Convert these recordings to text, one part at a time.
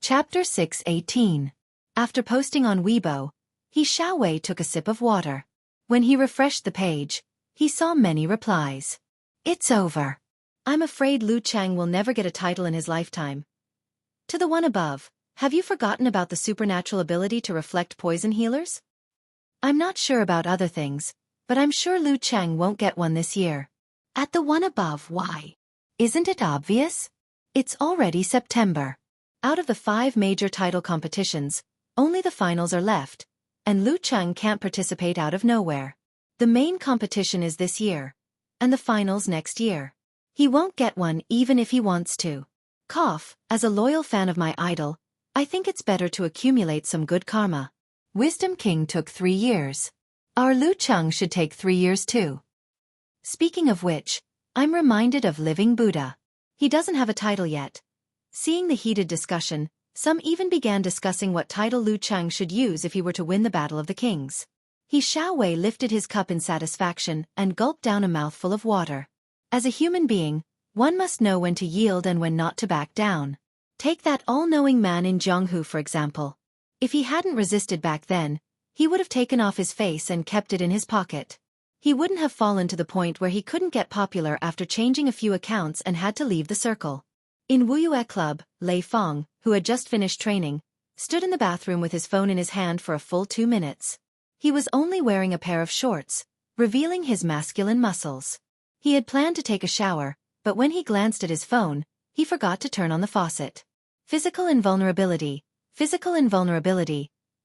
Chapter 6:18. After posting on Weibo, Xiaowei took a sip of water. When he refreshed the page, he saw many replies. It's over. I'm afraid Lu Chang will never get a title in his lifetime. To the one above, have you forgotten about the supernatural ability to reflect poison healers? I'm not sure about other things, but I'm sure Lu Chang won't get one this year. At the one above, why? Isn't it obvious? It's already September. Out of the 5 major title competitions, only the finals are left, and Lu Chang can't participate out of nowhere. The main competition is this year, and the finals next year. He won't get one even if he wants to. As a loyal fan of my idol, I think it's better to accumulate some good karma. Wisdom King took 3 years. Our Lu Chang should take 3 years too. Speaking of which, I'm reminded of Living Buddha. He doesn't have a title yet. Seeing the heated discussion, some even began discussing what title Lu Chang should use if he were to win the Battle of the Kings. Xiaowei lifted his cup in satisfaction and gulped down a mouthful of water. As a human being, one must know when to yield and when not to back down. Take that all-knowing man in Jianghu for example. If he hadn't resisted back then, he would have taken off his face and kept it in his pocket. He wouldn't have fallen to the point where he couldn't get popular after changing a few accounts and had to leave the circle. In Wuxia Club, Lei Fong, who had just finished training, stood in the bathroom with his phone in his hand for a full 2 minutes. He was only wearing a pair of shorts, revealing his masculine muscles. He had planned to take a shower, but when he glanced at his phone, he forgot to turn on the faucet. Physical invulnerability,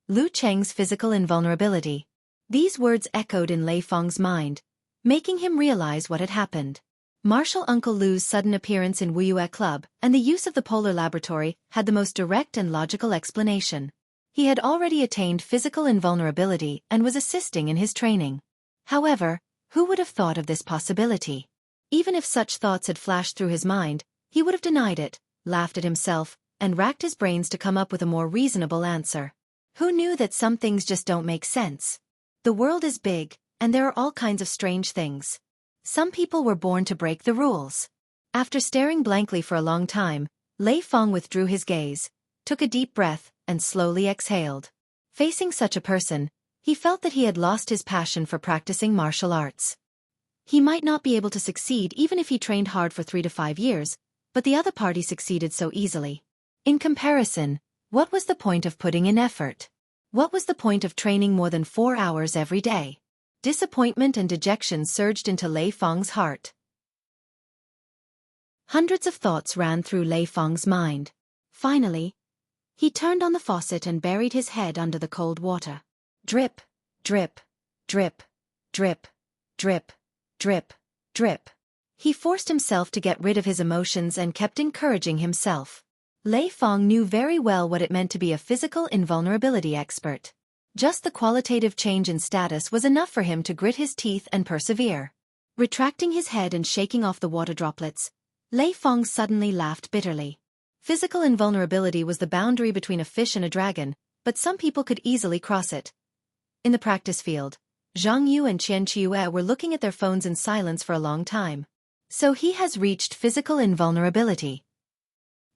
Lu Chang's physical invulnerability. These words echoed in Lei Fong's mind, making him realize what had happened. Martial Uncle Lu's sudden appearance in Wuxia Club and the use of the Polar Laboratory had the most direct and logical explanation. He had already attained physical invulnerability and was assisting in his training. However, who would have thought of this possibility? Even if such thoughts had flashed through his mind, he would have denied it, laughed at himself, and racked his brains to come up with a more reasonable answer. Who knew that some things just don't make sense? The world is big, and there are all kinds of strange things. Some people were born to break the rules. After staring blankly for a long time, Lei Fong withdrew his gaze, took a deep breath, and slowly exhaled. Facing such a person, he felt that he had lost his passion for practicing martial arts. He might not be able to succeed even if he trained hard for 3 to 5 years, but the other party succeeded so easily. In comparison, what was the point of putting in effort? What was the point of training more than 4 hours every day? Disappointment and dejection surged into Lei Fong's heart. Hundreds of thoughts ran through Lei Fong's mind. Finally, he turned on the faucet and buried his head under the cold water. Drip, drip, drip, drip, drip, drip, drip. He forced himself to get rid of his emotions and kept encouraging himself. Lei Fong knew very well what it meant to be a physical invulnerability expert. Just the qualitative change in status was enough for him to grit his teeth and persevere. Retracting his head and shaking off the water droplets, Lei Fong suddenly laughed bitterly. Physical invulnerability was the boundary between a fish and a dragon, but some people could easily cross it. In the practice field, Zhang Yu and Qian Qiue were looking at their phones in silence for a long time. So he has reached physical invulnerability,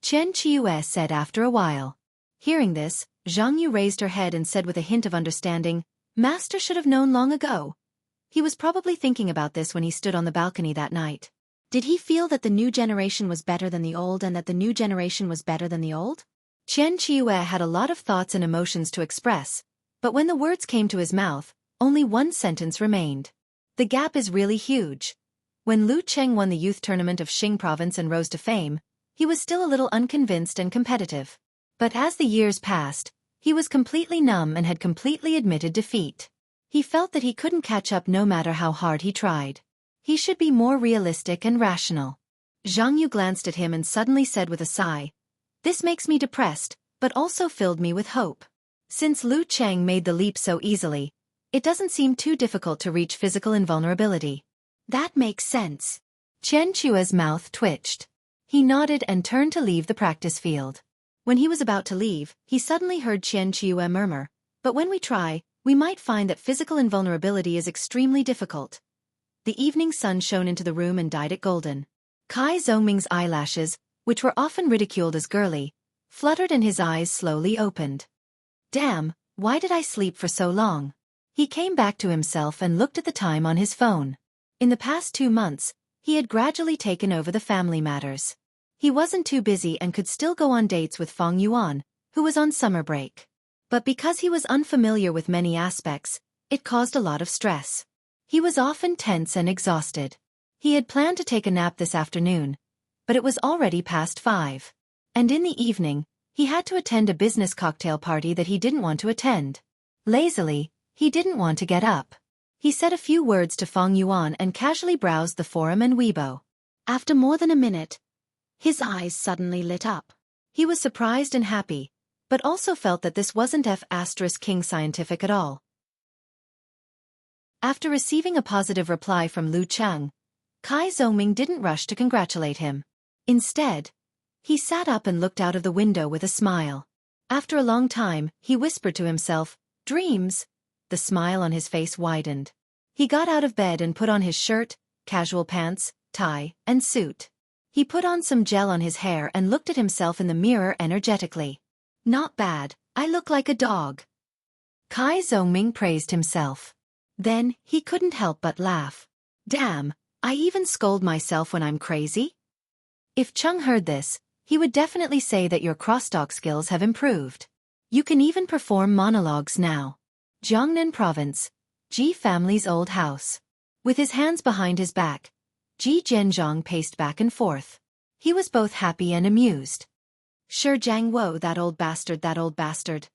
Qian Qiue said after a while. Hearing this, Zhang Yu raised her head and said with a hint of understanding, Master should have known long ago. He was probably thinking about this when he stood on the balcony that night. Did he feel that the new generation was better than the old and that the new generation was better than the old? Qian Qiue had a lot of thoughts and emotions to express, but when the words came to his mouth, only one sentence remained. The gap is really huge. When Lu Cheng won the youth tournament of Xing province and rose to fame, he was still a little unconvinced and competitive. But as the years passed, he was completely numb and had completely admitted defeat. He felt that he couldn't catch up no matter how hard he tried. He should be more realistic and rational. Zhang Yu glanced at him and suddenly said with a sigh, This makes me depressed, but also filled me with hope. Since Lu Cheng made the leap so easily, it doesn't seem too difficult to reach physical invulnerability. That makes sense. Qian Qiue's mouth twitched. He nodded and turned to leave the practice field. When he was about to leave, he suddenly heard Qian Qiue murmur, But when we try, we might find that physical invulnerability is extremely difficult. The evening sun shone into the room and dyed it golden. Kai Zhongming's eyelashes, which were often ridiculed as girly, fluttered and his eyes slowly opened. Damn, why did I sleep for so long? He came back to himself and looked at the time on his phone. In the past 2 months, he had gradually taken over the family matters. He wasn't too busy and could still go on dates with Feng Yuan, who was on summer break. But because he was unfamiliar with many aspects, it caused a lot of stress. He was often tense and exhausted. He had planned to take a nap this afternoon, but it was already past 5. And in the evening, he had to attend a business cocktail party that he didn't want to attend. Lazily, he didn't want to get up. He said a few words to Feng Yuan and casually browsed the forum and Weibo. After more than a minute, his eyes suddenly lit up. He was surprised and happy, but also felt that this wasn't F*King scientific at all. After receiving a positive reply from Lu Cheng, Kai Zhongming didn't rush to congratulate him. Instead, he sat up and looked out of the window with a smile. After a long time, he whispered to himself, "Dreams." The smile on his face widened. He got out of bed and put on his shirt, casual pants, tie, and suit. He put on some gel on his hair and looked at himself in the mirror energetically. "Not bad, I look like a dog." Kai Zhongming praised himself. Then, he couldn't help but laugh. "Damn, I even scold myself when I'm crazy?" If Chung heard this, he would definitely say that your crosstalk skills have improved. You can even perform monologues now. Jiangnan Province, Ji family's old house. With his hands behind his back, Ji Zhenjiang paced back and forth. He was both happy and amused. Sure, Jiang Wo, that old bastard.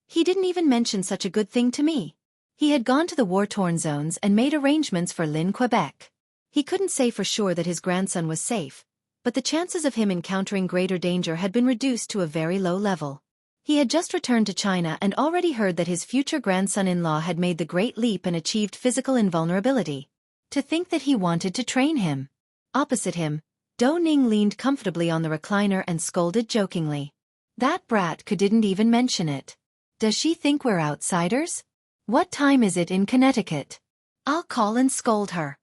He didn't even mention such a good thing to me. He had gone to the war-torn zones and made arrangements for Lin, Quebec. He couldn't say for sure that his grandson was safe, but the chances of him encountering greater danger had been reduced to a very low level. He had just returned to China and already heard that his future grandson-in-law had made the great leap and achieved physical invulnerability. To think that he wanted to train him. Opposite him, Dou Ning leaned comfortably on the recliner and scolded jokingly. "That brat didn't even mention it. Does she think we're outsiders? What time is it in Connecticut? I'll call and scold her.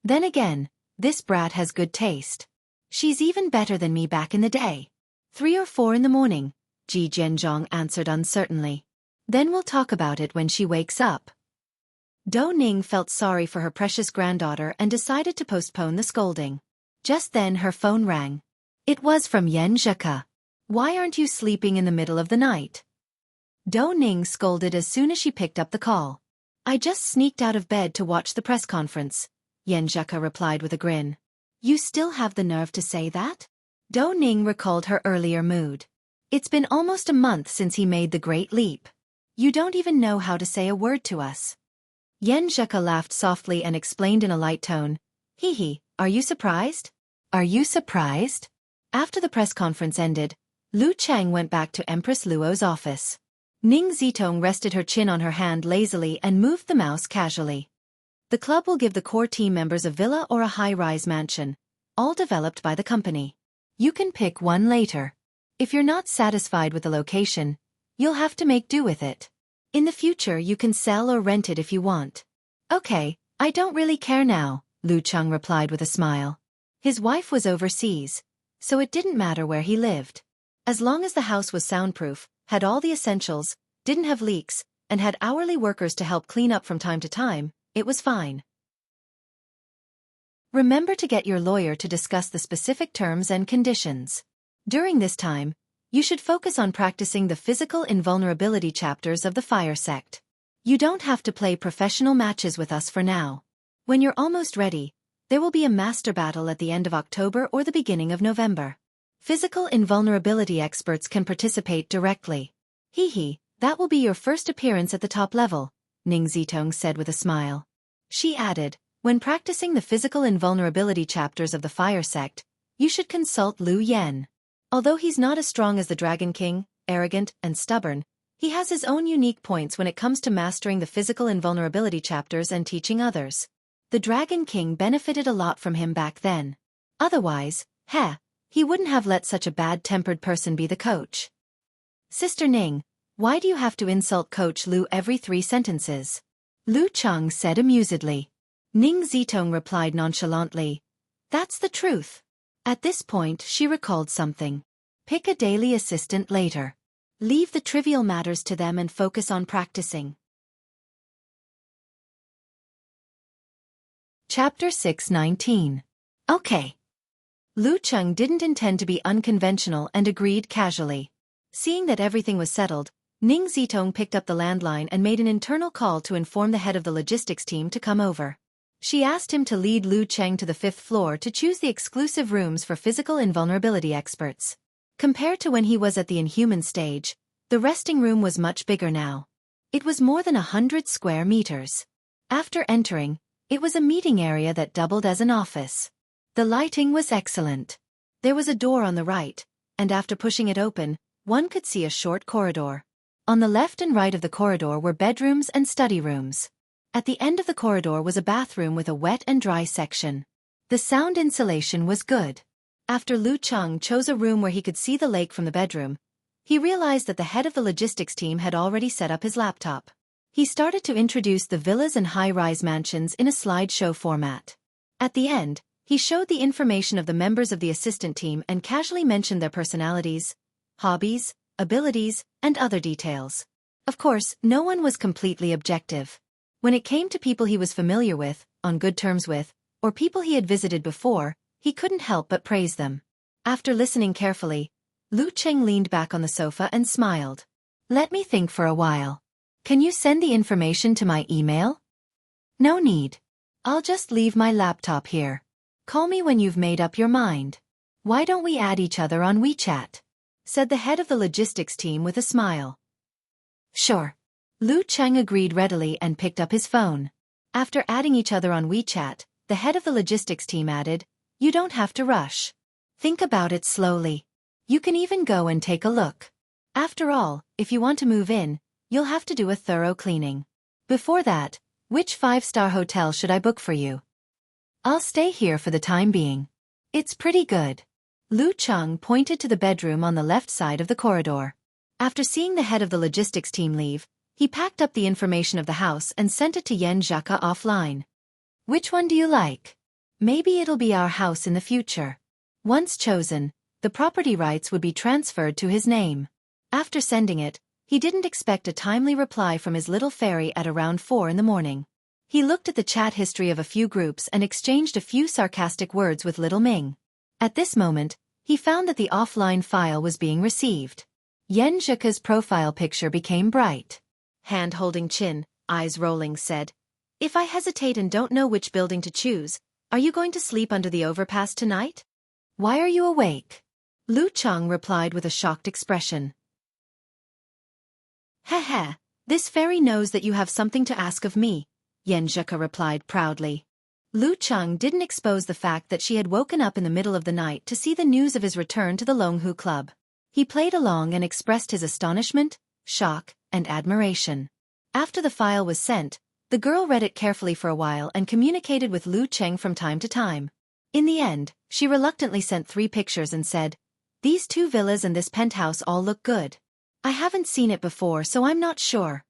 Then again, this brat has good taste. She's even better than me back in the day." 3 or 4 in the morning, Ji Zhenjiang answered uncertainly. "Then we'll talk about it when she wakes up." Dou Ning felt sorry for her precious granddaughter and decided to postpone the scolding. Just then her phone rang. It was from Yan Zheke. "Why aren't you sleeping in the middle of the night?" Dou Ning scolded as soon as she picked up the call. "I just sneaked out of bed to watch the press conference," Yan Zheke replied with a grin. "You still have the nerve to say that?" Dou Ning recalled her earlier mood. "It's been almost a month since he made the great leap. You don't even know how to say a word to us." Yan Zheke laughed softly and explained in a light tone, "Hee, are you surprised? Are you surprised?" After the press conference ended, Lu Cheng went back to Empress Luo's office. Ning Zitong rested her chin on her hand lazily and moved the mouse casually. The club will give the core team members a villa or a high-rise mansion, all developed by the company. You can pick one later. If you're not satisfied with the location, you'll have to make do with it. In the future you can sell or rent it if you want. "Okay, I don't really care now," Lu Cheng replied with a smile. His wife was overseas, so it didn't matter where he lived. As long as the house was soundproof, had all the essentials, didn't have leaks, and had hourly workers to help clean up from time to time, it was fine. Remember to get your lawyer to discuss the specific terms and conditions. During this time, you should focus on practicing the physical invulnerability chapters of the Fire Sect. You don't have to play professional matches with us for now. When you're almost ready, there will be a master battle at the end of October or the beginning of November. Physical invulnerability experts can participate directly. Hee, that will be your first appearance at the top level, Ning Zitong said with a smile. She added, when practicing the physical invulnerability chapters of the Fire Sect, you should consult Liu Yan. Although he's not as strong as the Dragon King, arrogant and stubborn, he has his own unique points when it comes to mastering the physical invulnerability chapters and teaching others. The Dragon King benefited a lot from him back then. Otherwise, he wouldn't have let such a bad-tempered person be the coach. Sister Ning, why do you have to insult Coach Liu every 3 sentences? Lu Cheng said amusedly. Ning Zitong replied nonchalantly, "That's the truth." At this point she recalled something. Pick a daily assistant later. Leave the trivial matters to them and focus on practicing. Chapter 6:19. Okay. Lu Cheng didn't intend to be unconventional and agreed casually. Seeing that everything was settled, Ning Zitong picked up the landline and made an internal call to inform the head of the logistics team to come over. She asked him to lead Lu Cheng to the 5th floor to choose the exclusive rooms for physical invulnerability experts. Compared to when he was at the inhuman stage, the resting room was much bigger now. It was more than 100 square meters. After entering, it was a meeting area that doubled as an office. The lighting was excellent. There was a door on the right, and after pushing it open, one could see a short corridor. On the left and right of the corridor were bedrooms and study rooms. At the end of the corridor was a bathroom with a wet and dry section. The sound insulation was good. After Lu Cheng chose a room where he could see the lake from the bedroom, he realized that the head of the logistics team had already set up his laptop. He started to introduce the villas and high-rise mansions in a slideshow format. At the end, he showed the information of the members of the assistant team and casually mentioned their personalities, hobbies, abilities, and other details. Of course, no one was completely objective. When it came to people he was familiar with, on good terms with, or people he had visited before, he couldn't help but praise them. After listening carefully, Lu Cheng leaned back on the sofa and smiled. Let me think for a while. Can you send the information to my email? No need. I'll just leave my laptop here. Call me when you've made up your mind. Why don't we add each other on WeChat? Said the head of the logistics team with a smile. Sure. Lu Cheng agreed readily and picked up his phone. After adding each other on WeChat, the head of the logistics team added, You don't have to rush. Think about it slowly. You can even go and take a look. After all, if you want to move in, you'll have to do a thorough cleaning. Before that, which 5-star hotel should I book for you? I'll stay here for the time being. It's pretty good. Lu Cheng pointed to the bedroom on the left side of the corridor. After seeing the head of the logistics team leave, he packed up the information of the house and sent it to Yan Zhaka offline. Which one do you like? Maybe it'll be our house in the future. Once chosen, the property rights would be transferred to his name. After sending it, he didn't expect a timely reply from his little fairy at around 4 in the morning. He looked at the chat history of a few groups and exchanged a few sarcastic words with Little Ming. At this moment, he found that the offline file was being received. Yan Zhika's profile picture became bright. Hand holding chin, eyes rolling, said, If I hesitate and don't know which building to choose, are you going to sleep under the overpass tonight? Why are you awake? Lu Cheng replied with a shocked expression. Heh, this fairy knows that you have something to ask of me, Yan Zhika replied proudly. Lu Cheng didn't expose the fact that she had woken up in the middle of the night to see the news of his return to the Longhu Club. He played along and expressed his astonishment, shock, and admiration. After the file was sent, the girl read it carefully for a while and communicated with Lu Cheng from time to time. In the end, she reluctantly sent 3 pictures and said, These 2 villas and this penthouse all look good. I haven't seen it before, so I'm not sure.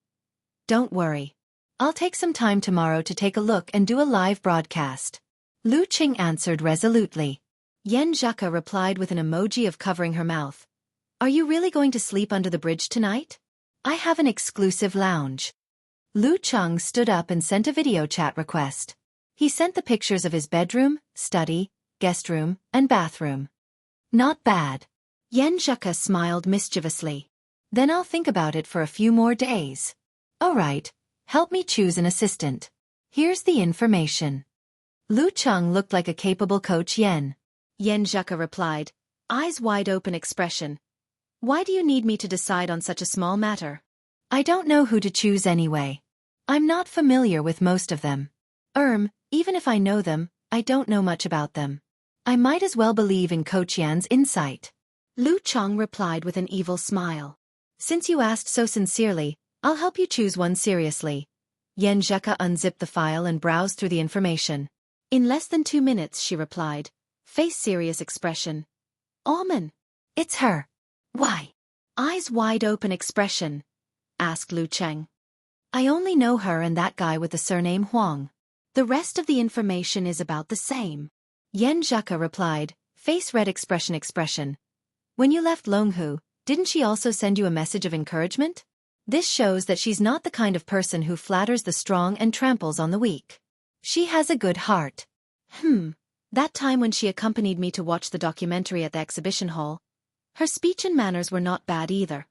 Don't worry. I'll take some time tomorrow to take a look and do a live broadcast. Lu Cheng answered resolutely. Yan Zhaka replied with an emoji of covering her mouth. Are you really going to sleep under the bridge tonight? I have an exclusive lounge. Lu Cheng stood up and sent a video chat request. He sent the pictures of his bedroom, study, guest room, and bathroom. Not bad. Yan Zhaka smiled mischievously. Then I'll think about it for a few more days. All right, help me choose an assistant. Here's the information. Lu Cheng looked like a capable coach Yan Zhaka replied, eyes wide open expression. Why do you need me to decide on such a small matter? I don't know who to choose anyway. I'm not familiar with most of them. Even if I know them, I don't know much about them. I might as well believe in Coach Yan's insight. Lu Cheng replied with an evil smile. Since you asked so sincerely, I'll help you choose one seriously. Yan Zheka unzipped the file and browsed through the information. In less than 2 minutes, she replied. Face serious expression. Omen. It's her. Why? Eyes wide open expression. Asked Lu Cheng. I only know her and that guy with the surname Huang. The rest of the information is about the same. Yan Zheka replied, face red expression. When you left Longhu, didn't she also send you a message of encouragement? This shows that she's not the kind of person who flatters the strong and tramples on the weak. She has a good heart. That time when she accompanied me to watch the documentary at the exhibition hall, her speech and manners were not bad either.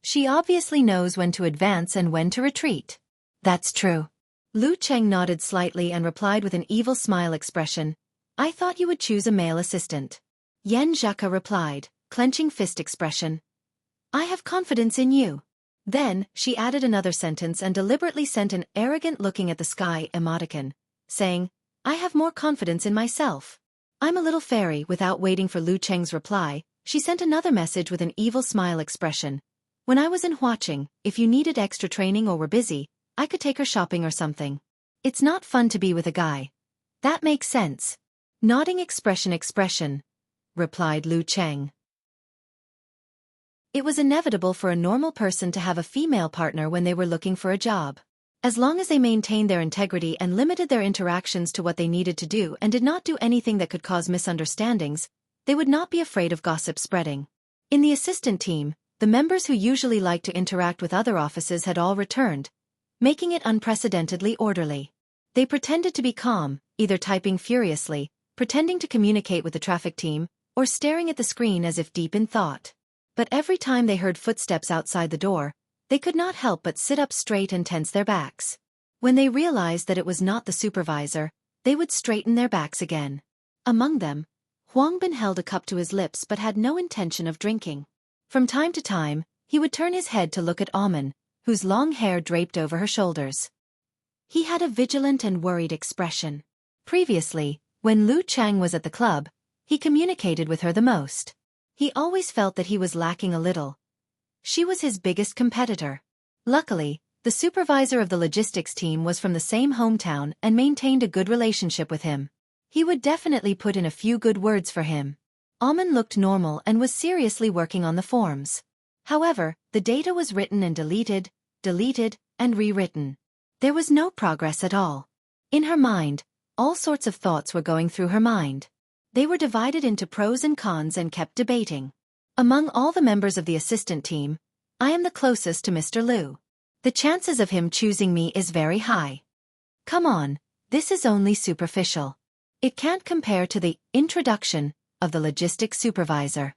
She obviously knows when to advance and when to retreat. That's true. Lu Cheng nodded slightly and replied with an evil smile expression, I thought you would choose a male assistant. Yan Zhaka replied, clenching fist expression, I have confidence in you. Then, she added another sentence and deliberately sent an arrogant-looking at the sky emoticon, saying, I have more confidence in myself. I'm a little fairy. Without waiting for Lu Cheng's reply, she sent another message with an evil smile expression. When I was in Huaqing, if you needed extra training or were busy, I could take her shopping or something. It's not fun to be with a guy. That makes sense. Nodding expression, replied Lu Cheng. It was inevitable for a normal person to have a female partner when they were looking for a job. As long as they maintained their integrity and limited their interactions to what they needed to do and did not do anything that could cause misunderstandings, they would not be afraid of gossip spreading. In the assistant team, the members who usually like to interact with other offices had all returned, making it unprecedentedly orderly. They pretended to be calm, either typing furiously, pretending to communicate with the traffic team, or staring at the screen as if deep in thought. But every time they heard footsteps outside the door, they could not help but sit up straight and tense their backs. When they realized that it was not the supervisor, they would straighten their backs again. Among them, Huang Bin held a cup to his lips but had no intention of drinking. From time to time, he would turn his head to look at Amen, whose long hair draped over her shoulders. He had a vigilant and worried expression. Previously, when Lu Cheng was at the club, he communicated with her the most. He always felt that he was lacking a little. She was his biggest competitor. Luckily, the supervisor of the logistics team was from the same hometown and maintained a good relationship with him. He would definitely put in a few good words for him. Amen looked normal and was seriously working on the forms. However, the data was written and deleted, and rewritten. There was no progress at all. In her mind, all sorts of thoughts were going through her mind. They were divided into pros and cons and kept debating. Among all the members of the assistant team, I am the closest to Mr. Liu. The chances of him choosing me is very high. Come on, this is only superficial. It can't compare to the introduction of the logistics supervisor.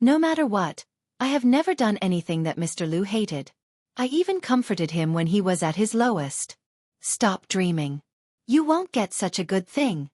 No matter what, I have never done anything that Mr. Liu hated. I even comforted him when he was at his lowest. Stop dreaming. You won't get such a good thing.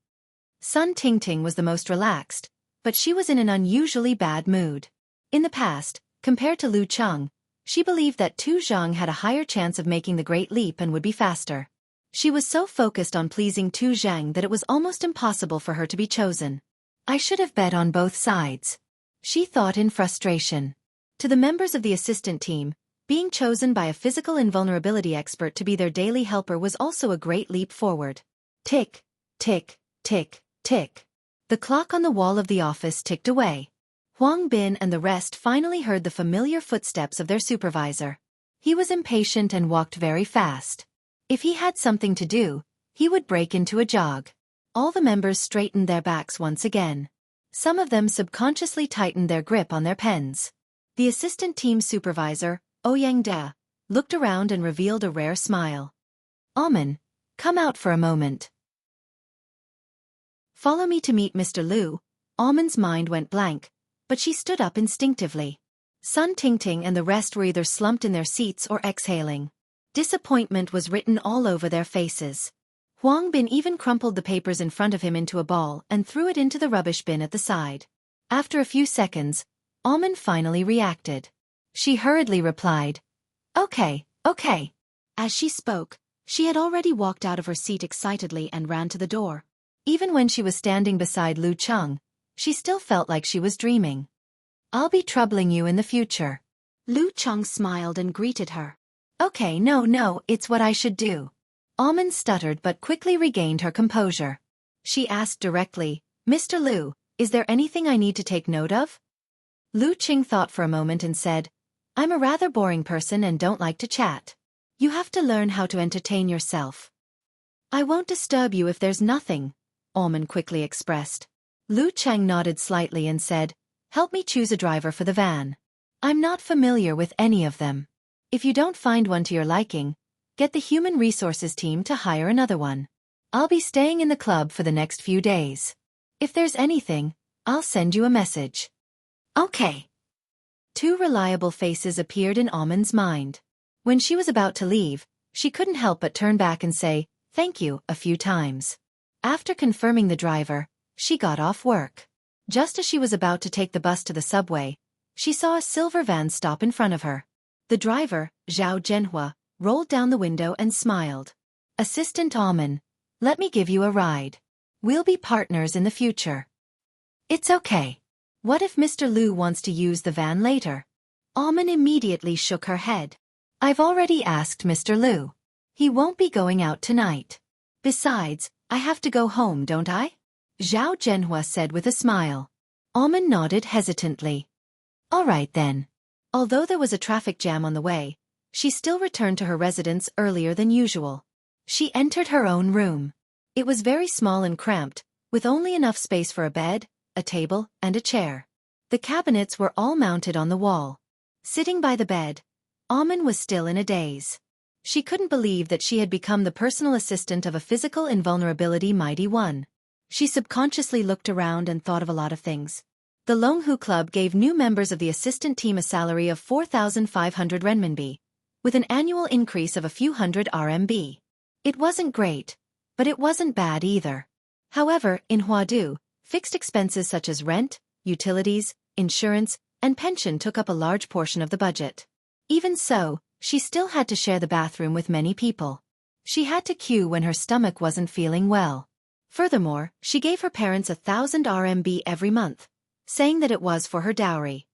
Sun Tingting was the most relaxed, but she was in an unusually bad mood. In the past, compared to Lu Cheng, she believed that Tu Zhang had a higher chance of making the great leap and would be faster. She was so focused on pleasing Tu Zhang that it was almost impossible for her to be chosen. I should have bet on both sides. She thought in frustration. To the members of the assistant team, being chosen by a physical invulnerability expert to be their daily helper was also a great leap forward. Tick, tick, tick, tick. The clock on the wall of the office ticked away. Huang Bin and the rest finally heard the familiar footsteps of their supervisor. He was impatient and walked very fast. If he had something to do, he would break into a jog. All the members straightened their backs once again. Some of them subconsciously tightened their grip on their pens. The assistant team supervisor, Ouyang Da, looked around and revealed a rare smile. Amen, come out for a moment. Follow me to meet Mr. Liu. Amen's mind went blank, but she stood up instinctively. Sun Tingting and the rest were either slumped in their seats or exhaling. Disappointment was written all over their faces. Huang Bin even crumpled the papers in front of him into a ball and threw it into the rubbish bin at the side. After a few seconds, Amen finally reacted. She hurriedly replied, Okay. As she spoke, she had already walked out of her seat excitedly and ran to the door. Even when she was standing beside Lu Cheng, she still felt like she was dreaming. I'll be troubling you in the future. Lu Cheng smiled and greeted her. Okay, no, it's what I should do. Amen stuttered but quickly regained her composure. She asked directly, Mr. Liu, is there anything I need to take note of? Lu Cheng thought for a moment and said, I'm a rather boring person and don't like to chat. You have to learn how to entertain yourself. I won't disturb you if there's nothing, Amen quickly expressed. Lu Cheng nodded slightly and said, Help me choose a driver for the van. I'm not familiar with any of them. If you don't find one to your liking, get the human resources team to hire another one. I'll be staying in the club for the next few days. If there's anything, I'll send you a message. Okay. 2 reliable faces appeared in Amon's mind. When she was about to leave, she couldn't help but turn back and say, "Thank you," a few times. After confirming the driver, she got off work. Just as she was about to take the bus to the subway, she saw a silver van stop in front of her. The driver, Zhao Zhenhua, rolled down the window and smiled. "Assistant Amon, let me give you a ride. We'll be partners in the future." "It's okay. What if Mr. Liu wants to use the van later?" Amon immediately shook her head. "I've already asked Mr. Liu. He won't be going out tonight. Besides, I have to go home, don't I?" Zhao Zhenhua said with a smile. Amon nodded hesitantly. "All right then." Although there was a traffic jam on the way, she still returned to her residence earlier than usual. She entered her own room. It was very small and cramped, with only enough space for a bed, a table, and a chair. The cabinets were all mounted on the wall. Sitting by the bed, Amon was still in a daze. She couldn't believe that she had become the personal assistant of a physical invulnerability mighty one. She subconsciously looked around and thought of a lot of things. The Longhu Club gave new members of the assistant team a salary of 4,500 renminbi, with an annual increase of a few hundred RMB. It wasn't great, but it wasn't bad either. However, in Huadu, fixed expenses such as rent, utilities, insurance, and pension took up a large portion of the budget. Even so, she still had to share the bathroom with many people. She had to queue when her stomach wasn't feeling well. Furthermore, she gave her parents 1,000 RMB every month, saying that it was for her dowry.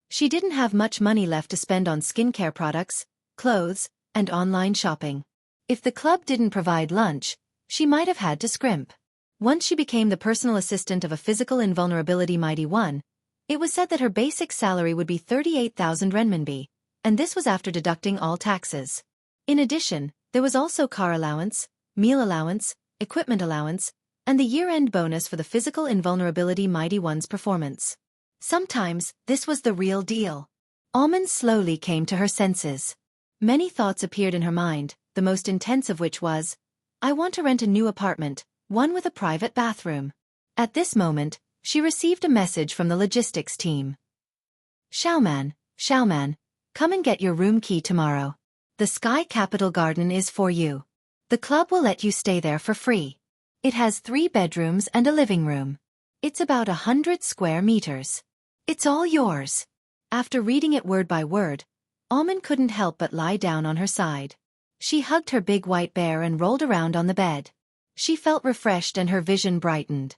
She didn't have much money left to spend on skincare products, clothes, and online shopping. If the club didn't provide lunch, she might have had to scrimp. Once she became the personal assistant of a physical invulnerability mighty one, it was said that her basic salary would be 38,000 renminbi, and this was after deducting all taxes. In addition, there was also car allowance, meal allowance, equipment allowance, and the year-end bonus for the physical invulnerability mighty one's performance. Sometimes, this was the real deal. Amon slowly came to her senses. Many thoughts appeared in her mind, the most intense of which was, "I want to rent a new apartment, one with a private bathroom." At this moment, she received a message from the logistics team. Xiaofan, come and get your room key tomorrow. The Sky Capital Garden is for you. The club will let you stay there for free. It has 3 bedrooms and a living room. It's about 100 square meters. It's all yours. After reading it word by word, Amon couldn't help but lie down on her side. She hugged her big white bear and rolled around on the bed. She felt refreshed and her vision brightened.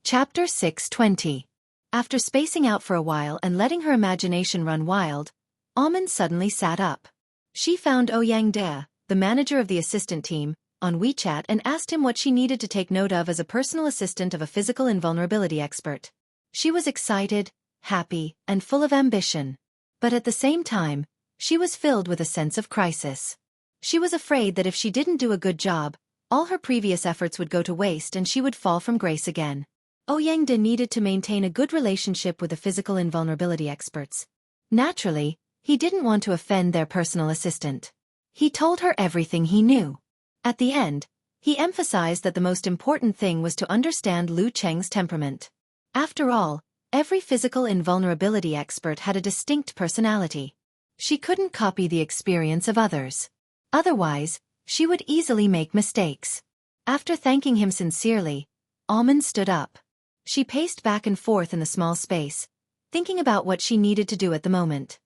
Chapter 620. After spacing out for a while and letting her imagination run wild, Amon suddenly sat up. She found Ouyang De, the manager of the assistant team, on WeChat and asked him what she needed to take note of as a personal assistant of a physical invulnerability expert. She was excited, happy, and full of ambition. But at the same time, she was filled with a sense of crisis. She was afraid that if she didn't do a good job, all her previous efforts would go to waste and she would fall from grace again. Ouyang De needed to maintain a good relationship with the physical invulnerability experts. Naturally, he didn't want to offend their personal assistant. He told her everything he knew. At the end, he emphasized that the most important thing was to understand Lu Cheng's temperament. After all, every physical invulnerability expert had a distinct personality. She couldn't copy the experience of others. Otherwise, she would easily make mistakes. After thanking him sincerely, Amon stood up. She paced back and forth in the small space, thinking about what she needed to do at the moment.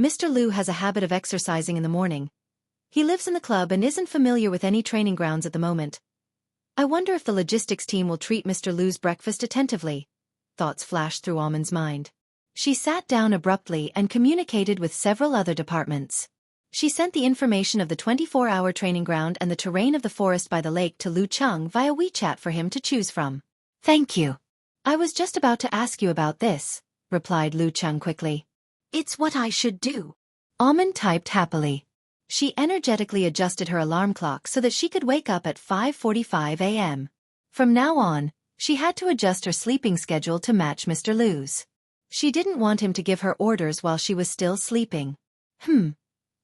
Mr. Liu has a habit of exercising in the morning. He lives in the club and isn't familiar with any training grounds at the moment. I wonder if the logistics team will treat Mr. Liu's breakfast attentively. Thoughts flashed through Amon's mind. She sat down abruptly and communicated with several other departments. She sent the information of the 24-hour training ground and the terrain of the forest by the lake to Lu Cheng via WeChat for him to choose from. "Thank you. I was just about to ask you about this," replied Lu Cheng quickly. "It's what I should do." Amon typed happily. She energetically adjusted her alarm clock so that she could wake up at 5:45 a.m. From now on, she had to adjust her sleeping schedule to match Mr. Liu's. She didn't want him to give her orders while she was still sleeping.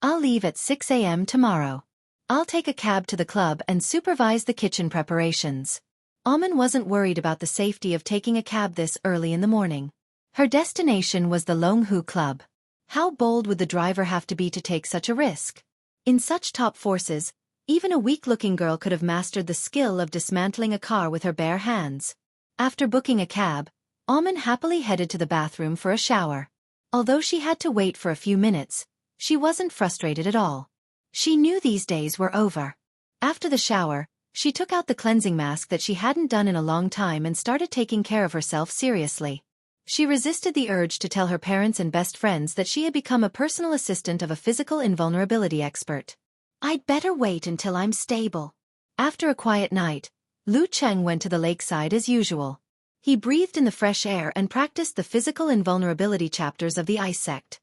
I'll leave at 6 a.m. tomorrow. I'll take a cab to the club and supervise the kitchen preparations. Aman wasn't worried about the safety of taking a cab this early in the morning. Her destination was the Longhu Club. How bold would the driver have to be to take such a risk? In such top forces, even a weak-looking girl could have mastered the skill of dismantling a car with her bare hands. After booking a cab, Aman happily headed to the bathroom for a shower. Although she had to wait for a few minutes, she wasn't frustrated at all. She knew these days were over. After the shower, she took out the cleansing mask that she hadn't done in a long time and started taking care of herself seriously. She resisted the urge to tell her parents and best friends that she had become a personal assistant of a physical invulnerability expert. I'd better wait until I'm stable. After a quiet night, Lu Cheng went to the lakeside as usual. He breathed in the fresh air and practiced the physical invulnerability chapters of the Ice Sect.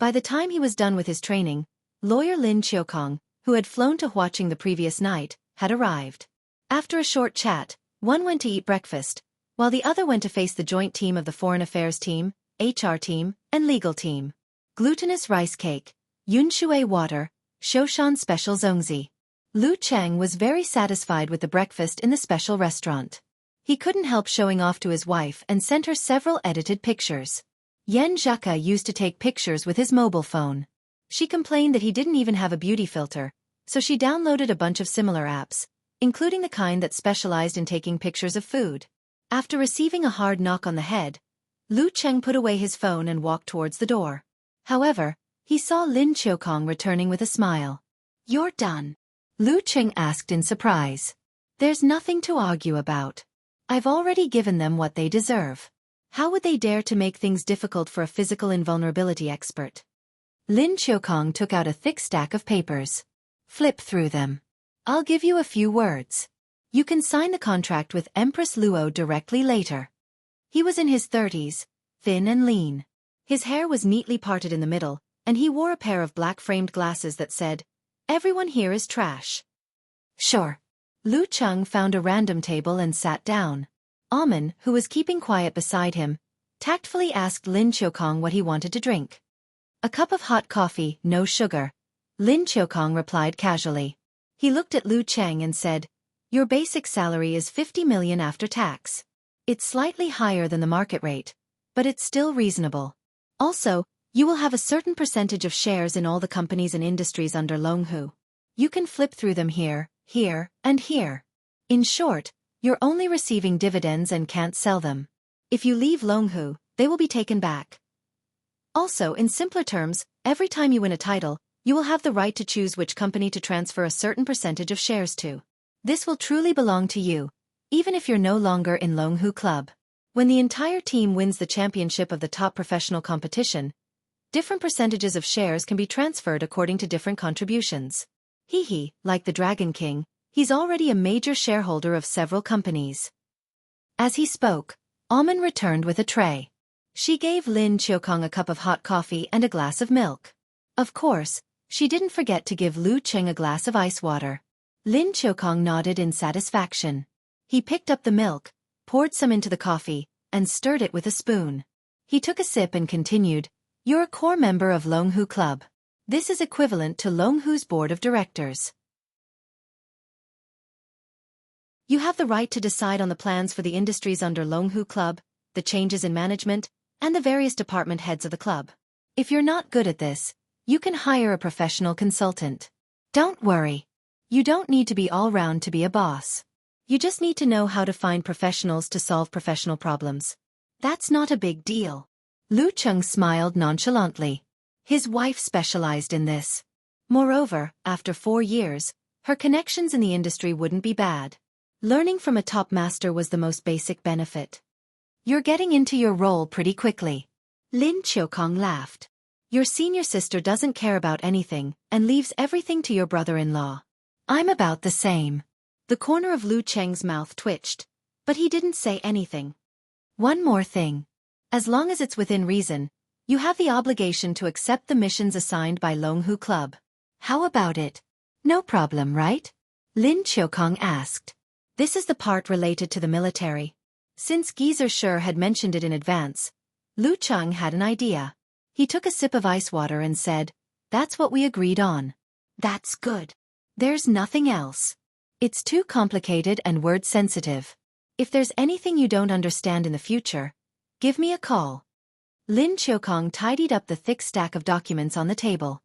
By the time he was done with his training, lawyer Lin Qiukong, who had flown to Huaqing the previous night, had arrived. After a short chat, one went to eat breakfast, while the other went to face the joint team of the Foreign Affairs team, HR team, and legal team. Glutinous rice cake, Yunshui water, Xiaofan special zongzi. Lu Cheng was very satisfied with the breakfast in the special restaurant. He couldn't help showing off to his wife and sent her several edited pictures. Yan Zhaka used to take pictures with his mobile phone. She complained that he didn't even have a beauty filter, so she downloaded a bunch of similar apps, including the kind that specialized in taking pictures of food. After receiving a hard knock on the head, Lu Cheng put away his phone and walked towards the door. However, he saw Lin Qiukong returning with a smile. "You're done?" Lu Cheng asked in surprise. "There's nothing to argue about. I've already given them what they deserve. How would they dare to make things difficult for a physical invulnerability expert?" Lin Qiukong took out a thick stack of papers. "Flip through them. I'll give you a few words. You can sign the contract with Empress Luo directly later." He was in his 30s, thin and lean. His hair was neatly parted in the middle, and he wore a pair of black-framed glasses that said, "Everyone here is trash." "Sure." Lu Cheng found a random table and sat down. Aman, who was keeping quiet beside him, tactfully asked Lin Qiukong what he wanted to drink. "A cup of hot coffee, no sugar," Lin Qiukong replied casually. He looked at Lu Cheng and said, "Your basic salary is 50 million after tax. It's slightly higher than the market rate, but it's still reasonable. Also, you will have a certain percentage of shares in all the companies and industries under Longhu. You can flip through them here, here, and here. In short, you're only receiving dividends and can't sell them. If you leave Longhu, they will be taken back. Also, in simpler terms, every time you win a title, you will have the right to choose which company to transfer a certain percentage of shares to. This will truly belong to you, even if you're no longer in Longhu Club. When the entire team wins the championship of the top professional competition, different percentages of shares can be transferred according to different contributions. Like the Dragon King, he's already a major shareholder of several companies." As he spoke, Aman returned with a tray. She gave Lin Qiukong a cup of hot coffee and a glass of milk. Of course, she didn't forget to give Lu Cheng a glass of ice water. Lin Qiukong nodded in satisfaction. He picked up the milk, poured some into the coffee, and stirred it with a spoon. He took a sip and continued, "You're a core member of Longhu Club. This is equivalent to Longhu's board of directors. You have the right to decide on the plans for the industries under Longhu Club, the changes in management, and the various department heads of the club. If you're not good at this, you can hire a professional consultant. Don't worry. You don't need to be all-round to be a boss. You just need to know how to find professionals to solve professional problems. That's not a big deal." Lu Cheng smiled nonchalantly. His wife specialized in this. Moreover, after 4 years, her connections in the industry wouldn't be bad. Learning from a top master was the most basic benefit. "You're getting into your role pretty quickly." Lin Qiukong laughed. "Your senior sister doesn't care about anything and leaves everything to your brother-in-law. I'm about the same." The corner of Lu Cheng's mouth twitched, but he didn't say anything. "One more thing. As long as it's within reason, You have the obligation to accept the missions assigned by Longhu Club. How about it? No problem, right? Lin Qiukong asked. This is the part related to the military. Since Geezer Sure had mentioned it in advance, Lu Cheng had an idea. He took a sip of ice water and said, "That's what we agreed on." That's good. There's nothing else. It's too complicated and word-sensitive. If there's anything you don't understand in the future, give me a call. Lin Qiukong tidied up the thick stack of documents on the table.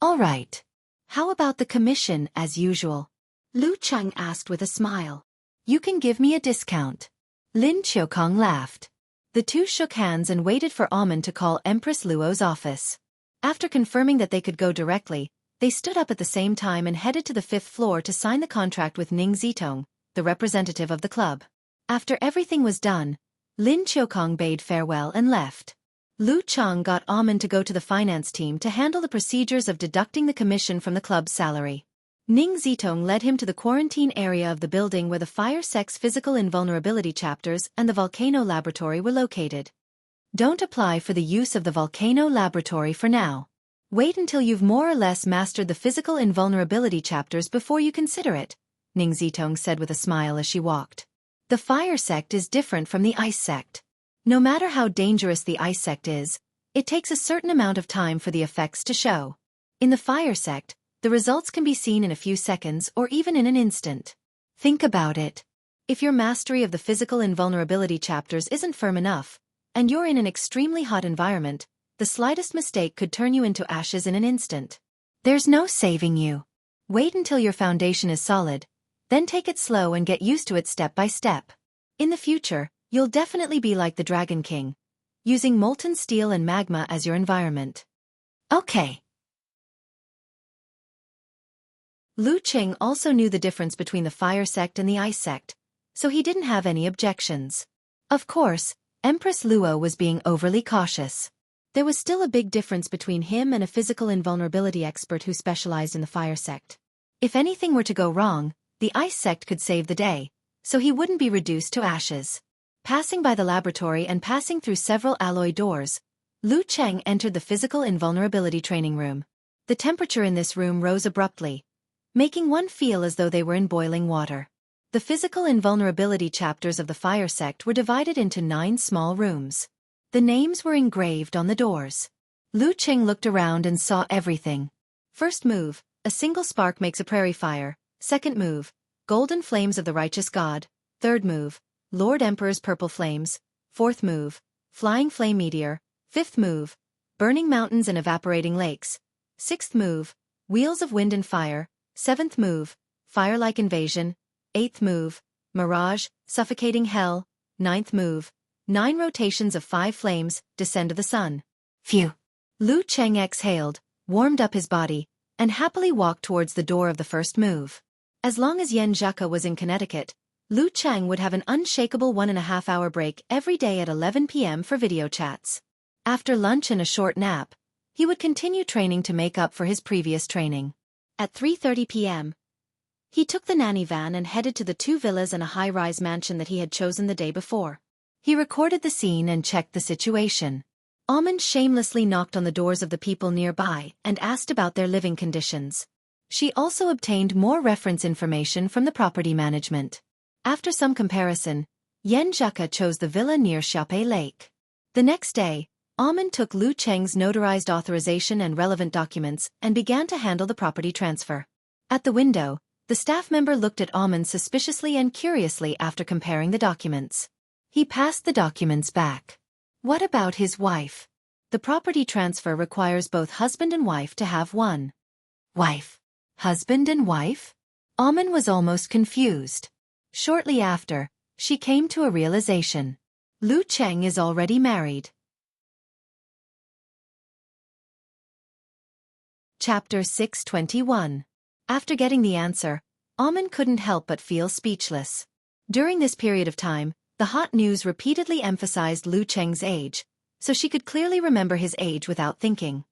All right. How about the commission as usual? Lu Cheng asked with a smile. You can give me a discount. Lin Qiukong laughed. The two shook hands and waited for Amen to call Empress Luo's office. After confirming that they could go directly, they stood up at the same time and headed to the 5th floor to sign the contract with Ning Zitong, the representative of the club. After everything was done, Lin Qiukong bade farewell and left. Lu Cheng got Amen to go to the finance team to handle the procedures of deducting the commission from the club's salary. Ning Zitong led him to the quarantine area of the building where the Fire Sect's Physical Invulnerability chapters and the Volcano Laboratory were located. Don't apply for the use of the Volcano Laboratory for now. Wait until you've more or less mastered the Physical Invulnerability chapters before you consider it, Ning Zitong said with a smile as she walked. The Fire Sect is different from the Ice Sect. No matter how dangerous the Ice Sect is, it takes a certain amount of time for the effects to show. In the Fire Sect, the results can be seen in a few seconds or even in an instant. Think about it. If your mastery of the Physical Invulnerability chapters isn't firm enough, and you're in an extremely hot environment, the slightest mistake could turn you into ashes in an instant. There's no saving you. Wait until your foundation is solid, then take it slow and get used to it step by step. In the future, you'll definitely be like the Dragon King, using molten steel and magma as your environment. Okay. Lu Cheng also knew the difference between the Fire Sect and the Ice Sect, so he didn't have any objections. Of course, Empress Luo was being overly cautious. There was still a big difference between him and a physical invulnerability expert who specialized in the Fire Sect. If anything were to go wrong, the Ice Sect could save the day, so he wouldn't be reduced to ashes. Passing by the laboratory and passing through several alloy doors, Lu Cheng entered the physical invulnerability training room. The temperature in this room rose abruptly, making one feel as though they were in boiling water. The physical invulnerability chapters of the Fire Sect were divided into 9 small rooms. The names were engraved on the doors. Lu Cheng looked around and saw everything. First move, a single spark makes a prairie fire. Second move, golden flames of the righteous god. Third move, Lord Emperor's purple flames. Fourth move, flying flame meteor. Fifth move, burning mountains and evaporating lakes. Sixth move, wheels of wind and fire. Seventh move, fire-like invasion. Eighth move, mirage, suffocating hell. Ninth move, 9 rotations of 5 flames, descend of the sun. Phew. Lu Cheng exhaled, warmed up his body, and happily walked towards the door of the first move. As long as Yan Zhaka was in Connecticut, Lu Cheng would have an unshakable 1.5-hour break every day at 11 p.m. for video chats. After lunch and a short nap, he would continue training to make up for his previous training. At 3:30 p.m., he took the nanny van and headed to the 2 villas and a high-rise mansion that he had chosen the day before. He recorded the scene and checked the situation. Amen shamelessly knocked on the doors of the people nearby and asked about their living conditions. She also obtained more reference information from the property management. After some comparison, Yan Zhaka chose the villa near Xiaopei Lake. The next day, Amen took Lu Cheng's notarized authorization and relevant documents and began to handle the property transfer. At the window, the staff member looked at Amen suspiciously and curiously after comparing the documents. He passed the documents back. What about his wife? The property transfer requires both husband and wife to have one. Wife? Husband and wife? Amen was almost confused. Shortly after, she came to a realization. Lu Cheng is already married. Chapter 621. After getting the answer, Amen couldn't help but feel speechless. During this period of time, the hot news repeatedly emphasized Lu Cheng's age, so she could clearly remember his age without thinking.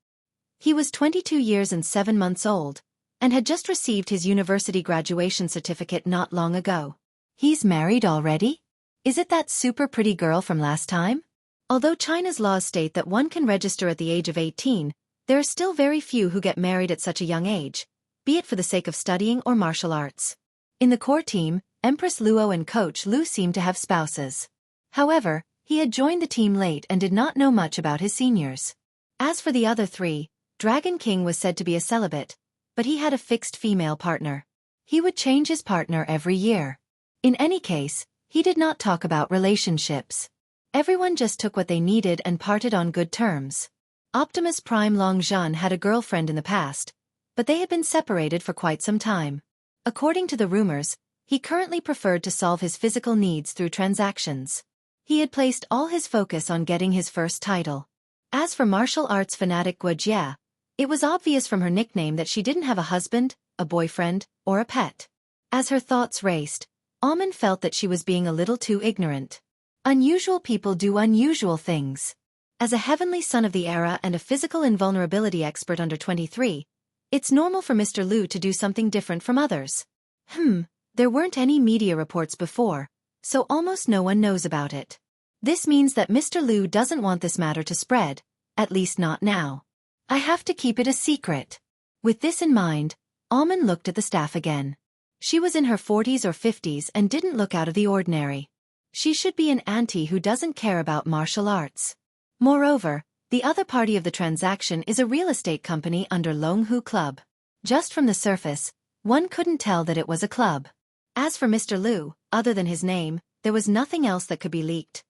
He was 22 years and 7 months old, and had just received his university graduation certificate not long ago. He's married already? Is it that super pretty girl from last time? Although China's laws state that one can register at the age of 18, there are still very few who get married at such a young age, be it for the sake of studying or martial arts. In the core team, Empress Luo and Coach Lu seemed to have spouses. However, he had joined the team late and did not know much about his seniors. As for the other three, Dragon King was said to be a celibate, but he had a fixed female partner. He would change his partner every year. In any case, he did not talk about relationships. Everyone just took what they needed and parted on good terms. Optimus Prime Long Zhan had a girlfriend in the past, but they had been separated for quite some time. According to the rumors, he currently preferred to solve his physical needs through transactions. He had placed all his focus on getting his first title. As for martial arts fanatic Wuxia, it was obvious from her nickname that she didn't have a husband, a boyfriend, or a pet. As her thoughts raced, Almond felt that she was being a little too ignorant. Unusual people do unusual things. As a heavenly son of the era and a physical invulnerability expert under 23, it's normal for Mr. Liu to do something different from others. There weren't any media reports before, so almost no one knows about it. This means that Mr. Liu doesn't want this matter to spread, at least not now. I have to keep it a secret. With this in mind, Almond looked at the staff again. She was in her 40s or 50s and didn't look out of the ordinary. She should be an auntie who doesn't care about martial arts. Moreover, the other party of the transaction is a real estate company under Longhu Club. Just from the surface, one couldn't tell that it was a club. As for Mr. Liu, other than his name, there was nothing else that could be leaked.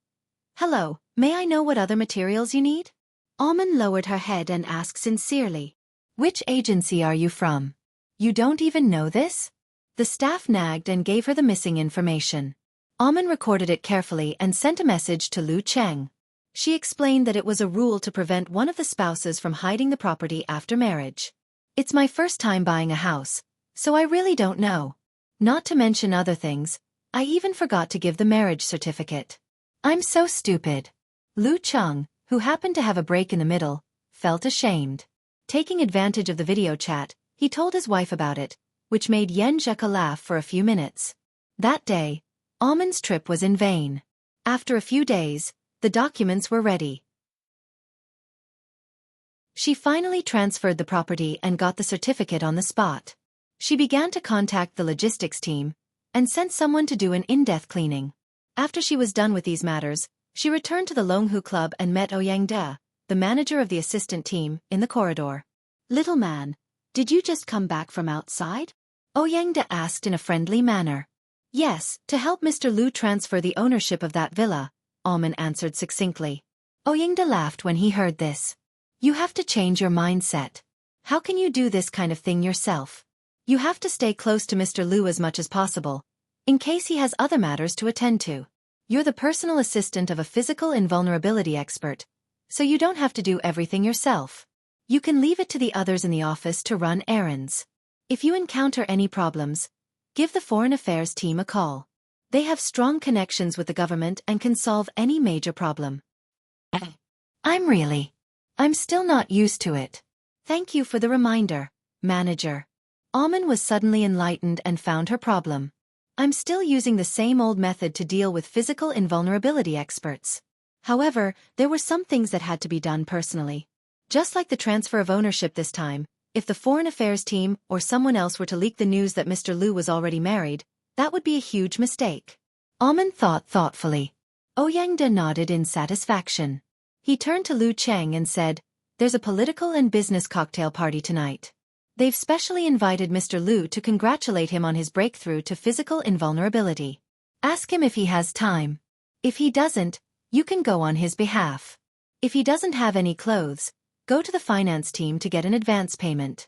Hello, may I know what other materials you need? Almond lowered her head and asked sincerely. Which agency are you from? You don't even know this? The staff nagged and gave her the missing information. Almond recorded it carefully and sent a message to Lu Cheng. She explained that it was a rule to prevent one of the spouses from hiding the property after marriage. It's my first time buying a house, so I really don't know. Not to mention other things, I even forgot to give the marriage certificate. I'm so stupid. Lu Cheng, who happened to have a break in the middle, felt ashamed. Taking advantage of the video chat, he told his wife about it, which made Yen Zheka laugh for a few minutes. That day, Almond's trip was in vain. After a few days, the documents were ready. She finally transferred the property and got the certificate on the spot. She began to contact the logistics team and sent someone to do an in-depth cleaning. After she was done with these matters, she returned to the Longhu Club and met Ouyang De, the manager of the assistant team, in the corridor. Little man, did you just come back from outside? Ouyang De asked in a friendly manner. Yes, to help Mr. Liu transfer the ownership of that villa, Almond answered succinctly. Ouyang De laughed when he heard this. You have to change your mindset. How can you do this kind of thing yourself? You have to stay close to Mr. Liu as much as possible, in case he has other matters to attend to. You're the personal assistant of a physical invulnerability expert, so you don't have to do everything yourself. You can leave it to the others in the office to run errands. If you encounter any problems, give the Foreign Affairs team a call. They have strong connections with the government and can solve any major problem. I'm still not used to it. Thank you for the reminder, manager. Almond was suddenly enlightened and found her problem. I'm still using the same old method to deal with physical invulnerability experts. However, there were some things that had to be done personally. Just like the transfer of ownership this time, if the Foreign Affairs team or someone else were to leak the news that Mr. Liu was already married, that would be a huge mistake. Almond thought thoughtfully. Ouyang De nodded in satisfaction. He turned to Lu Cheng and said, There's a political and business cocktail party tonight. They've specially invited Mr. Liu to congratulate him on his breakthrough to physical invulnerability. Ask him if he has time. If he doesn't, you can go on his behalf. If he doesn't have any clothes, go to the finance team to get an advance payment.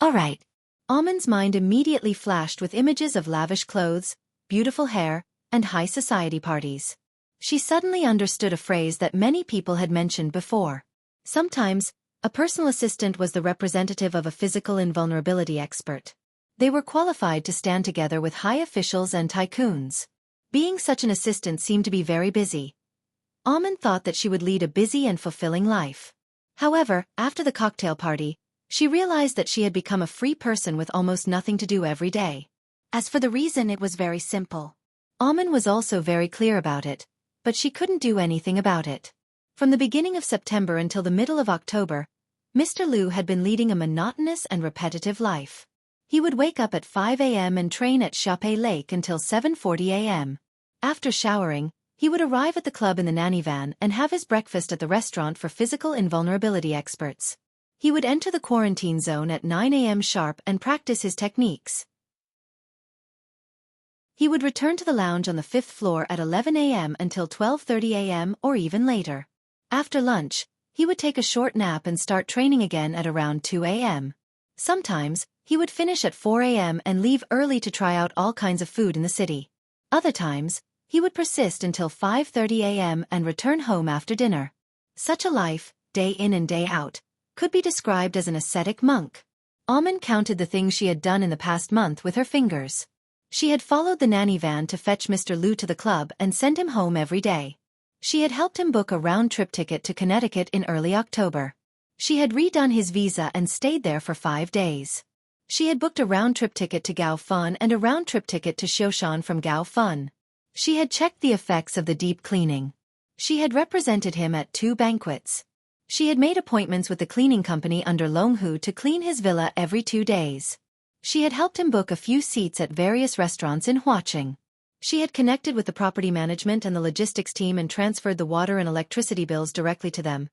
All right. Almond's mind immediately flashed with images of lavish clothes, beautiful hair, and high society parties. She suddenly understood a phrase that many people had mentioned before. Sometimes, a personal assistant was the representative of a physical invulnerability expert. They were qualified to stand together with high officials and tycoons. Being such an assistant seemed to be very busy. Almond thought that she would lead a busy and fulfilling life. However, after the cocktail party, she realized that she had become a free person with almost nothing to do every day. As for the reason, it was very simple. Almond was also very clear about it, but she couldn't do anything about it. From the beginning of September until the middle of October, Mr. Lu had been leading a monotonous and repetitive life. He would wake up at 5 a.m. and train at Xiaofan Lake until 7:40 a.m. After showering, he would arrive at the club in the nanny van and have his breakfast at the restaurant for physical invulnerability experts. He would enter the quarantine zone at 9 a.m. sharp and practice his techniques. He would return to the lounge on the 5th floor at 11 a.m. until 12:30 a.m. or even later. After lunch, he would take a short nap and start training again at around 2 a.m. Sometimes, he would finish at 4 a.m. and leave early to try out all kinds of food in the city. Other times, he would persist until 5:30 a.m. and return home after dinner. Such a life, day in and day out, could be described as an ascetic monk. Amen counted the things she had done in the past month with her fingers. She had followed the nanny van to fetch Mr. Lu to the club and send him home every day. She had helped him book a round-trip ticket to Connecticut in early October. She had redone his visa and stayed there for 5 days. She had booked a round-trip ticket to Xiaofan and a round-trip ticket to Xiaofan from Xiaofan. She had checked the effects of the deep cleaning. She had represented him at 2 banquets. She had made appointments with the cleaning company under Longhu to clean his villa every 2 days. She had helped him book a few seats at various restaurants in Huaqing. She had connected with the property management and the logistics team and transferred the water and electricity bills directly to them.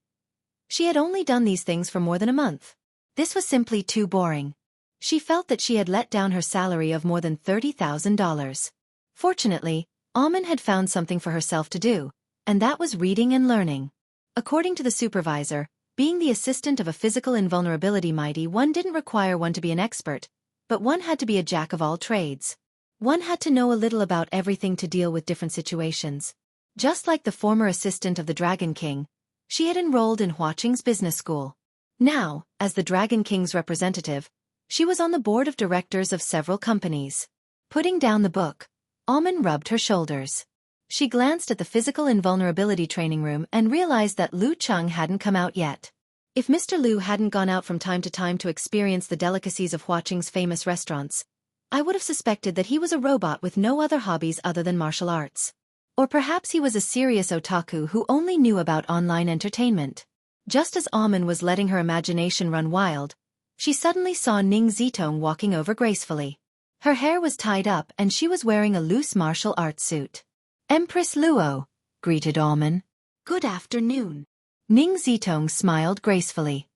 She had only done these things for more than a month. This was simply too boring. She felt that she had let down her salary of more than $30,000. Fortunately, Amen had found something for herself to do, and that was reading and learning. According to the supervisor, being the assistant of a physical invulnerability mighty one didn't require one to be an expert, but one had to be a jack of all trades. One had to know a little about everything to deal with different situations. Just like the former assistant of the Dragon King, she had enrolled in Huaqing's business school. Now, as the Dragon King's representative, she was on the board of directors of several companies. Putting down the book, Amen rubbed her shoulders. She glanced at the physical invulnerability training room and realized that Lu Cheng hadn't come out yet. If Mr. Lu hadn't gone out from time to experience the delicacies of Huaqing's famous restaurants, I would have suspected that he was a robot with no other hobbies other than martial arts. Or perhaps he was a serious otaku who only knew about online entertainment. Just as Amen was letting her imagination run wild, she suddenly saw Ning Zitong walking over gracefully. Her hair was tied up and she was wearing a loose martial arts suit. "Empress Luo," greeted Amen. "Good afternoon." Ning Zitong smiled gracefully.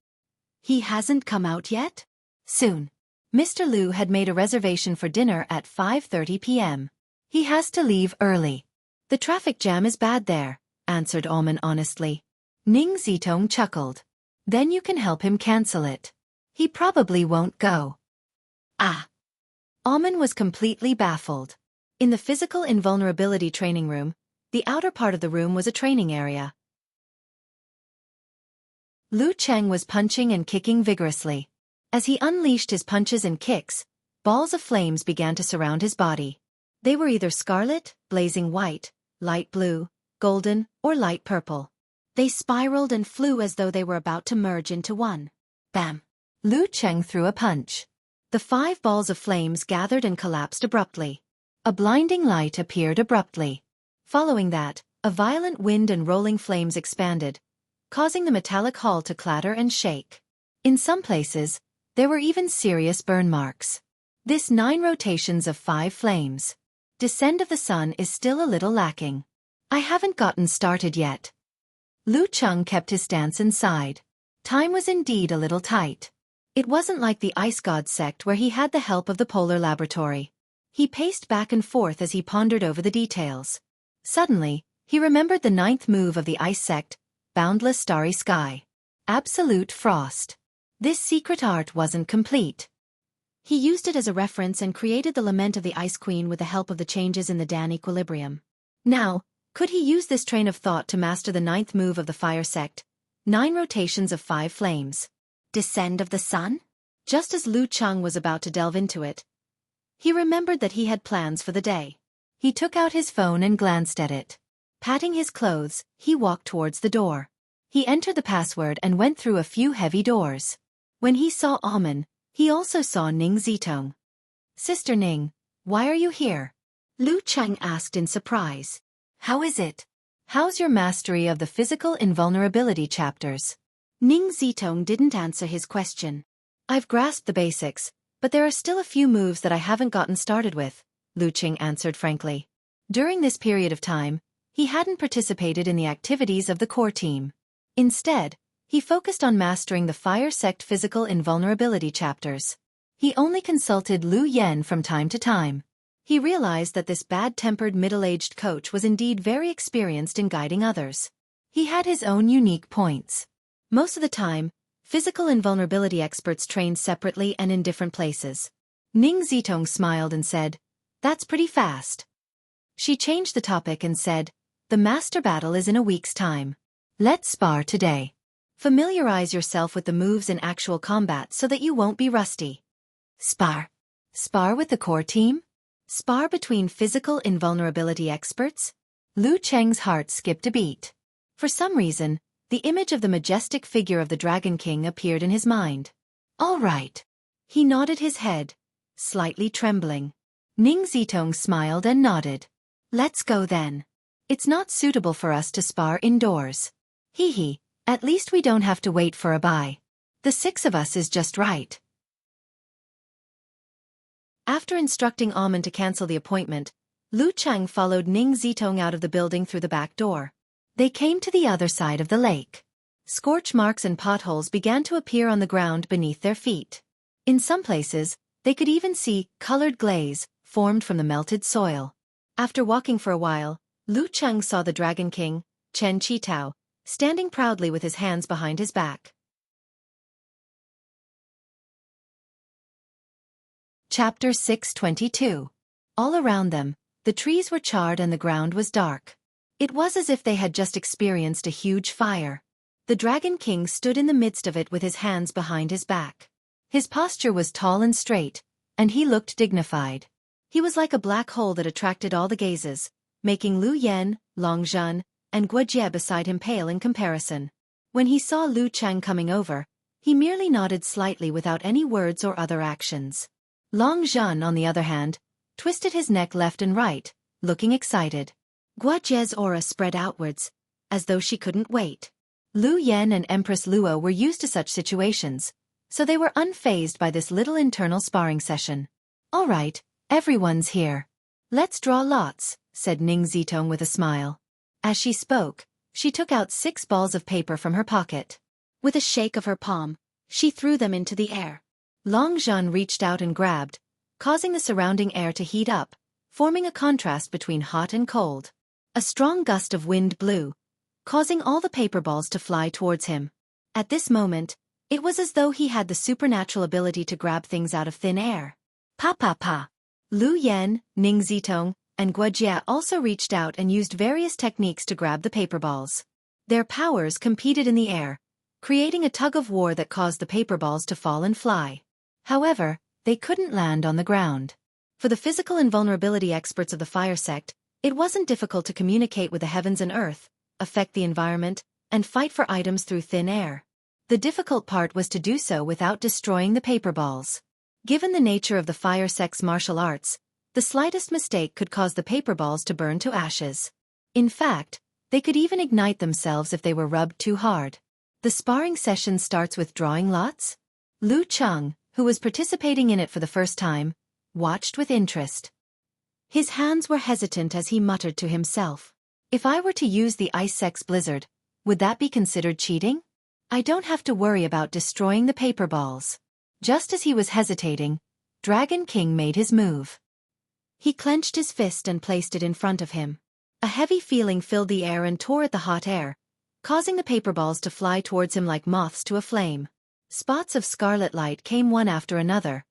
"He hasn't come out yet?" "Soon." Mr. Lu had made a reservation for dinner at 5:30 p.m. "He has to leave early. The traffic jam is bad there," answered Amen honestly. Ning Zitong chuckled. "Then you can help him cancel it. He probably won't go." "Ah." Amen was completely baffled. In the physical invulnerability training room, the outer part of the room was a training area. Lu Cheng was punching and kicking vigorously. As he unleashed his punches and kicks, balls of flames began to surround his body. They were either scarlet, blazing white, light blue, golden, or light purple. They spiraled and flew as though they were about to merge into one. Bam! Lu Cheng threw a punch. The 5 balls of flames gathered and collapsed abruptly. A blinding light appeared abruptly. Following that, a violent wind and rolling flames expanded, causing the metallic hall to clatter and shake. In some places, there were even serious burn marks. This 9 rotations of 5 flames. Descent of the sun is still a little lacking. I haven't gotten started yet. Lu Cheng kept his stance inside. Time was indeed a little tight. It wasn't like the Ice God sect where he had the help of the Polar Laboratory. He paced back and forth as he pondered over the details. Suddenly, he remembered the 9th move of the Ice sect, Boundless Starry Sky. Absolute Frost. This secret art wasn't complete. He used it as a reference and created the Lament of the Ice Queen with the help of the changes in the Dan equilibrium. Now, could he use this train of thought to master the 9th move of the Fire sect, 9 rotations of 5 flames? Descend of the sun? Just as Lu Cheng was about to delve into it, he remembered that he had plans for the day. He took out his phone and glanced at it. Patting his clothes, he walked towards the door. He entered the password and went through a few heavy doors. When he saw Amen, he also saw Ning Zitong. "Sister Ning, why are you here?" Lu Cheng asked in surprise. "How is it? How's your mastery of the physical invulnerability chapters? Ning Zitong didn't answer his question. I've grasped the basics, but there are still a few moves that I haven't gotten started with, Lu Qing answered frankly. During this period of time, he hadn't participated in the activities of the core team. Instead, he focused on mastering the fire sect physical invulnerability chapters. He only consulted Lu Yen from time to time. He realized that this bad-tempered middle-aged coach was indeed very experienced in guiding others. He had his own unique points. Most of the time, physical invulnerability experts trained separately and in different places. Ning Zitong smiled and said, "That's pretty fast." She changed the topic and said, "The master battle is in a week's time. Let's spar today. Familiarize yourself with the moves in actual combat so that you won't be rusty." Spar. Spar with the core team? Spar between physical invulnerability experts? Lu Cheng's heart skipped a beat. For some reason, the image of the majestic figure of the Dragon King appeared in his mind. All right. He nodded his head, slightly trembling. Ning Zitong smiled and nodded. Let's go then. It's not suitable for us to spar indoors. Hee, at least we don't have to wait for a bye. The 6 of us is just right. After instructing Amen to cancel the appointment, Lu Cheng followed Ning Zitong out of the building through the back door. They came to the other side of the lake. Scorch marks and potholes began to appear on the ground beneath their feet. In some places, they could even see colored glaze formed from the melted soil. After walking for a while, Lu Cheng saw the Dragon King, Chen Qitao, standing proudly with his hands behind his back. Chapter 622. All around them, the trees were charred and the ground was dark. It was as if they had just experienced a huge fire. The Dragon King stood in the midst of it with his hands behind his back. His posture was tall and straight, and he looked dignified. He was like a black hole that attracted all the gazes, making Lu Yen, Long Zhan, and Guojie beside him pale in comparison. When he saw Lu Cheng coming over, he merely nodded slightly without any words or other actions. Long Zhan, on the other hand, twisted his neck left and right, looking excited. Guojie's aura spread outwards, as though she couldn't wait. Lu Yen and Empress Luo were used to such situations, so they were unfazed by this little internal sparring session. "All right, everyone's here. Let's draw lots," said Ning Zitong with a smile. As she spoke, she took out 6 balls of paper from her pocket. With a shake of her palm, she threw them into the air. Long Zhan reached out and grabbed, causing the surrounding air to heat up, forming a contrast between hot and cold. A strong gust of wind blew, causing all the paper balls to fly towards him. At this moment, it was as though he had the supernatural ability to grab things out of thin air. Pa pa pa. Lu Yen, Ning Zitong, and Guojie also reached out and used various techniques to grab the paper balls. Their powers competed in the air, creating a tug-of-war that caused the paper balls to fall and fly. However, they couldn't land on the ground. For the physical invulnerability experts of the fire sect, it wasn't difficult to communicate with the heavens and earth, affect the environment, and fight for items through thin air. The difficult part was to do so without destroying the paper balls. Given the nature of the fire sect's martial arts, the slightest mistake could cause the paper balls to burn to ashes. In fact, they could even ignite themselves if they were rubbed too hard. The sparring session starts with drawing lots? Lu Cheng, who was participating in it for the first time, watched with interest. His hands were hesitant as he muttered to himself. If I were to use the Ice Sex Blizzard, would that be considered cheating? I don't have to worry about destroying the paper balls. Just as he was hesitating, Dragon King made his move. He clenched his fist and placed it in front of him. A heavy feeling filled the air and tore at the hot air, causing the paper balls to fly towards him like moths to a flame. Spots of scarlet light came one after another,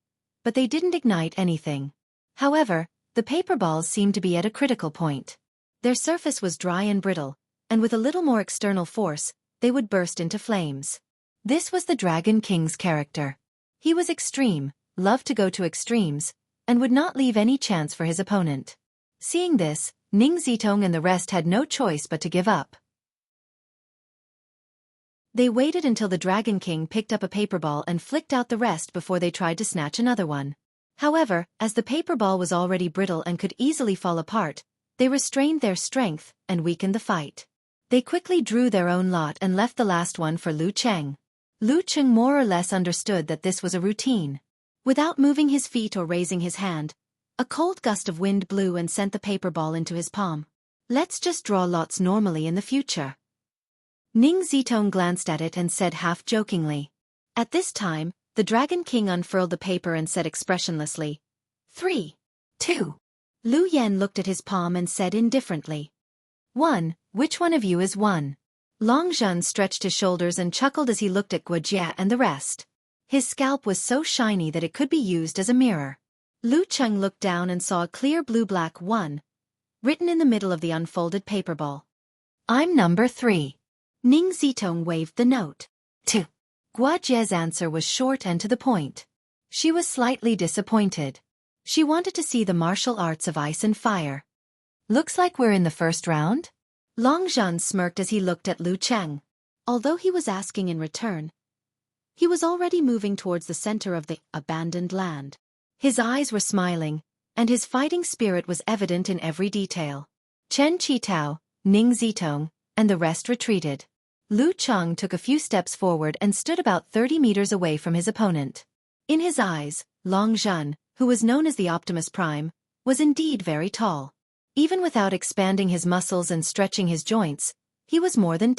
but they didn't ignite anything. However, the paper balls seemed to be at a critical point. Their surface was dry and brittle, and with a little more external force, they would burst into flames. This was the Dragon King's character. He was extreme, loved to go to extremes, and would not leave any chance for his opponent. Seeing this, Ning Zitong and the rest had no choice but to give up. They waited until the Dragon King picked up a paper ball and flicked out the rest before they tried to snatch another one. However, as the paper ball was already brittle and could easily fall apart, they restrained their strength and weakened the fight. They quickly drew their own lot and left the last one for Lu Cheng. Lu Cheng more or less understood that this was a routine. Without moving his feet or raising his hand, a cold gust of wind blew and sent the paper ball into his palm. Let's just draw lots normally in the future. Ning Zitong glanced at it and said half-jokingly. At this time, the Dragon King unfurled the paper and said expressionlessly, 3, 2. Lu Yen looked at his palm and said indifferently, 1. Which one of you is 1? Long Zhen stretched his shoulders and chuckled as he looked at Wuxia and the rest. His scalp was so shiny that it could be used as a mirror. Lu Cheng looked down and saw a clear blue-black 1, written in the middle of the unfolded paper ball. I'm number 3. Ning Zitong waved the note. 2. Guojia's answer was short and to the point. She was slightly disappointed. She wanted to see the martial arts of ice and fire. Looks like we're in the first round? Long Zhen smirked as he looked at Lu Cheng. Although he was asking in return, he was already moving towards the center of the abandoned land. His eyes were smiling, and his fighting spirit was evident in every detail. Chen Qitao, Ning Zitong, and the rest retreated. Lu Cheng took a few steps forward and stood about 30 meters away from his opponent. In his eyes, Long Zhen, who was known as the Optimus Prime, was indeed very tall. Even without expanding his muscles and stretching his joints, he was more than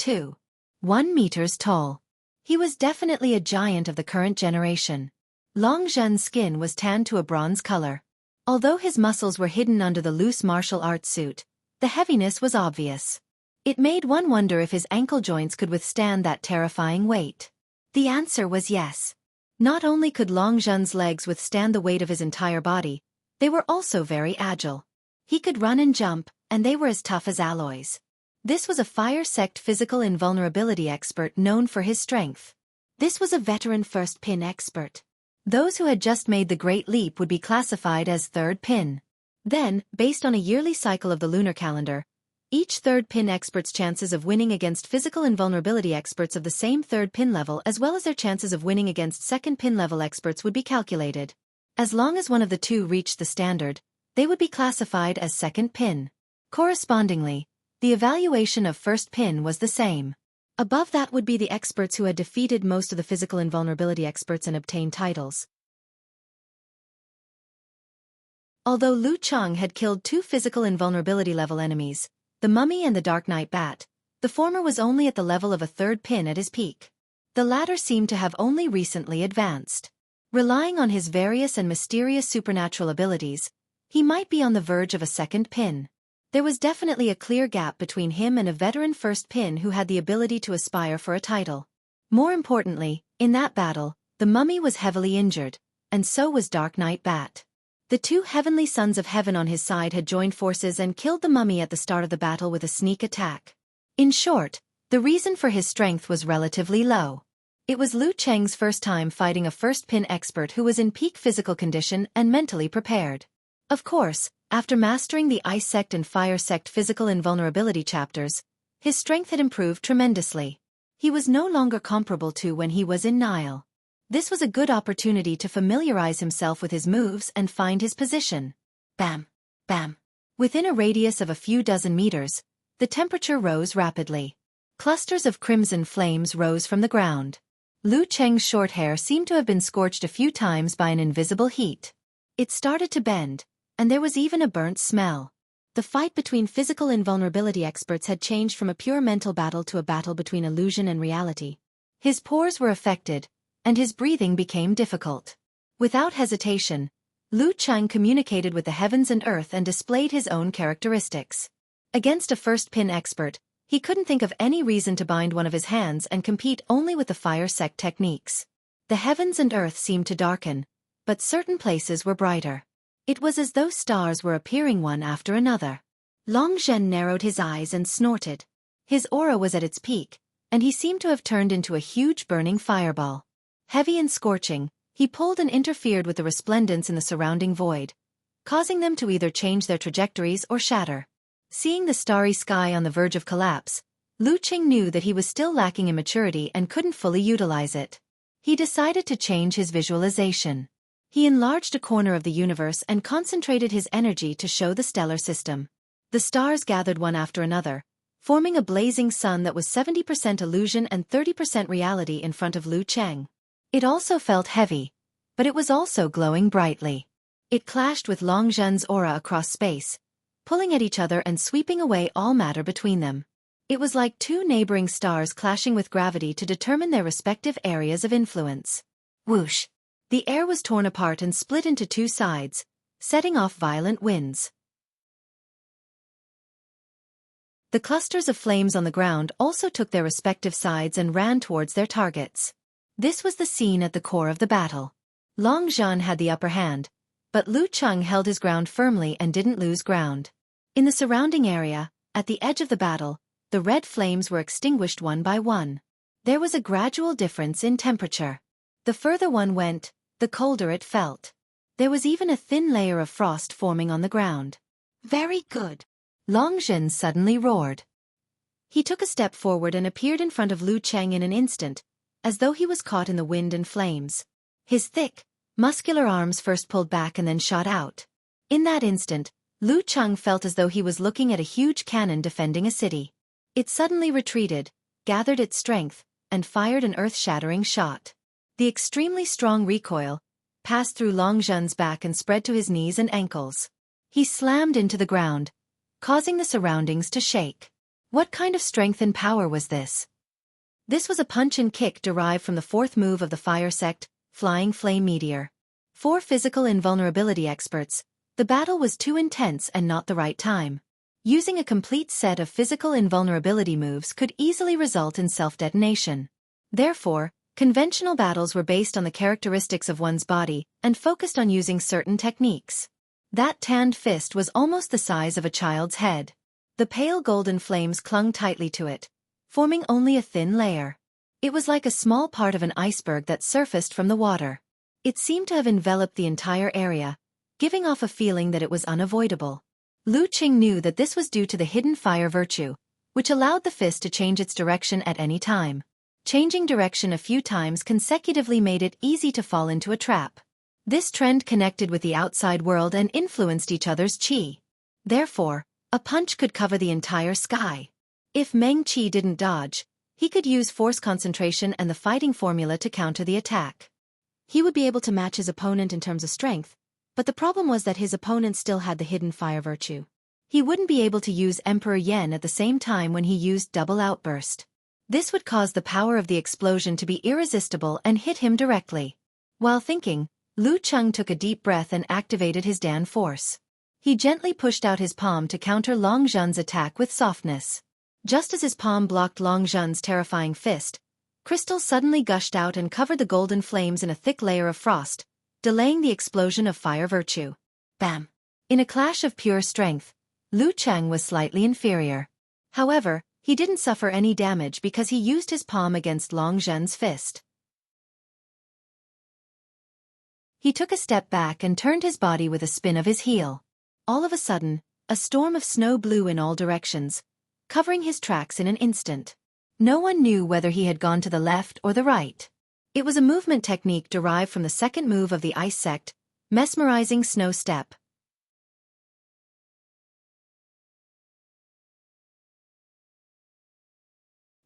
1 meters tall. He was definitely a giant of the current generation. Long Zhen's skin was tanned to a bronze color. Although his muscles were hidden under the loose martial arts suit, the heaviness was obvious. It made one wonder if his ankle joints could withstand that terrifying weight. The answer was yes. Not only could Long Zhen's legs withstand the weight of his entire body, they were also very agile. He could run and jump, and they were as tough as alloys. This was a fire sect physical invulnerability expert known for his strength. This was a veteran first pin expert. Those who had just made the Great Leap would be classified as third pin. Then, based on a yearly cycle of the lunar calendar, each third pin expert's chances of winning against physical invulnerability experts of the same third pin level as well as their chances of winning against second pin level experts would be calculated. As long as one of the two reached the standard, they would be classified as second pin. Correspondingly, the evaluation of first pin was the same. Above that would be the experts who had defeated most of the physical invulnerability experts and obtained titles. Although Lu Cheng had killed 2 physical invulnerability level enemies, the Mummy and the Dark Knight Bat, the former was only at the level of a third pin at his peak. The latter seemed to have only recently advanced. Relying on his various and mysterious supernatural abilities, he might be on the verge of a second pin. There was definitely a clear gap between him and a veteran first pin who had the ability to aspire for a title. More importantly, in that battle, the Mummy was heavily injured, and so was Dark Knight Bat. The 2 heavenly sons of heaven on his side had joined forces and killed the Mummy at the start of the battle with a sneak attack. In short, the reason for his strength was relatively low. It was Lu Cheng's first time fighting a first pin expert who was in peak physical condition and mentally prepared. Of course, after mastering the Ice Sect and Fire Sect physical invulnerability chapters, his strength had improved tremendously. He was no longer comparable to when he was in Nile. This was a good opportunity to familiarize himself with his moves and find his position. Bam! Bam! Within a radius of a few dozen meters, the temperature rose rapidly. Clusters of crimson flames rose from the ground. Lu Cheng's short hair seemed to have been scorched a few times by an invisible heat. It started to bend, and there was even a burnt smell. The fight between physical invulnerability experts had changed from a pure mental battle to a battle between illusion and reality. His pores were affected, and his breathing became difficult. Without hesitation, Lu Cheng communicated with the heavens and earth and displayed his own characteristics. Against a first pin expert, he couldn't think of any reason to bind one of his hands and compete only with the fire sect techniques. The heavens and earth seemed to darken, but certain places were brighter. It was as though stars were appearing one after another. Long Zhen narrowed his eyes and snorted. His aura was at its peak, and he seemed to have turned into a huge burning fireball. Heavy and scorching, he pulled and interfered with the resplendence in the surrounding void, causing them to either change their trajectories or shatter. Seeing the starry sky on the verge of collapse, Lu Cheng knew that he was still lacking in maturity and couldn't fully utilize it. He decided to change his visualization. He enlarged a corner of the universe and concentrated his energy to show the stellar system. The stars gathered one after another, forming a blazing sun that was 70% illusion and 30% reality in front of Lu Cheng. It also felt heavy, but it was also glowing brightly. It clashed with Long Zhen's aura across space, pulling at each other and sweeping away all matter between them. It was like two neighboring stars clashing with gravity to determine their respective areas of influence. Whoosh! The air was torn apart and split into two sides, setting off violent winds. The clusters of flames on the ground also took their respective sides and ran towards their targets. This was the scene at the core of the battle. Long Zhan had the upper hand, but Lu Cheng held his ground firmly and didn't lose ground. In the surrounding area, at the edge of the battle, the red flames were extinguished one by one. There was a gradual difference in temperature. The further one went, the colder it felt. There was even a thin layer of frost forming on the ground. Very good! Long Zhen suddenly roared. He took a step forward and appeared in front of Lu Cheng in an instant, as though he was caught in the wind and flames. His thick, muscular arms first pulled back and then shot out. In that instant, Lu Cheng felt as though he was looking at a huge cannon defending a city. It suddenly retreated, gathered its strength, and fired an earth-shattering shot. The extremely strong recoil passed through Long Zhen's back and spread to his knees and ankles. He slammed into the ground, causing the surroundings to shake. What kind of strength and power was this? This was a punch and kick derived from the fourth move of the fire sect, Flying Flame Meteor. For physical invulnerability experts, the battle was too intense and not the right time. Using a complete set of physical invulnerability moves could easily result in self-detonation. Therefore, conventional battles were based on the characteristics of one's body and focused on using certain techniques. That tanned fist was almost the size of a child's head. The pale golden flames clung tightly to it, forming only a thin layer. It was like a small part of an iceberg that surfaced from the water. It seemed to have enveloped the entire area, giving off a feeling that it was unavoidable. Lu Cheng knew that this was due to the hidden fire virtue, which allowed the fist to change its direction at any time. Changing direction a few times consecutively made it easy to fall into a trap. This trend connected with the outside world and influenced each other's qi. Therefore, a punch could cover the entire sky. If Meng Qi didn't dodge, he could use force concentration and the fighting formula to counter the attack. He would be able to match his opponent in terms of strength, but the problem was that his opponent still had the hidden fire virtue. He wouldn't be able to use Emperor Yen at the same time when he used double outburst. This would cause the power of the explosion to be irresistible and hit him directly. While thinking, Lu Cheng took a deep breath and activated his Dan force. He gently pushed out his palm to counter Long Zhen's attack with softness. Just as his palm blocked Long Zhen's terrifying fist, crystals suddenly gushed out and covered the golden flames in a thick layer of frost, delaying the explosion of fire virtue. Bam! In a clash of pure strength, Lu Cheng was slightly inferior. However, he didn't suffer any damage because he used his palm against Long Zhen's fist. He took a step back and turned his body with a spin of his heel. All of a sudden, a storm of snow blew in all directions, covering his tracks in an instant. No one knew whether he had gone to the left or the right. It was a movement technique derived from the second move of the ice sect, Mesmerizing Snow Step.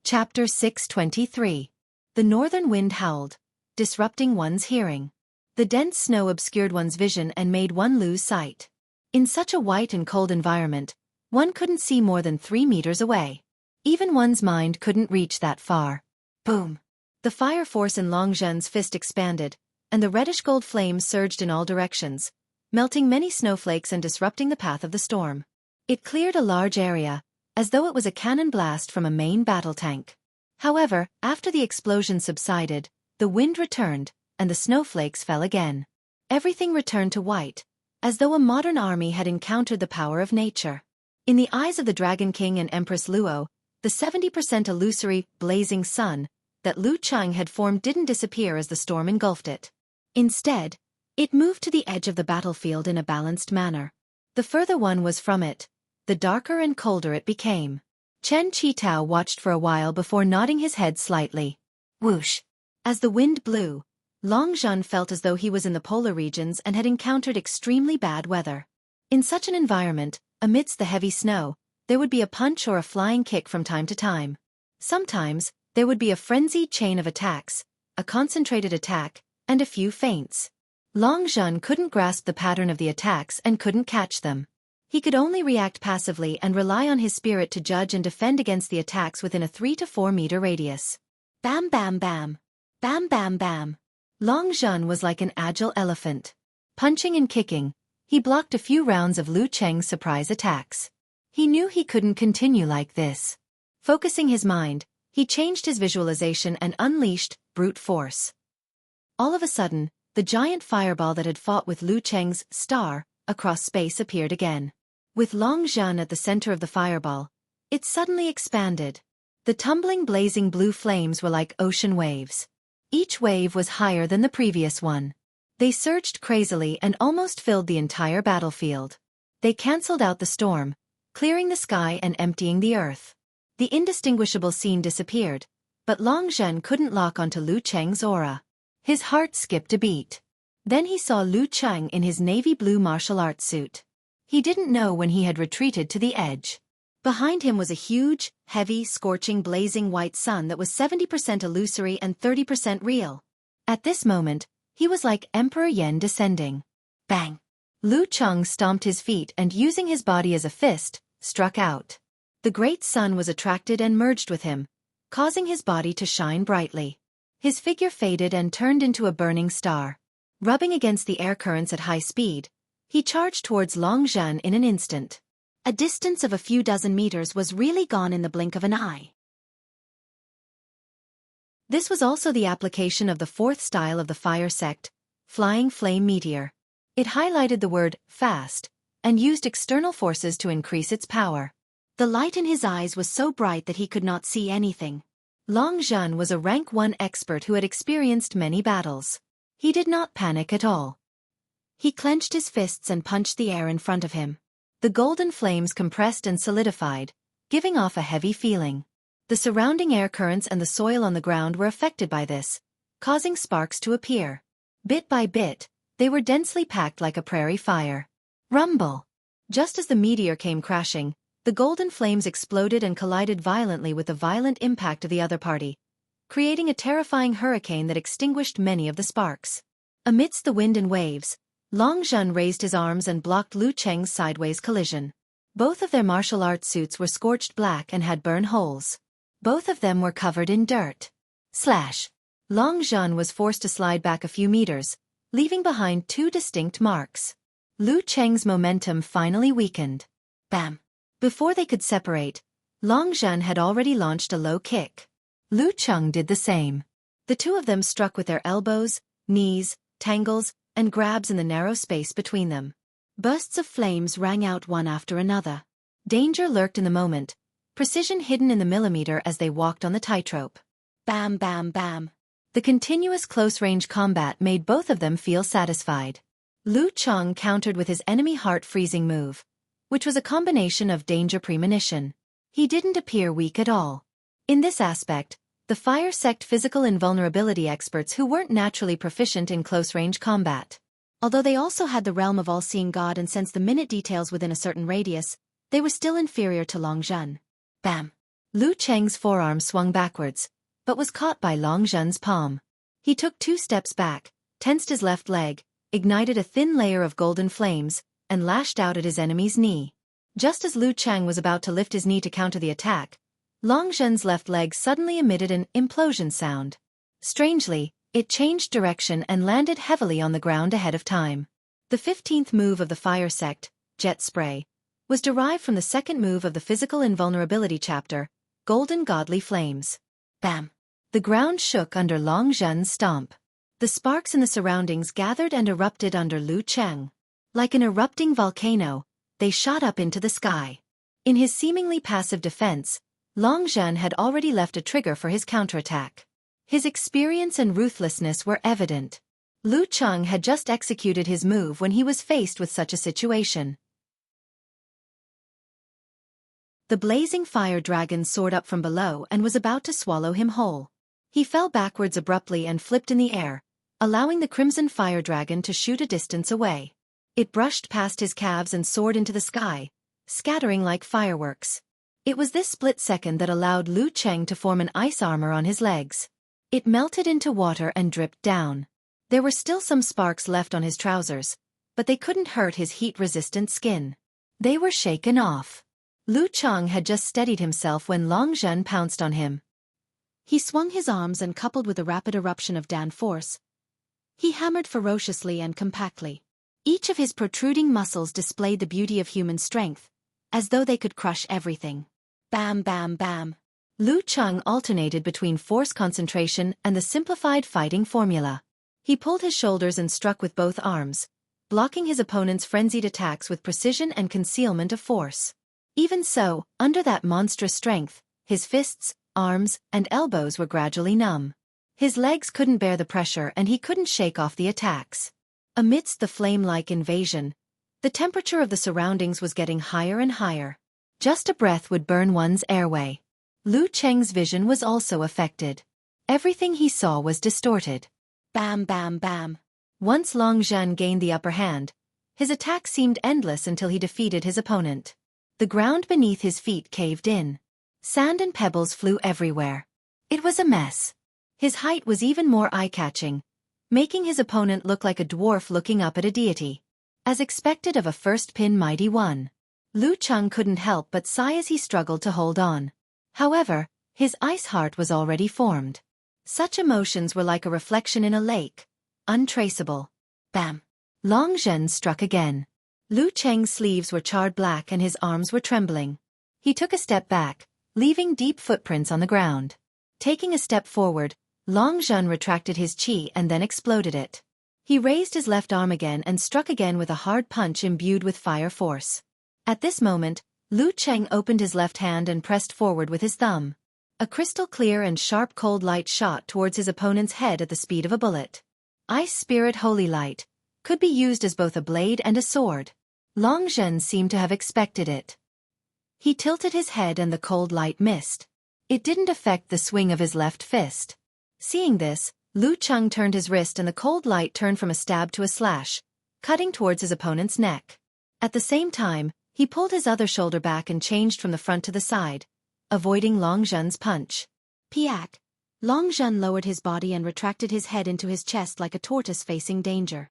Chapter 623. The northern wind howled, disrupting one's hearing. The dense snow obscured one's vision and made one lose sight. In such a white and cold environment, one couldn't see more than 3 meters away. Even one's mind couldn't reach that far. Boom! The fire force in Long Zhen's fist expanded, and the reddish-gold flames surged in all directions, melting many snowflakes and disrupting the path of the storm. It cleared a large area, as though it was a cannon blast from a main battle tank. However, after the explosion subsided, the wind returned, and the snowflakes fell again. Everything returned to white, as though a modern army had encountered the power of nature. In the eyes of the Dragon King and Empress Luo, the 70% illusory, blazing sun that Lu Cheng had formed didn't disappear as the storm engulfed it. Instead, it moved to the edge of the battlefield in a balanced manner. The further one was from it, the darker and colder it became. Chen Qitao watched for a while before nodding his head slightly. Whoosh! As the wind blew, Long Zhen felt as though he was in the polar regions and had encountered extremely bad weather. In such an environment, Amidst the heavy snow, there would be a punch or a flying kick from time to time. Sometimes, there would be a frenzied chain of attacks, a concentrated attack, and a few feints. Long Zhen couldn't grasp the pattern of the attacks and couldn't catch them. He could only react passively and rely on his spirit to judge and defend against the attacks within a 3 to 4 meter radius. Bam bam bam. Bam bam bam. Long Zhen was like an agile elephant. Punching and kicking, he blocked a few rounds of Lu Cheng's surprise attacks. He knew he couldn't continue like this. Focusing his mind, he changed his visualization and unleashed brute force. All of a sudden, the giant fireball that had fought with Lu Cheng's star across space appeared again. With Long Zhen at the center of the fireball, it suddenly expanded. The tumbling blazing blue flames were like ocean waves. Each wave was higher than the previous one. They surged crazily and almost filled the entire battlefield. They cancelled out the storm, clearing the sky and emptying the earth. The indistinguishable scene disappeared, but Long Zhen couldn't lock onto Lu Cheng's aura. His heart skipped a beat. Then he saw Lu Cheng in his navy blue martial arts suit. He didn't know when he had retreated to the edge. Behind him was a huge, heavy, scorching, blazing white sun that was 70% illusory and 30% real. At this moment, he was like Emperor Yen descending. Bang! Lu Cheng stomped his feet and using his body as a fist, struck out. The great sun was attracted and merged with him, causing his body to shine brightly. His figure faded and turned into a burning star. Rubbing against the air currents at high speed, he charged towards Long Zhen in an instant. A distance of a few dozen meters was really gone in the blink of an eye. This was also the application of the fourth style of the fire sect, Flying Flame Meteor. It highlighted the word fast and used external forces to increase its power. The light in his eyes was so bright that he could not see anything. Long Zhen was a rank 1 expert who had experienced many battles. He did not panic at all. He clenched his fists and punched the air in front of him. The golden flames compressed and solidified, giving off a heavy feeling. The surrounding air currents and the soil on the ground were affected by this, causing sparks to appear. Bit by bit, they were densely packed like a prairie fire. Rumble! Just as the meteor came crashing, the golden flames exploded and collided violently with the violent impact of the other party, creating a terrifying hurricane that extinguished many of the sparks. Amidst the wind and waves, Long Zhen raised his arms and blocked Lu Cheng's sideways collision. Both of their martial arts suits were scorched black and had burn holes. Both of them were covered in dirt. Slash! Long Zhen was forced to slide back a few meters, leaving behind 2 distinct marks. Lu Cheng's momentum finally weakened. Bam! Before they could separate, Long Zhen had already launched a low kick. Lu Cheng did the same. The two of them struck with their elbows, knees, tangles, and grabs in the narrow space between them. Bursts of flames rang out one after another. Danger lurked in the moment, precision hidden in the millimeter as they walked on the tightrope. Bam bam bam. The continuous close-range combat made both of them feel satisfied. Lu Cheng countered with his enemy heart-freezing move, which was a combination of danger premonition. He didn't appear weak at all. In this aspect, the fire sect physical invulnerability experts who weren't naturally proficient in close-range combat. Although they also had the realm of all-seeing God and sensed the minute details within a certain radius, they were still inferior to Long Zhen. Bam! Lu Cheng's forearm swung backwards, but was caught by Long Zhen's palm. He took 2 steps back, tensed his left leg, ignited a thin layer of golden flames, and lashed out at his enemy's knee. Just as Lu Cheng was about to lift his knee to counter the attack, Long Zhen's left leg suddenly emitted an implosion sound. Strangely, it changed direction and landed heavily on the ground ahead of time. The 15th move of the fire sect, Jet Spray, was derived from the second move of the physical invulnerability chapter, Golden Godly Flames. Bam! The ground shook under Long Zhen's stomp. The sparks in the surroundings gathered and erupted under Lu Cheng. Like an erupting volcano, they shot up into the sky. In his seemingly passive defense, Long Zhen had already left a trigger for his counterattack. His experience and ruthlessness were evident. Lu Cheng had just executed his move when he was faced with such a situation. The blazing fire dragon soared up from below and was about to swallow him whole. He fell backwards abruptly and flipped in the air, allowing the crimson fire dragon to shoot a distance away. It brushed past his calves and soared into the sky, scattering like fireworks. It was this split second that allowed Lu Cheng to form an ice armor on his legs. It melted into water and dripped down. There were still some sparks left on his trousers, but they couldn't hurt his heat-resistant skin. They were shaken off. Lu Cheng had just steadied himself when Long Zhen pounced on him. He swung his arms and, coupled with a rapid eruption of Dan force, he hammered ferociously and compactly. Each of his protruding muscles displayed the beauty of human strength, as though they could crush everything. Bam, bam, bam. Lu Cheng alternated between force concentration and the simplified fighting formula. He pulled his shoulders and struck with both arms, blocking his opponent's frenzied attacks with precision and concealment of force. Even so, under that monstrous strength, his fists, arms, and elbows were gradually numb. His legs couldn't bear the pressure and he couldn't shake off the attacks. Amidst the flame-like invasion, the temperature of the surroundings was getting higher and higher. Just a breath would burn one's airway. Lu Cheng's vision was also affected. Everything he saw was distorted. Bam, bam, bam. Once Long Zhen gained the upper hand, his attack seemed endless until he defeated his opponent. The ground beneath his feet caved in. Sand and pebbles flew everywhere. It was a mess. His height was even more eye-catching, making his opponent look like a dwarf looking up at a deity. As expected of a first-pin mighty one, Lu Cheng couldn't help but sigh as he struggled to hold on. However, his ice heart was already formed. Such emotions were like a reflection in a lake, untraceable. Bam! Long Zhen struck again. Lu Cheng's sleeves were charred black and his arms were trembling. He took a step back, leaving deep footprints on the ground. Taking a step forward, Long Zhen retracted his chi and then exploded it. He raised his left arm again and struck again with a hard punch imbued with fire force. At this moment, Lu Cheng opened his left hand and pressed forward with his thumb. A crystal-clear and sharp cold light shot towards his opponent's head at the speed of a bullet. Ice Spirit Holy Light could be used as both a blade and a sword. Long Zhen seemed to have expected it. He tilted his head and the cold light missed. It didn't affect the swing of his left fist. Seeing this, Lu Cheng turned his wrist and the cold light turned from a stab to a slash, cutting towards his opponent's neck. At the same time, he pulled his other shoulder back and changed from the front to the side, avoiding Long Zhen's punch. Piak! Long Zhen lowered his body and retracted his head into his chest like a tortoise facing danger.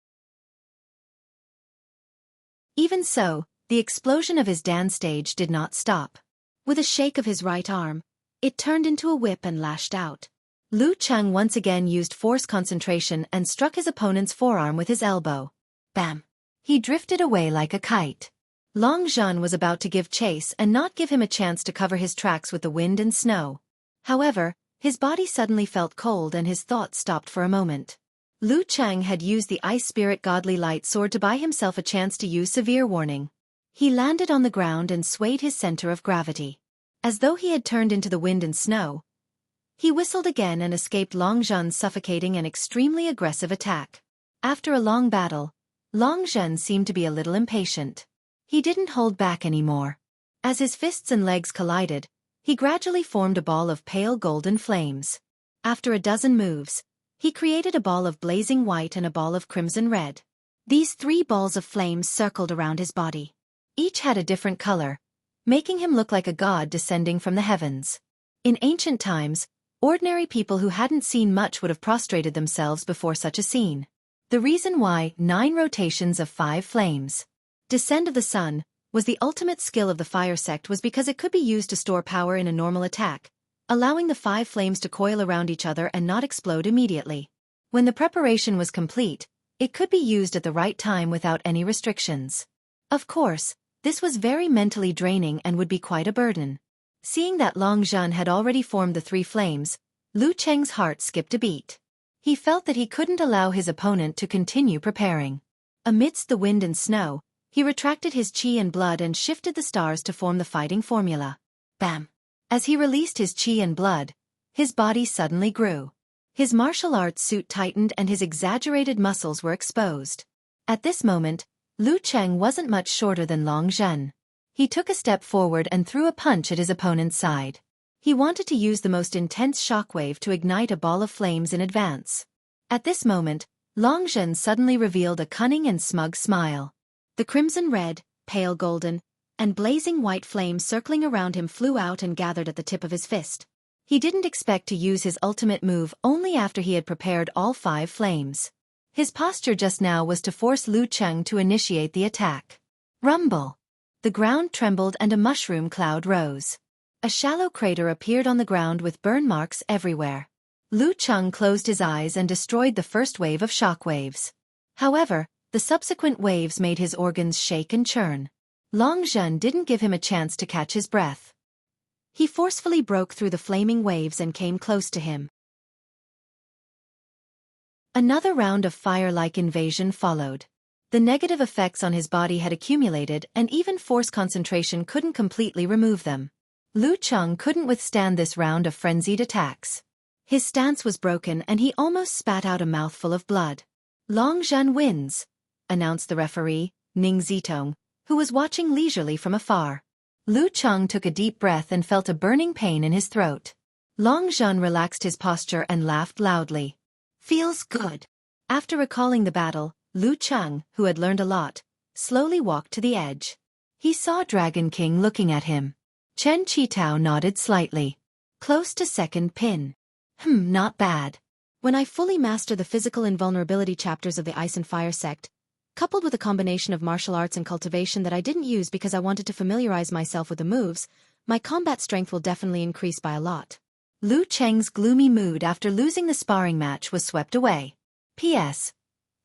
Even so, the explosion of his dance stage did not stop. With a shake of his right arm, it turned into a whip and lashed out. Lu Cheng once again used force concentration and struck his opponent's forearm with his elbow. Bam! He drifted away like a kite. Long Zhen was about to give chase and not give him a chance to cover his tracks with the wind and snow. However, his body suddenly felt cold and his thoughts stopped for a moment. Lu Cheng had used the Ice Spirit Godly Light Sword to buy himself a chance to use severe warning. He landed on the ground and swayed his center of gravity. As though he had turned into the wind and snow, he whistled again and escaped Long Zhen's suffocating and extremely aggressive attack. After a long battle, Long Zhen seemed to be a little impatient. He didn't hold back anymore. As his fists and legs collided, he gradually formed a ball of pale golden flames. After a dozen moves, he created a ball of blazing white and a ball of crimson red. These 3 balls of flames circled around his body. Each had a different color, making him look like a god descending from the heavens. In ancient times, ordinary people who hadn't seen much would have prostrated themselves before such a scene. The reason why 9 rotations of 5 flames, Descend of the Sun, was the ultimate skill of the fire sect was because it could be used to store power in a normal attack, allowing the 5 flames to coil around each other and not explode immediately. When the preparation was complete, it could be used at the right time without any restrictions. Of course, this was very mentally draining and would be quite a burden. Seeing that Long Zhen had already formed the 3 flames, Lu Cheng's heart skipped a beat. He felt that he couldn't allow his opponent to continue preparing. Amidst the wind and snow, he retracted his chi and blood and shifted the stars to form the fighting formula. Bam! As he released his chi and blood, his body suddenly grew. His martial arts suit tightened and his exaggerated muscles were exposed. At this moment, Lu Cheng wasn't much shorter than Long Zhen. He took a step forward and threw a punch at his opponent's side. He wanted to use the most intense shockwave to ignite a ball of flames in advance. At this moment, Long Zhen suddenly revealed a cunning and smug smile. The crimson red, pale golden, and blazing white flames circling around him flew out and gathered at the tip of his fist. He didn't expect to use his ultimate move only after he had prepared all 5 flames. His posture just now was to force Lu Cheng to initiate the attack. Rumble! The ground trembled and a mushroom cloud rose. A shallow crater appeared on the ground with burn marks everywhere. Lu Cheng closed his eyes and destroyed the first wave of shock waves. However, the subsequent waves made his organs shake and churn. Long Zhen didn't give him a chance to catch his breath. He forcefully broke through the flaming waves and came close to him. Another round of fire-like invasion followed. The negative effects on his body had accumulated and even force concentration couldn't completely remove them. Lu Cheng couldn't withstand this round of frenzied attacks. His stance was broken and he almost spat out a mouthful of blood. Long Zhen wins, announced the referee, Ning Zitong, who was watching leisurely from afar. Lu Cheng took a deep breath and felt a burning pain in his throat. Long Zhen relaxed his posture and laughed loudly. Feels good. After recalling the battle, Lu Cheng, who had learned a lot, slowly walked to the edge. He saw Dragon King looking at him. Chen Qitao nodded slightly. Close to second pin. Not bad. When I fully master the physical invulnerability chapters of the Ice and Fire sect, coupled with a combination of martial arts and cultivation that I didn't use because I wanted to familiarize myself with the moves, my combat strength will definitely increase by a lot. Lu Cheng's gloomy mood after losing the sparring match was swept away. P.S.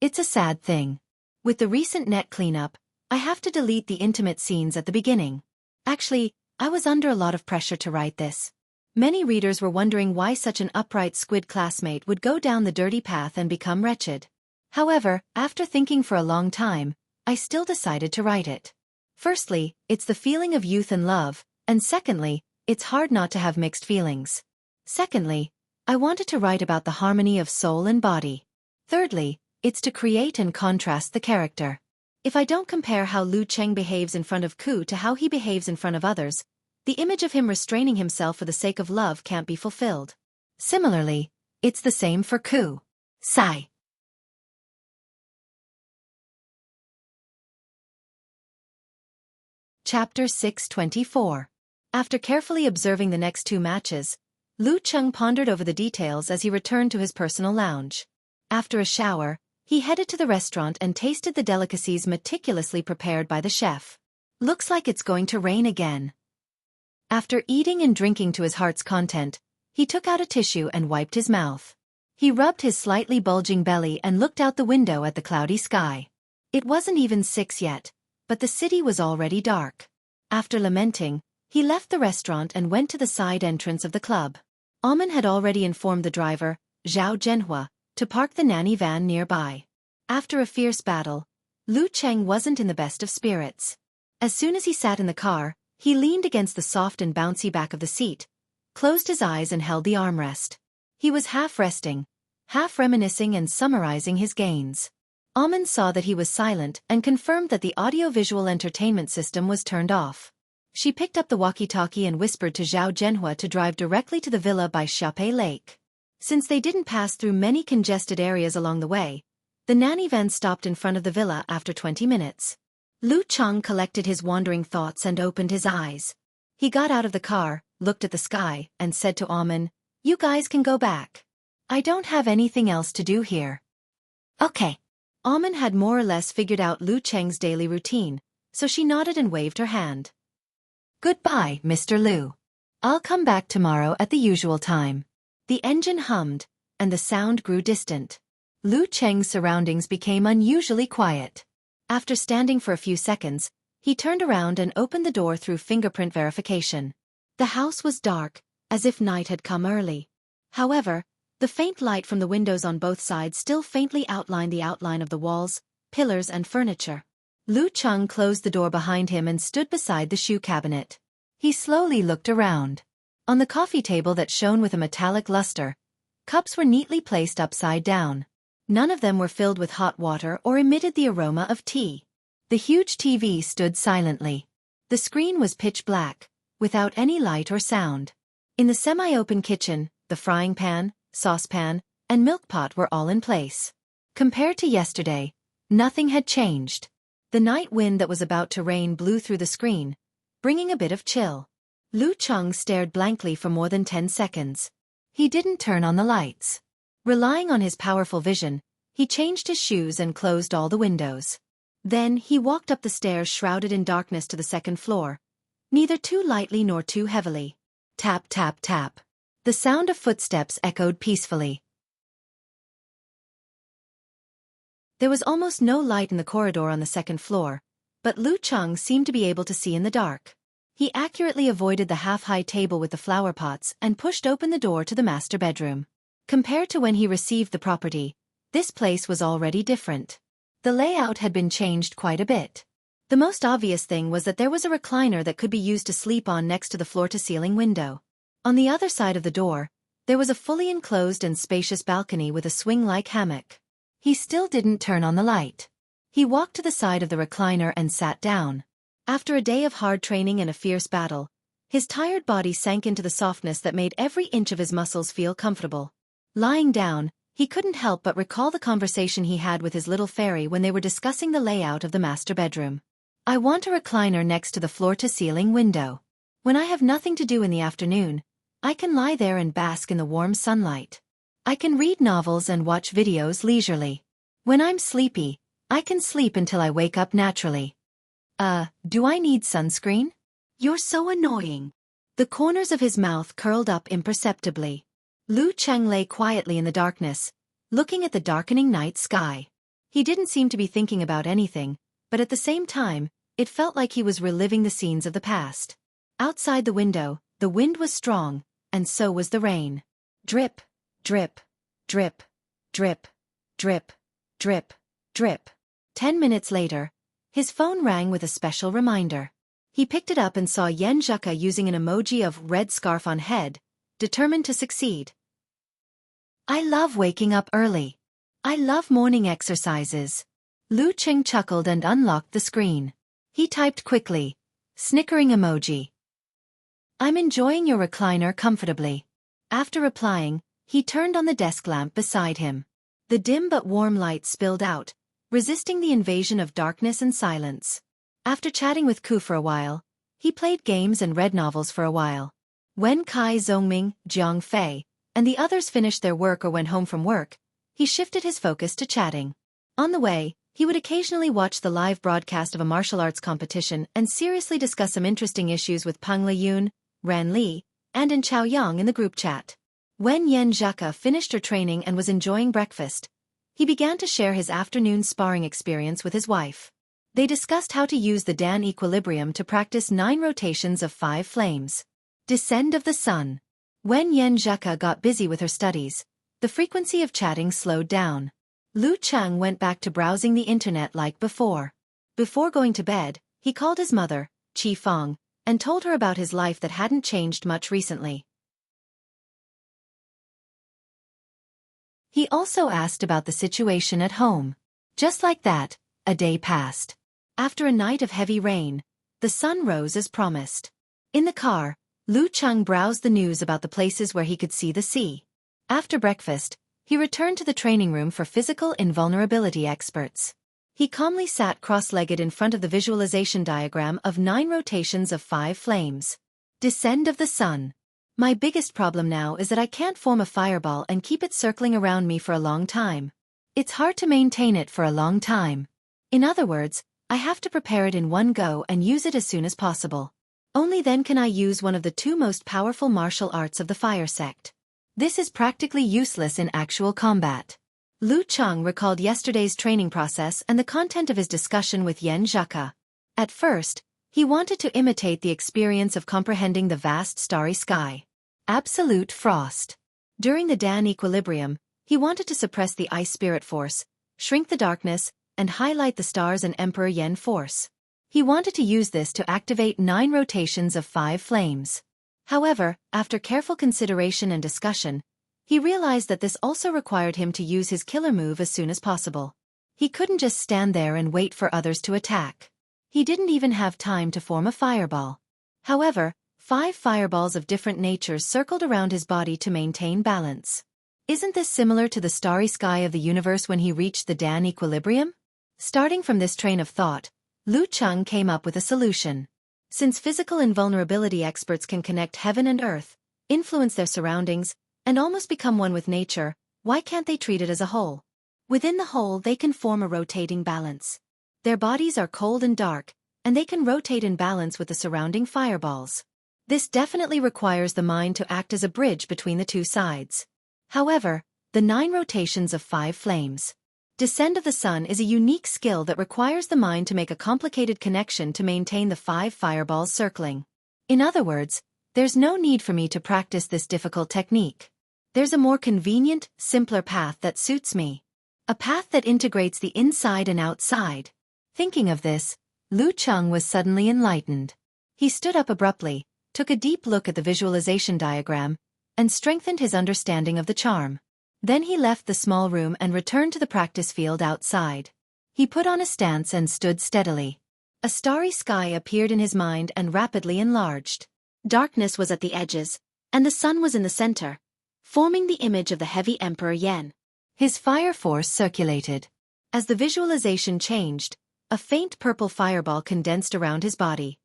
It's a sad thing. With the recent net cleanup, I have to delete the intimate scenes at the beginning. Actually, I was under a lot of pressure to write this. Many readers were wondering why such an upright squid classmate would go down the dirty path and become wretched. However, after thinking for a long time, I still decided to write it. Firstly, it's the feeling of youth and love, and secondly, it's hard not to have mixed feelings. Secondly, I wanted to write about the harmony of soul and body. Thirdly, it's to create and contrast the character. If I don't compare how Lu Cheng behaves in front of Ku to how he behaves in front of others, the image of him restraining himself for the sake of love can't be fulfilled. Similarly, it's the same for Ku. Sigh. Chapter 624. After carefully observing the next 2 matches, Lu Cheng pondered over the details as he returned to his personal lounge. After a shower, he headed to the restaurant and tasted the delicacies meticulously prepared by the chef. Looks like it's going to rain again. After eating and drinking to his heart's content, he took out a tissue and wiped his mouth. He rubbed his slightly bulging belly and looked out the window at the cloudy sky. It wasn't even 6 yet, but the city was already dark. After lamenting, he left the restaurant and went to the side entrance of the club. Amen had already informed the driver, Zhao Zhenhua, to park the nanny van nearby. After a fierce battle, Lu Cheng wasn't in the best of spirits. As soon as he sat in the car, he leaned against the soft and bouncy back of the seat, closed his eyes and held the armrest. He was half resting, half reminiscing and summarizing his gains. Amen saw that he was silent and confirmed that the audiovisual entertainment system was turned off. She picked up the walkie-talkie and whispered to Zhao Zhenhua to drive directly to the villa by Xiaofan Lake. Since they didn't pass through many congested areas along the way, the nanny van stopped in front of the villa after 20 minutes. Lu Cheng collected his wandering thoughts and opened his eyes. He got out of the car, looked at the sky, and said to Amen, "You guys can go back. I don't have anything else to do here." Okay. Amen had more or less figured out Lu Cheng's daily routine, so she nodded and waved her hand. "Goodbye, Mr. Lu. I'll come back tomorrow at the usual time." The engine hummed, and the sound grew distant. Lu Cheng's surroundings became unusually quiet. After standing for a few seconds, he turned around and opened the door through fingerprint verification. The house was dark, as if night had come early. However, the faint light from the windows on both sides still faintly outlined the outline of the walls, pillars and furniture. Lu Cheng closed the door behind him and stood beside the shoe cabinet. He slowly looked around. On the coffee table that shone with a metallic luster, cups were neatly placed upside down. None of them were filled with hot water or emitted the aroma of tea. The huge TV stood silently. The screen was pitch black, without any light or sound. In the semi-open kitchen, the frying pan, saucepan, and milk pot were all in place. Compared to yesterday, nothing had changed. The night wind that was about to rain blew through the screen, bringing a bit of chill. Lu Cheng stared blankly for more than 10 seconds. He didn't turn on the lights. Relying on his powerful vision, he changed his shoes and closed all the windows. Then he walked up the stairs shrouded in darkness to the second floor, neither too lightly nor too heavily. Tap, tap, tap. The sound of footsteps echoed peacefully. There was almost no light in the corridor on the second floor, but Lu Cheng seemed to be able to see in the dark. He accurately avoided the half-high table with the flower pots and pushed open the door to the master bedroom. Compared to when he received the property, this place was already different. The layout had been changed quite a bit. The most obvious thing was that there was a recliner that could be used to sleep on next to the floor-to-ceiling window. On the other side of the door, there was a fully enclosed and spacious balcony with a swing-like hammock. He still didn't turn on the light. He walked to the side of the recliner and sat down. After a day of hard training and a fierce battle, his tired body sank into the softness that made every inch of his muscles feel comfortable. Lying down, he couldn't help but recall the conversation he had with his little fairy when they were discussing the layout of the master bedroom. I want a recliner next to the floor-to-ceiling window. When I have nothing to do in the afternoon, I can lie there and bask in the warm sunlight. I can read novels and watch videos leisurely. When I'm sleepy, I can sleep until I wake up naturally. Do I need sunscreen? You're so annoying. The corners of his mouth curled up imperceptibly. Lu Cheng lay quietly in the darkness, looking at the darkening night sky. He didn't seem to be thinking about anything, but at the same time, it felt like he was reliving the scenes of the past. Outside the window, the wind was strong, and so was the rain. Drip, drip, drip, drip, drip, drip, drip. 10 minutes later, his phone rang with a special reminder. He picked it up and saw Yen Zhuka using an emoji of red scarf on head, determined to succeed. I love waking up early. I love morning exercises. Lu Cheng chuckled and unlocked the screen. He typed quickly, snickering emoji. I'm enjoying your recliner comfortably. After replying, he turned on the desk lamp beside him. The dim but warm light spilled out, resisting the invasion of darkness and silence. After chatting with Ku for a while, he played games and read novels for a while. When Kai Zhongming, Jiang Fei, and the others finished their work or went home from work, he shifted his focus to chatting. On the way, he would occasionally watch the live broadcast of a martial arts competition and seriously discuss some interesting issues with Peng Liyun, Ran Li, and In Chaoyang in the group chat. When Yen Zhuka finished her training and was enjoying breakfast, he began to share his afternoon sparring experience with his wife. They discussed how to use the Dan equilibrium to practice 9 rotations of 5 flames. Descend of the Sun. When Yen Zhuka got busy with her studies, the frequency of chatting slowed down. Lu Cheng went back to browsing the internet like before. Before going to bed, he called his mother, Xiaofan, and told her about his life that hadn't changed much recently. He also asked about the situation at home. Just like that, a day passed. After a night of heavy rain, the sun rose as promised. In the car, Lu Cheng browsed the news about the places where he could see the sea. After breakfast, he returned to the training room for physical invulnerability experts. He calmly sat cross-legged in front of the visualization diagram of 9 rotations of 5 flames. Descend of the Sun. My biggest problem now is that I can't form a fireball and keep it circling around me for a long time. It's hard to maintain it for a long time. In other words, I have to prepare it in one go and use it as soon as possible. Only then can I use one of the 2 most powerful martial arts of the fire sect. This is practically useless in actual combat. Lu Cheng recalled yesterday's training process and the content of his discussion with Yen Zhuka. At first, he wanted to imitate the experience of comprehending the vast starry sky. Absolute frost. During the Dan equilibrium, he wanted to suppress the ice spirit force, shrink the darkness, and highlight the stars and Emperor Yen force. He wanted to use this to activate 9 rotations of 5 flames. However, after careful consideration and discussion, he realized that this also required him to use his killer move as soon as possible. He couldn't just stand there and wait for others to attack. He didn't even have time to form a fireball. However, 5 fireballs of different natures circled around his body to maintain balance. Isn't this similar to the starry sky of the universe when he reached the Dan equilibrium? Starting from this train of thought, Lu Cheng came up with a solution. Since physical invulnerability experts can connect heaven and earth, influence their surroundings, and almost become one with nature, why can't they treat it as a whole? Within the whole they can form a rotating balance. Their bodies are cold and dark, and they can rotate in balance with the surrounding fireballs. This definitely requires the mind to act as a bridge between the two sides. However, the 9 rotations of 5 flames. Descent of the Sun is a unique skill that requires the mind to make a complicated connection to maintain the 5 fireballs circling. In other words, there's no need for me to practice this difficult technique. There's a more convenient, simpler path that suits me. A path that integrates the inside and outside. Thinking of this, Lu Cheng was suddenly enlightened. He stood up abruptly, took a deep look at the visualization diagram, and strengthened his understanding of the charm. Then he left the small room and returned to the practice field outside. He put on a stance and stood steadily. A starry sky appeared in his mind and rapidly enlarged. Darkness was at the edges, and the sun was in the center, forming the image of the heavy Emperor Yan. His fire force circulated. As the visualization changed, a faint purple fireball condensed around his body.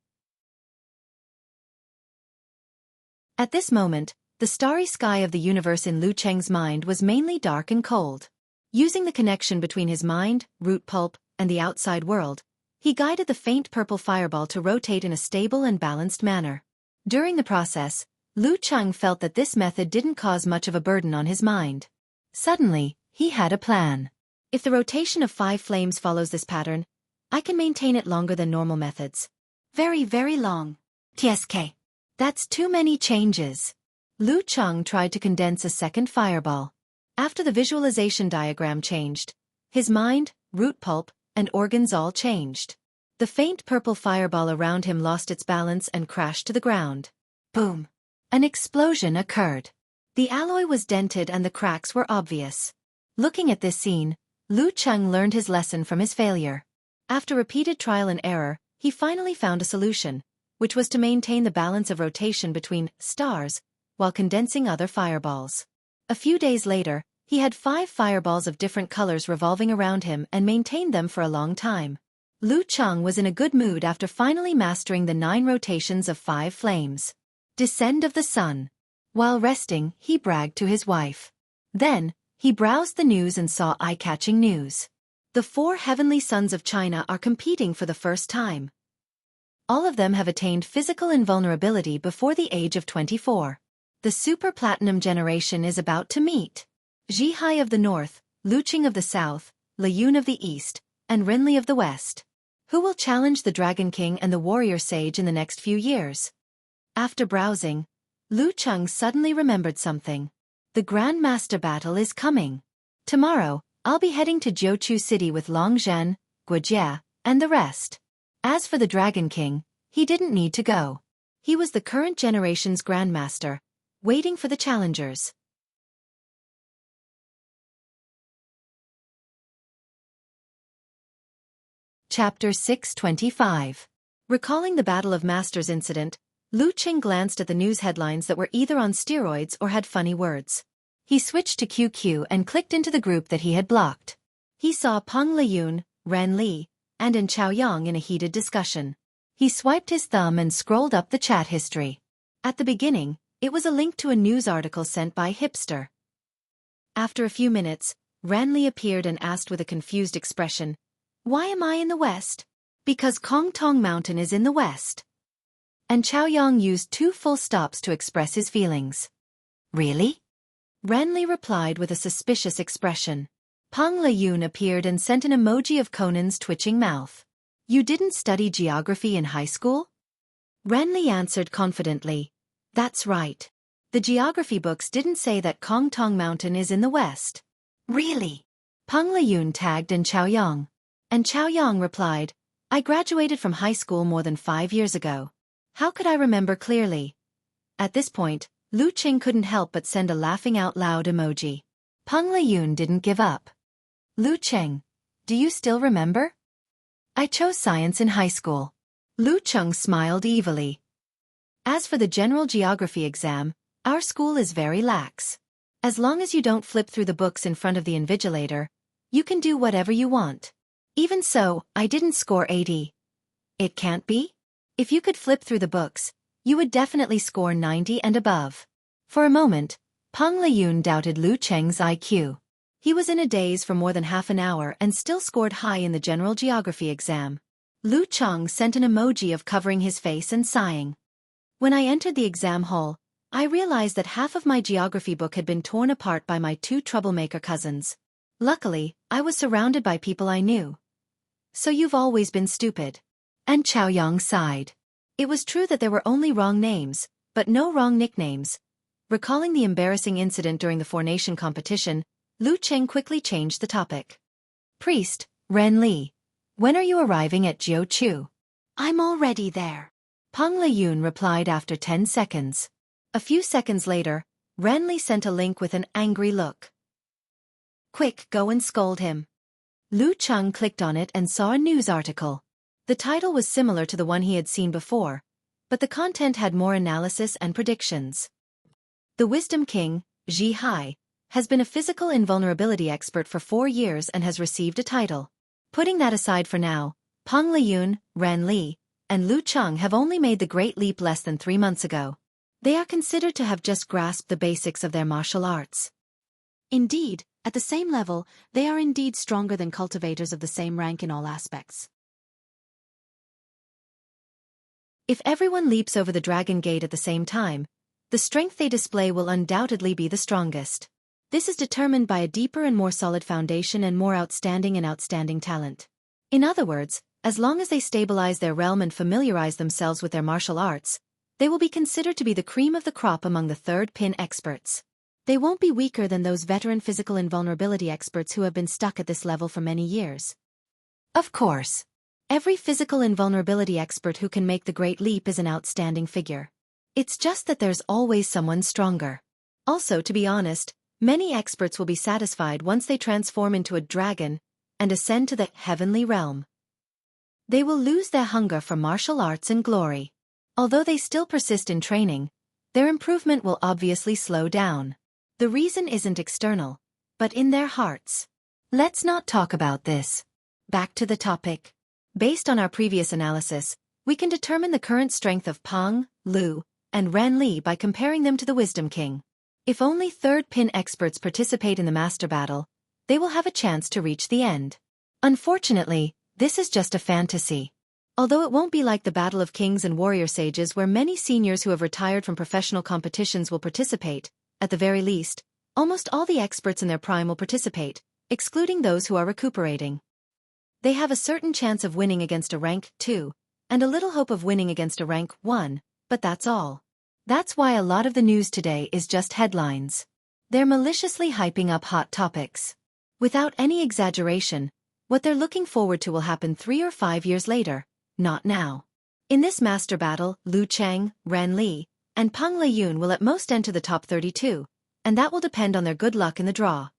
At this moment, the starry sky of the universe in Lu Cheng's mind was mainly dark and cold. Using the connection between his mind, root pulp, and the outside world, he guided the faint purple fireball to rotate in a stable and balanced manner. During the process, Lu Cheng felt that this method didn't cause much of a burden on his mind. Suddenly, he had a plan. If the rotation of 5 flames follows this pattern, I can maintain it longer than normal methods. Very, very long. TSK. That's too many changes. Lu Cheng tried to condense a second fireball. After the visualization diagram changed, his mind, root pulp, and organs all changed. The faint purple fireball around him lost its balance and crashed to the ground. Boom! An explosion occurred. The alloy was dented and the cracks were obvious. Looking at this scene, Lu Cheng learned his lesson from his failure. After repeated trial and error, he finally found a solution, which was to maintain the balance of rotation between stars, while condensing other fireballs. A few days later, he had 5 fireballs of different colors revolving around him and maintained them for a long time. Lu Cheng was in a good mood after finally mastering the 9 rotations of 5 flames. Descent of the Sun. While resting, he bragged to his wife. Then, he browsed the news and saw eye-catching news. The 4 heavenly sons of China are competing for the first time. All of them have attained physical invulnerability before the age of 24. The Super Platinum generation is about to meet. Zhihai of the North, Lu Qing of the South, Le Yun of the East, and Renli of the West. Who will challenge the Dragon King and the Warrior Sage in the next few years? After browsing, Lu Cheng suddenly remembered something. The Grand Master battle is coming. Tomorrow, I'll be heading to Jiuqiu City with Long Zhen, Guojia, and the rest. As for the Dragon King, he didn't need to go. He was the current generation's Grandmaster, waiting for the challengers. Chapter 625. Recalling the Battle of Masters incident, Lu Qing glanced at the news headlines that were either on steroids or had funny words. He switched to QQ and clicked into the group that he had blocked. He saw Peng Liyun, Ren Li, and An Chaoyang in a heated discussion. He swiped his thumb and scrolled up the chat history. At the beginning, it was a link to a news article sent by Hipster. After a few minutes, Ren Li appeared and asked with a confused expression, "Why am I in the West?" "Because Kongtong Mountain is in the West." And Chaoyang used 2 full stops to express his feelings. "Really?" Ren Li replied with a suspicious expression. Peng Liyun appeared and sent an emoji of Conan's twitching mouth. "You didn't study geography in high school?" Ren Li answered confidently. "That's right. The geography books didn't say that Kongtong Mountain is in the West." "Really?" Peng Liyun tagged An Chaoyang. And Chaoyang replied, "I graduated from high school more than 5 years ago. How could I remember clearly?" At this point, Lu Qing couldn't help but send a laughing out loud emoji. Peng Liyun didn't give up. "Lu Qing, do you still remember? I chose science in high school." Lu Qing smiled evilly. "As for the general geography exam, our school is very lax. As long as you don't flip through the books in front of the invigilator, you can do whatever you want. Even so, I didn't score 80. It can't be? If you could flip through the books, you would definitely score 90 and above. For a moment, Peng Liyun doubted Lu Cheng's IQ. He was in a daze for more than half an hour and still scored high in the general geography exam. Lu Cheng sent an emoji of covering his face and sighing. When I entered the exam hall, I realized that half of my geography book had been torn apart by my two troublemaker cousins. Luckily, I was surrounded by people I knew. So you've always been stupid. And Chaoyang sighed. It was true that there were only wrong names, but no wrong nicknames. Recalling the embarrassing incident during the formation competition, Lu Cheng quickly changed the topic. Priest, Ren Li. When are you arriving at Jiuqiu? I'm already there. Peng Liyun replied after 10 seconds. A few seconds later, Ren Li sent a link with an angry look. Quick, go and scold him. Lu Cheng clicked on it and saw a news article. The title was similar to the one he had seen before, but the content had more analysis and predictions. The Wisdom King, Ji Hai, has been a physical invulnerability expert for 4 years and has received a title. Putting that aside for now, Peng Liyun, Ren Li, and Lu Cheng have only made the great leap less than 3 months ago. They are considered to have just grasped the basics of their martial arts. Indeed, at the same level, they are indeed stronger than cultivators of the same rank in all aspects. If everyone leaps over the Dragon Gate at the same time, the strength they display will undoubtedly be the strongest. This is determined by a deeper and more solid foundation and more outstanding talent. In other words, as long as they stabilize their realm and familiarize themselves with their martial arts, they will be considered to be the cream of the crop among the third pin experts. They won't be weaker than those veteran physical invulnerability experts who have been stuck at this level for many years. Of course. Every physical invulnerability expert who can make the great leap is an outstanding figure. It's just that there's always someone stronger. Also, to be honest, many experts will be satisfied once they transform into a dragon and ascend to the heavenly realm. They will lose their hunger for martial arts and glory. Although they still persist in training, their improvement will obviously slow down. The reason isn't external, but in their hearts. Let's not talk about this. Back to the topic. Based on our previous analysis, we can determine the current strength of Peng, Lu, and Ren Li by comparing them to the Wisdom King. If only third pin experts participate in the master battle, they will have a chance to reach the end. Unfortunately, this is just a fantasy. Although it won't be like the Battle of Kings and Warrior Sages where many seniors who have retired from professional competitions will participate, at the very least, almost all the experts in their prime will participate, excluding those who are recuperating. They have a certain chance of winning against a rank 2, and a little hope of winning against a rank 1, but that's all. That's why a lot of the news today is just headlines. They're maliciously hyping up hot topics. Without any exaggeration, what they're looking forward to will happen 3 or 5 years later, not now. In this master battle, Lu Cheng, Ren Li, and Peng Liyun will at most enter the top 32, and that will depend on their good luck in the draw.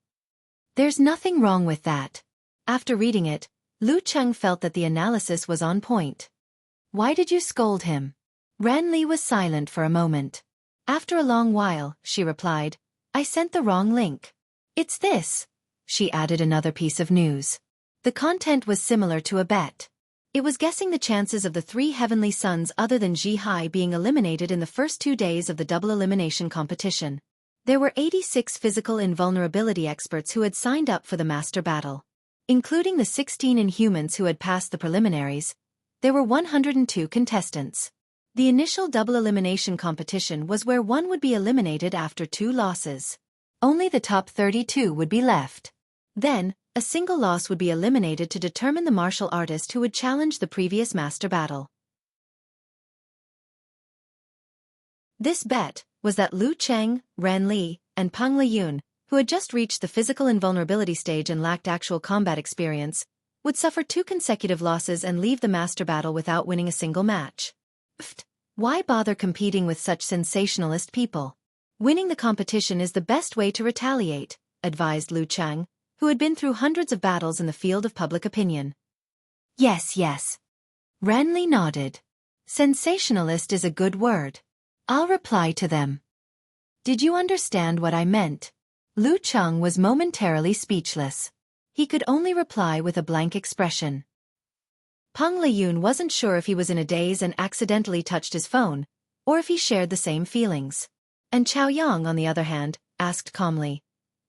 There's nothing wrong with that. After reading it, Lu Cheng felt that the analysis was on point. Why did you scold him? Ren Li was silent for a moment. After a long while, she replied, I sent the wrong link. It's this. She added another piece of news. The content was similar to a bet. It was guessing the chances of the 3 heavenly sons other than Ji Hai being eliminated in the first 2 days of the double elimination competition. There were 86 physical invulnerability experts who had signed up for the master battle. Including the 16 inhumans who had passed the preliminaries, there were 102 contestants. The initial double elimination competition was where one would be eliminated after 2 losses. Only the top 32 would be left. Then, a single loss would be eliminated to determine the martial artist who would challenge the previous master battle. This bet was that Lu Cheng, Ren Li, and Peng Liyun, who had just reached the physical invulnerability stage and lacked actual combat experience, would suffer 2 consecutive losses and leave the master battle without winning a single match. Why bother competing with such sensationalist people? Winning the competition is the best way to retaliate, advised Lu Cheng, who had been through hundreds of battles in the field of public opinion. Yes. Ren Li nodded. Sensationalist is a good word. I'll reply to them. Did you understand what I meant? Lu Cheng was momentarily speechless. He could only reply with a blank expression. Peng Liyun wasn't sure if he was in a daze and accidentally touched his phone, or if he shared the same feelings. And Chao Yang, on the other hand, asked calmly,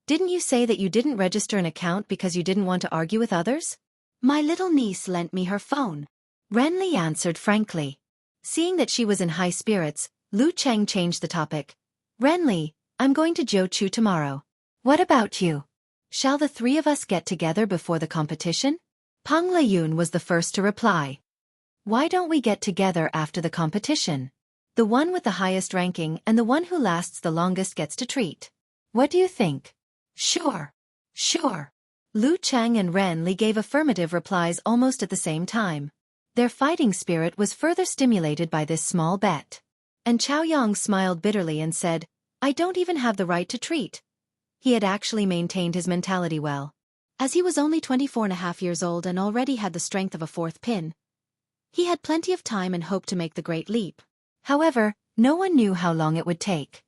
"Didn't you say that you didn't register an account because you didn't want to argue with others?" My little niece lent me her phone, Renli answered frankly. Seeing that she was in high spirits, Lu Cheng changed the topic. "Renli, I'm going to Jiuqiu tomorrow. What about you? Shall the three of us get together before the competition?" Peng Liyun was the first to reply. "Why don't we get together after the competition? The one with the highest ranking and the one who lasts the longest gets to treat. What do you think?" Sure. Lu Cheng and Ren Li gave affirmative replies almost at the same time. Their fighting spirit was further stimulated by this small bet. And Chao Yang smiled bitterly and said, "I don't even have the right to treat." He had actually maintained his mentality well. As he was only 24.5 years old and already had the strength of a fourth pin, he had plenty of time and hoped to make the great leap. However, no one knew how long it would take.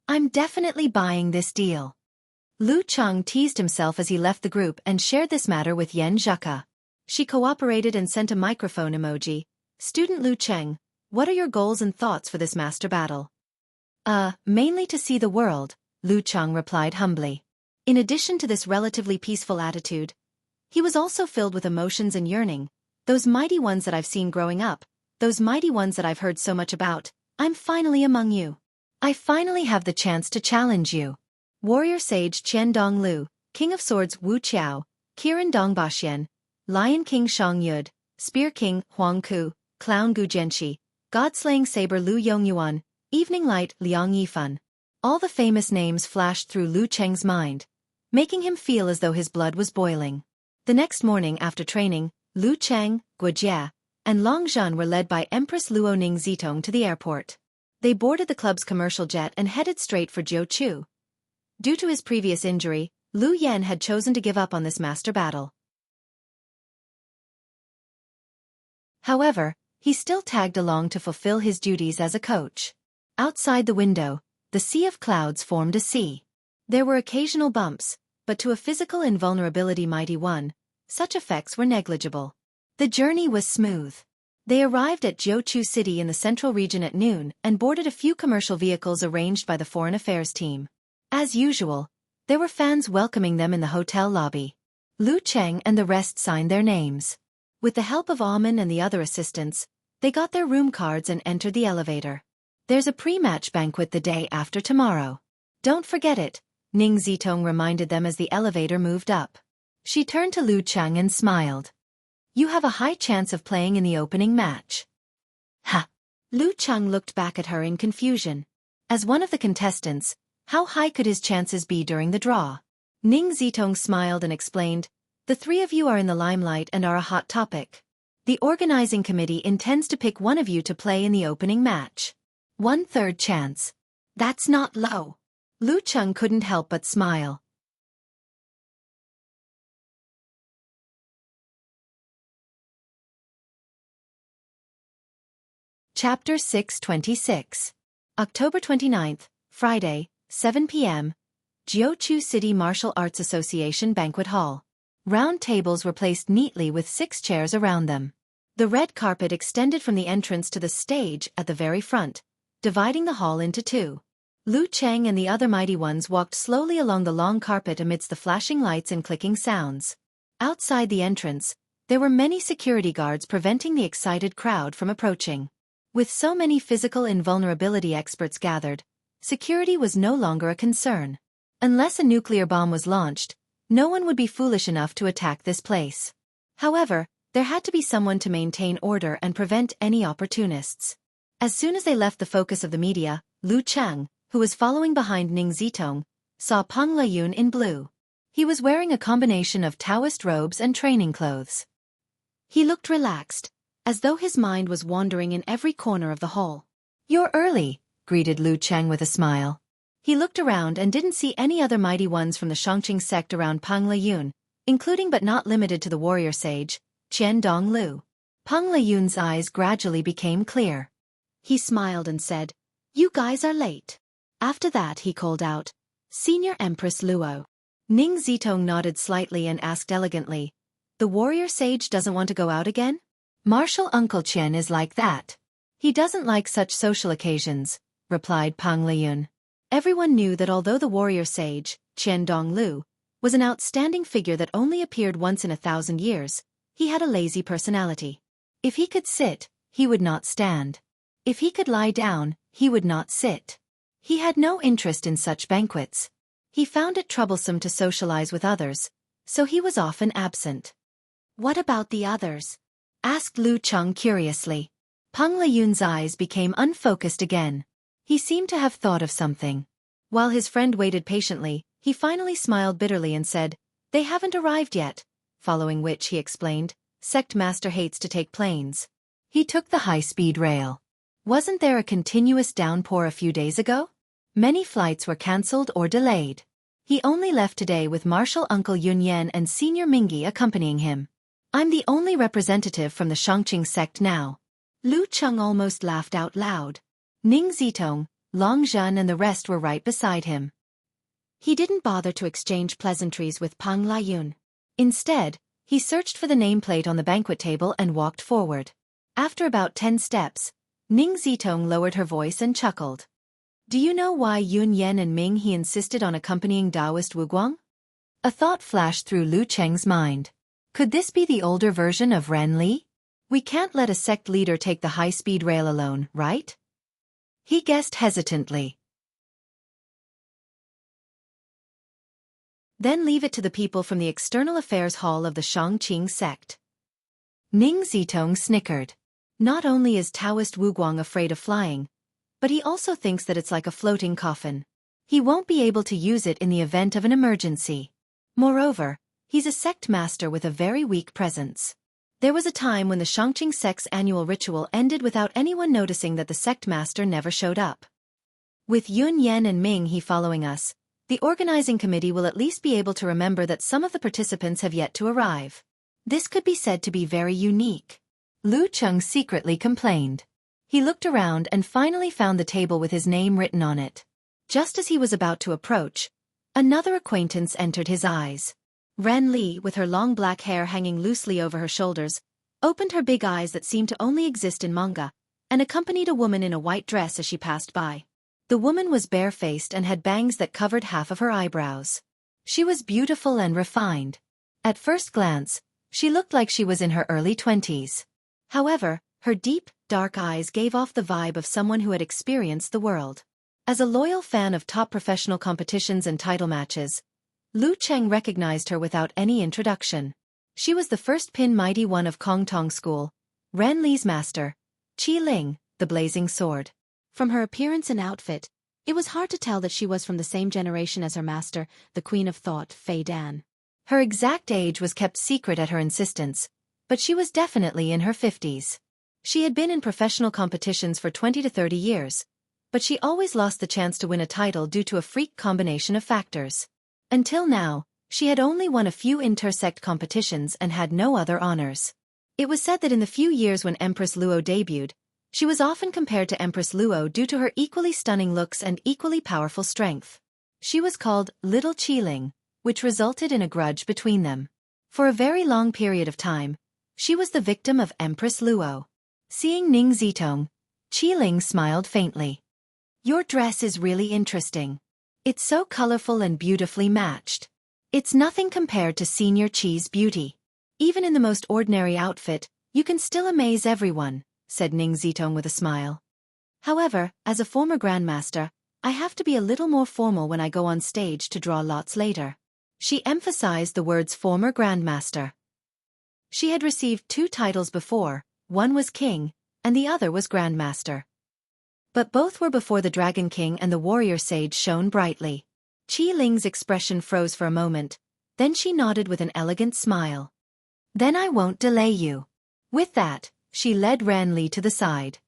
"I'm definitely buying this deal." Lu Cheng teased himself as he left the group and shared this matter with Yen Zheka. She cooperated and sent a microphone emoji. "Student Lu Cheng, what are your goals and thoughts for this master battle?" Mainly to see the world," Lu Cheng replied humbly. In addition to this relatively peaceful attitude, he was also filled with emotions and yearning. "Those mighty ones that I've seen growing up, those mighty ones that I've heard so much about, I'm finally among you. I finally have the chance to challenge you. Warrior Sage Qian Dong Lu, King of Swords Wu Qiao, Kiran Dong Baxian, Lion King Shang Yud, Spear King Huang Ku, Clown Gu Jianxi, God-slaying Saber Lu Yongyuan, Evening Light Liang Yifan." All the famous names flashed through Lu Cheng's mind, making him feel as though his blood was boiling. The next morning after training, Lu Cheng, Guojia, and Long Zhan were led by Empress Luo Ning Zitong to the airport. They boarded the club's commercial jet and headed straight for Jiuqiu. Due to his previous injury, Lu Yan had chosen to give up on this master battle. However, he still tagged along to fulfill his duties as a coach. Outside the window, the sea of clouds formed a sea. There were occasional bumps, but to a physical invulnerability mighty one, such effects were negligible. The journey was smooth. They arrived at Jiuqiu City in the central region at noon and boarded a few commercial vehicles arranged by the foreign affairs team. As usual, there were fans welcoming them in the hotel lobby. Lu Cheng and the rest signed their names. With the help of Amen and the other assistants, they got their room cards and entered the elevator. "There's a pre-match banquet the day after tomorrow. Don't forget it," Ning Zitong reminded them as the elevator moved up. She turned to Lu Cheng and smiled. "You have a high chance of playing in the opening match." "Ha!" Lu Cheng looked back at her in confusion. As one of the contestants, how high could his chances be during the draw? Ning Zitong smiled and explained, "The three of you are in the limelight and are a hot topic. The organizing committee intends to pick one of you to play in the opening match. 1/3 chance. That's not low." Lu Cheng couldn't help but smile. Chapter 626. October 29th, Friday, 7 p.m. Jiuqiu City Martial Arts Association Banquet Hall. Round tables were placed neatly with 6 chairs around them. The red carpet extended from the entrance to the stage at the very front, dividing the hall into 2. Lu Cheng and the other mighty ones walked slowly along the long carpet amidst the flashing lights and clicking sounds. Outside the entrance, there were many security guards preventing the excited crowd from approaching. With so many physical invulnerability experts gathered, security was no longer a concern. Unless a nuclear bomb was launched, no one would be foolish enough to attack this place. However, there had to be someone to maintain order and prevent any opportunists. As soon as they left the focus of the media, Lu Cheng, who was following behind Ning Zitong, saw Peng Liyun in blue. He was wearing a combination of Taoist robes and training clothes. He looked relaxed, as though his mind was wandering in every corner of the hall. "You're early," greeted Lu Cheng with a smile. He looked around and didn't see any other mighty ones from the Shangqing sect around Peng Liyun, including but not limited to the warrior sage, Qian Dong Lu. Peng Liyun's eyes gradually became clear. He smiled and said, "You guys are late." After that he called out, "Senior Empress Luo." Ning Zitong nodded slightly and asked elegantly, "The warrior sage doesn't want to go out again?" Martial Uncle Qian is like that. He doesn't like such social occasions, replied Pang Liyun. Everyone knew that although the warrior sage, Qian Donglu, was an outstanding figure that only appeared once in 1,000 years, he had a lazy personality. If he could sit, he would not stand. If he could lie down, he would not sit. He had no interest in such banquets. He found it troublesome to socialize with others, so he was often absent. What about the others? Asked Lu Cheng curiously. Pang Liyun's eyes became unfocused again. He seemed to have thought of something. While his friend waited patiently, he finally smiled bitterly and said, "They haven't arrived yet," following which he explained, "Sect Master hates to take planes. He took the high-speed rail. Wasn't there a continuous downpour a few days ago? Many flights were cancelled or delayed. He only left today with Martial Uncle Yun Yan and Senior Mingyi accompanying him. I'm the only representative from the Shangqing sect now." Lu Cheng almost laughed out loud. Ning Zitong, Long Zhan and the rest were right beside him. He didn't bother to exchange pleasantries with Pang Liyun. Instead, he searched for the nameplate on the banquet table and walked forward. After about 10 steps, Ning Zitong lowered her voice and chuckled. "Do you know why Yun Yan and Ming He insisted on accompanying Taoist Wuguang?" A thought flashed through Lu Cheng's mind. Could this be the older version of Ren Li? We can't let a sect leader take the high-speed rail alone, right? He guessed hesitantly. Then leave it to the people from the External Affairs Hall of the Shangqing sect. Ning Zitong snickered. Not only is Taoist Wuguang afraid of flying, but he also thinks that it's like a floating coffin. He won't be able to use it in the event of an emergency. Moreover, he's a sect master with a very weak presence. There was a time when the Shangqing sect's annual ritual ended without anyone noticing that the sect master never showed up. With Yun Yan and Ming He following us, the organizing committee will at least be able to remember that some of the participants have yet to arrive. This could be said to be very unique. Lu Cheng secretly complained. He looked around and finally found the table with his name written on it. Just as he was about to approach, another acquaintance entered his eyes. Ren Li, with her long black hair hanging loosely over her shoulders, opened her big eyes that seemed to only exist in manga, and accompanied a woman in a white dress as she passed by. The woman was barefaced and had bangs that covered half of her eyebrows. She was beautiful and refined. At first glance, she looked like she was in her early 20s. However, her deep, dark eyes gave off the vibe of someone who had experienced the world. As a loyal fan of top professional competitions and title matches, Lu Cheng recognized her without any introduction. She was the first Pin Mighty One of Kongtong School, Ren Li's master, Qi Ling, the blazing sword. From her appearance and outfit, it was hard to tell that she was from the same generation as her master, the Queen of Thought, Fei Dan. Her exact age was kept secret at her insistence, but she was definitely in her 50s. She had been in professional competitions for 20 to 30 years, but she always lost the chance to win a title due to a freak combination of factors. Until now, she had only won a few intersect competitions and had no other honors. It was said that in the few years when Empress Luo debuted, she was often compared to Empress Luo due to her equally stunning looks and equally powerful strength. She was called Little Qiling, which resulted in a grudge between them. For a very long period of time, she was the victim of Empress Luo. Seeing Ning Zitong, Qiling smiled faintly. "Your dress is really interesting. It's so colorful and beautifully matched. It's nothing compared to Senior Qi's beauty. Even in the most ordinary outfit, you can still amaze everyone," said Ning Zitong with a smile. "However, as a former grandmaster, I have to be a little more formal when I go on stage to draw lots later." She emphasized the words former grandmaster. She had received 2 titles before, one was king, and the other was grandmaster. But both were before the Dragon King and the warrior sage shone brightly. Qi Ling's expression froze for a moment, then she nodded with an elegant smile. "Then I won't delay you." With that, she led Ren Li to the side.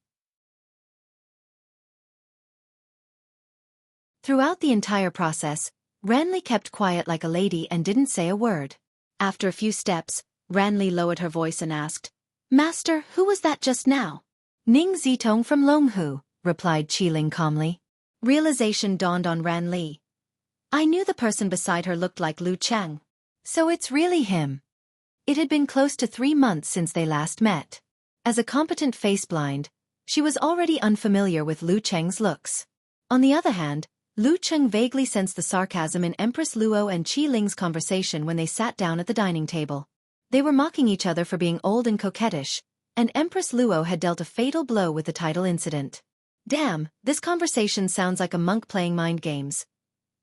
Throughout the entire process, Ren Li kept quiet like a lady and didn't say a word. After a few steps, Ren Li lowered her voice and asked, "Master, who was that just now?" "Ning Zitong from Longhu," replied Qiling calmly. Realization dawned on Ren Li. I knew the person beside her looked like Lu Cheng. So it's really him. It had been close to 3 months since they last met. As a competent face-blind, she was already unfamiliar with Lu Cheng's looks. On the other hand, Lu Cheng vaguely sensed the sarcasm in Empress Luo and Qi Ling's conversation when they sat down at the dining table. They were mocking each other for being old and coquettish, and Empress Luo had dealt a fatal blow with the title incident. Damn, this conversation sounds like a monk playing mind games.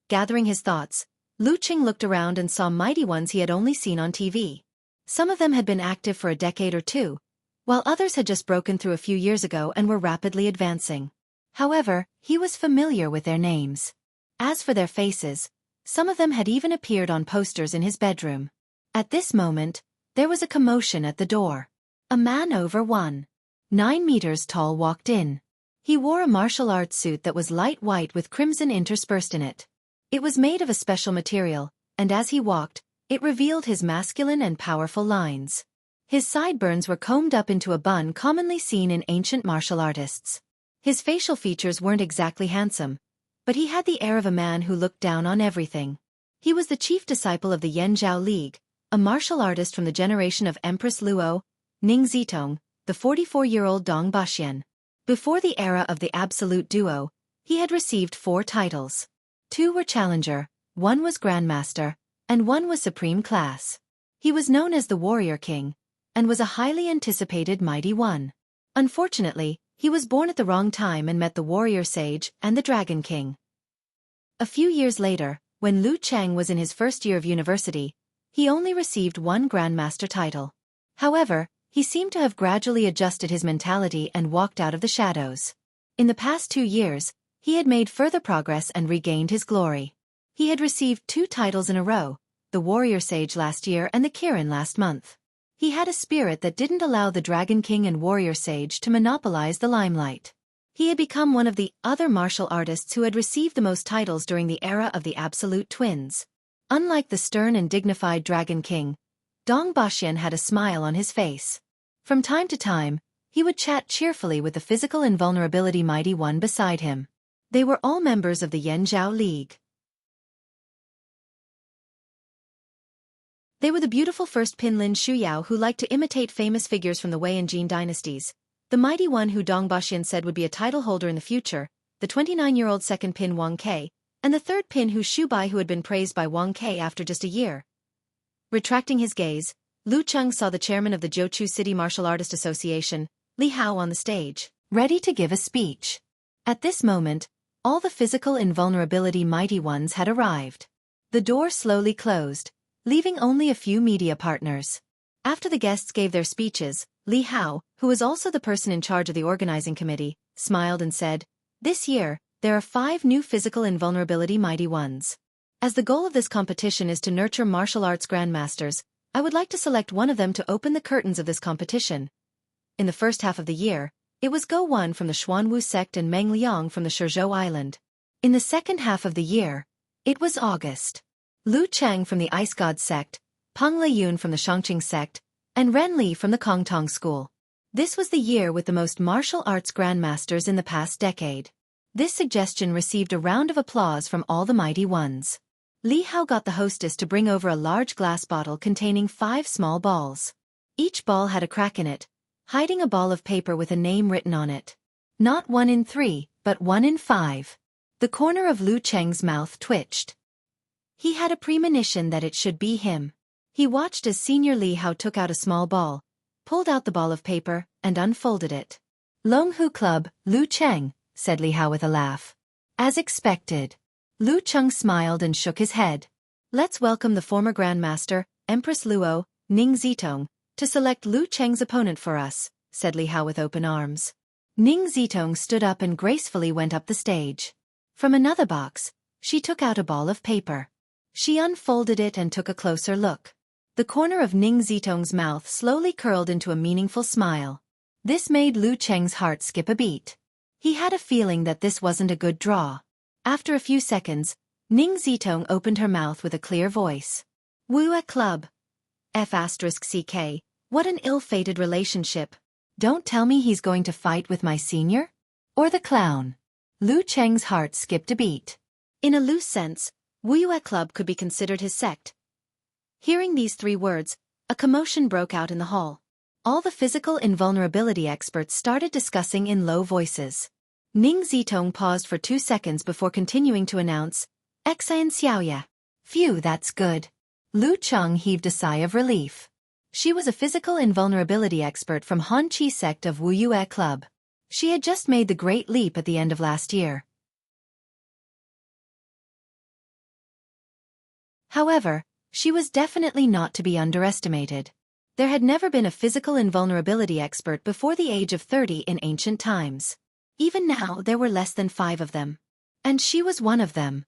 Gathering his thoughts, Lu Cheng looked around and saw mighty ones he had only seen on TV. Some of them had been active for a decade or two, while others had just broken through a few years ago and were rapidly advancing. However, he was familiar with their names. As for their faces, some of them had even appeared on posters in his bedroom. At this moment, there was a commotion at the door. A man over 1.9 meters tall walked in. He wore a martial arts suit that was light white with crimson interspersed in it. It was made of a special material, and as he walked, it revealed his masculine and powerful lines. His sideburns were combed up into a bun commonly seen in ancient martial artists. His facial features weren't exactly handsome, but he had the air of a man who looked down on everything. He was the chief disciple of the Yanzhao League, a martial artist from the generation of Empress Luo, Ning Zitong, the 44-year-old Dong Baxian. Before the era of the Absolute Duo, he had received 4 titles. 2 were Challenger, 1 was Grandmaster, and 1 was Supreme Class. He was known as the Warrior King, and was a highly anticipated mighty one. Unfortunately, he was born at the wrong time and met the Warrior Sage and the Dragon King. A few years later, when Lu Cheng was in his first year of university, he only received 1 Grandmaster title. However, he seemed to have gradually adjusted his mentality and walked out of the shadows. In the past 2 years, he had made further progress and regained his glory. He had received 2 titles in a row, the Warrior Sage last year and the Kirin last month. He had a spirit that didn't allow the Dragon King and Warrior Sage to monopolize the limelight. He had become one of the other martial artists who had received the most titles during the era of the Absolute Twins. Unlike the stern and dignified Dragon King, Dong Baxian had a smile on his face. From time to time, he would chat cheerfully with the physical invulnerability mighty one beside him. They were all members of the Yanzhao League. They were the beautiful first Pin Lin Shuyao who liked to imitate famous figures from the Wei and Jin dynasties, the mighty one who Dong Baxian said would be a title holder in the future, the 29-year-old second Pin Wang Ke, and the third Pin Hu Shubai who had been praised by Wang Ke after just a year. Retracting his gaze, Lu Cheng saw the chairman of the Jiuqiu City Martial Artist Association, Li Hao, on the stage, ready to give a speech. At this moment, all the physical invulnerability mighty ones had arrived. The door slowly closed, leaving only a few media partners. After the guests gave their speeches, Li Hao, who was also the person in charge of the organizing committee, smiled and said, "This year, there are 5 new physical invulnerability mighty ones. As the goal of this competition is to nurture martial arts grandmasters, I would like to select one of them to open the curtains of this competition." In the first half of the year, it was Go Wan from the Xuanwu sect and Meng Liang from the Shizhou Island. In the second half of the year, it was August. Lu Cheng from the Ice God sect, Peng Liyun from the Shangqing sect, and Ren Li from the Kongtong school. This was the year with the most martial arts grandmasters in the past decade. This suggestion received a round of applause from all the mighty ones. Li Hao got the hostess to bring over a large glass bottle containing 5 small balls. Each ball had a crack in it, hiding a ball of paper with a name written on it. Not 1 in 3, but 1 in 5. The corner of Lu Cheng's mouth twitched. He had a premonition that it should be him. He watched as Senior Li Hao took out a small ball, pulled out the ball of paper, and unfolded it. "Longhu Club, Lu Cheng," said Li Hao with a laugh. As expected. Lu Cheng smiled and shook his head. "Let's welcome the former Grandmaster, Empress Luo, Ning Zitong, to select Lu Cheng's opponent for us," said Li Hao with open arms. Ning Zitong stood up and gracefully went up the stage. From another box, she took out a ball of paper. She unfolded it and took a closer look. The corner of Ning Zitong's mouth slowly curled into a meaningful smile. This made Lu Cheng's heart skip a beat. He had a feeling that this wasn't a good draw. After a few seconds, Ning Zitong opened her mouth with a clear voice. "Wuxia Club. F***CK, what an ill-fated relationship. Don't tell me he's going to fight with my senior? Or the clown?" Lu Cheng's heart skipped a beat. In a loose sense, Wuxia Club could be considered his sect. Hearing these 3 words, a commotion broke out in the hall. all the physical invulnerability experts started discussing in low voices. Ning Zitong paused for 2 seconds before continuing to announce, Xian Xiaoya. Phew, that's good. Lu Cheng heaved a sigh of relief. She was a physical invulnerability expert from Hanqi sect of Wuxia Club. She had just made the great leap at the end of last year. However, she was definitely not to be underestimated. There had never been a physical invulnerability expert before the age of 30 in ancient times. Even now there were less than 5 of them. And she was one of them.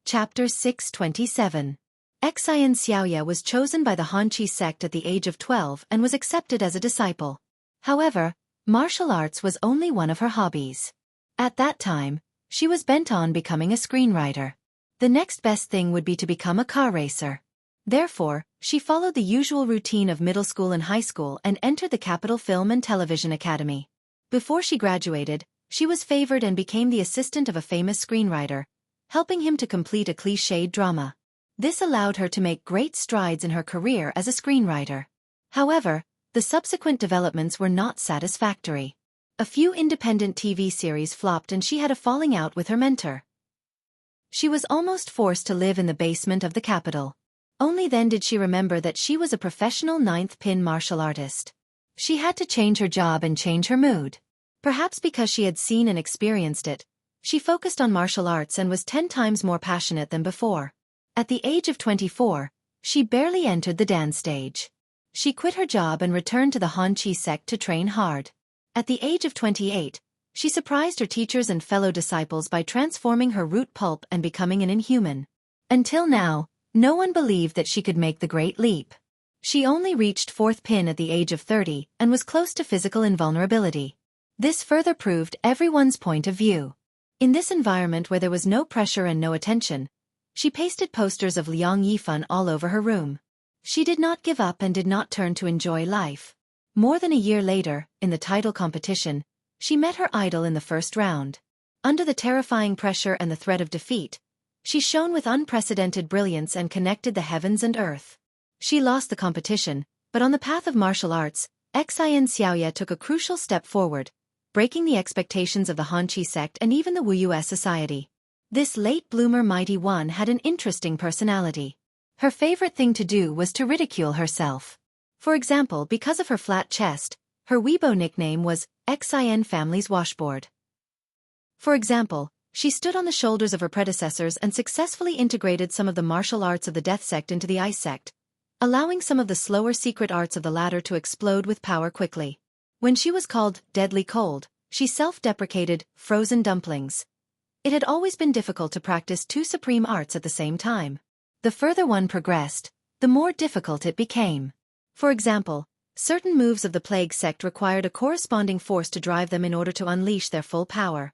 Chapter 627. Xian Xiaoya was chosen by the Hanqi sect at the age of 12 and was accepted as a disciple. However, martial arts was only one of her hobbies. At that time, she was bent on becoming a screenwriter. The next best thing would be to become a car racer. Therefore, she followed the usual routine of middle school and high school and entered the Capital Film and Television Academy. Before she graduated, she was favored and became the assistant of a famous screenwriter, helping him to complete a cliched drama. This allowed her to make great strides in her career as a screenwriter. However, the subsequent developments were not satisfactory. A few independent TV series flopped and she had a falling out with her mentor. She was almost forced to live in the basement of the capital. Only then did she remember that she was a professional ninth pin martial artist. She had to change her job and change her mood. Perhaps because she had seen and experienced it, she focused on martial arts and was 10 times more passionate than before. At the age of 24, she barely entered the dance stage. She quit her job and returned to the Hanqi sect to train hard. At the age of 28, she surprised her teachers and fellow disciples by transforming her root pulp and becoming an inhuman. Until now, no one believed that she could make the great leap. She only reached 4th pin at the age of 30 and was close to physical invulnerability. This further proved everyone's point of view. In this environment where there was no pressure and no attention, she pasted posters of Liang Yifan all over her room. She did not give up and did not turn to enjoy life. More than a year later, in the title competition, she met her idol in the first round. Under the terrifying pressure and the threat of defeat, she shone with unprecedented brilliance and connected the heavens and earth. She lost the competition, but on the path of martial arts, Xian Xiaoya took a crucial step forward, breaking the expectations of the Hanqi sect and even the Wuxia society. This late bloomer mighty one had an interesting personality. Her favorite thing to do was to ridicule herself. For example, because of her flat chest, her Weibo nickname was Xian Family's Washboard. For example, she stood on the shoulders of her predecessors and successfully integrated some of the martial arts of the Death sect into the Ice sect, allowing some of the slower secret arts of the latter to explode with power quickly. When she was called Deadly Cold, she self-deprecated frozen dumplings. It had always been difficult to practice 2 supreme arts at the same time. The further one progressed, the more difficult it became. For example, certain moves of the Plague sect required a corresponding force to drive them in order to unleash their full power.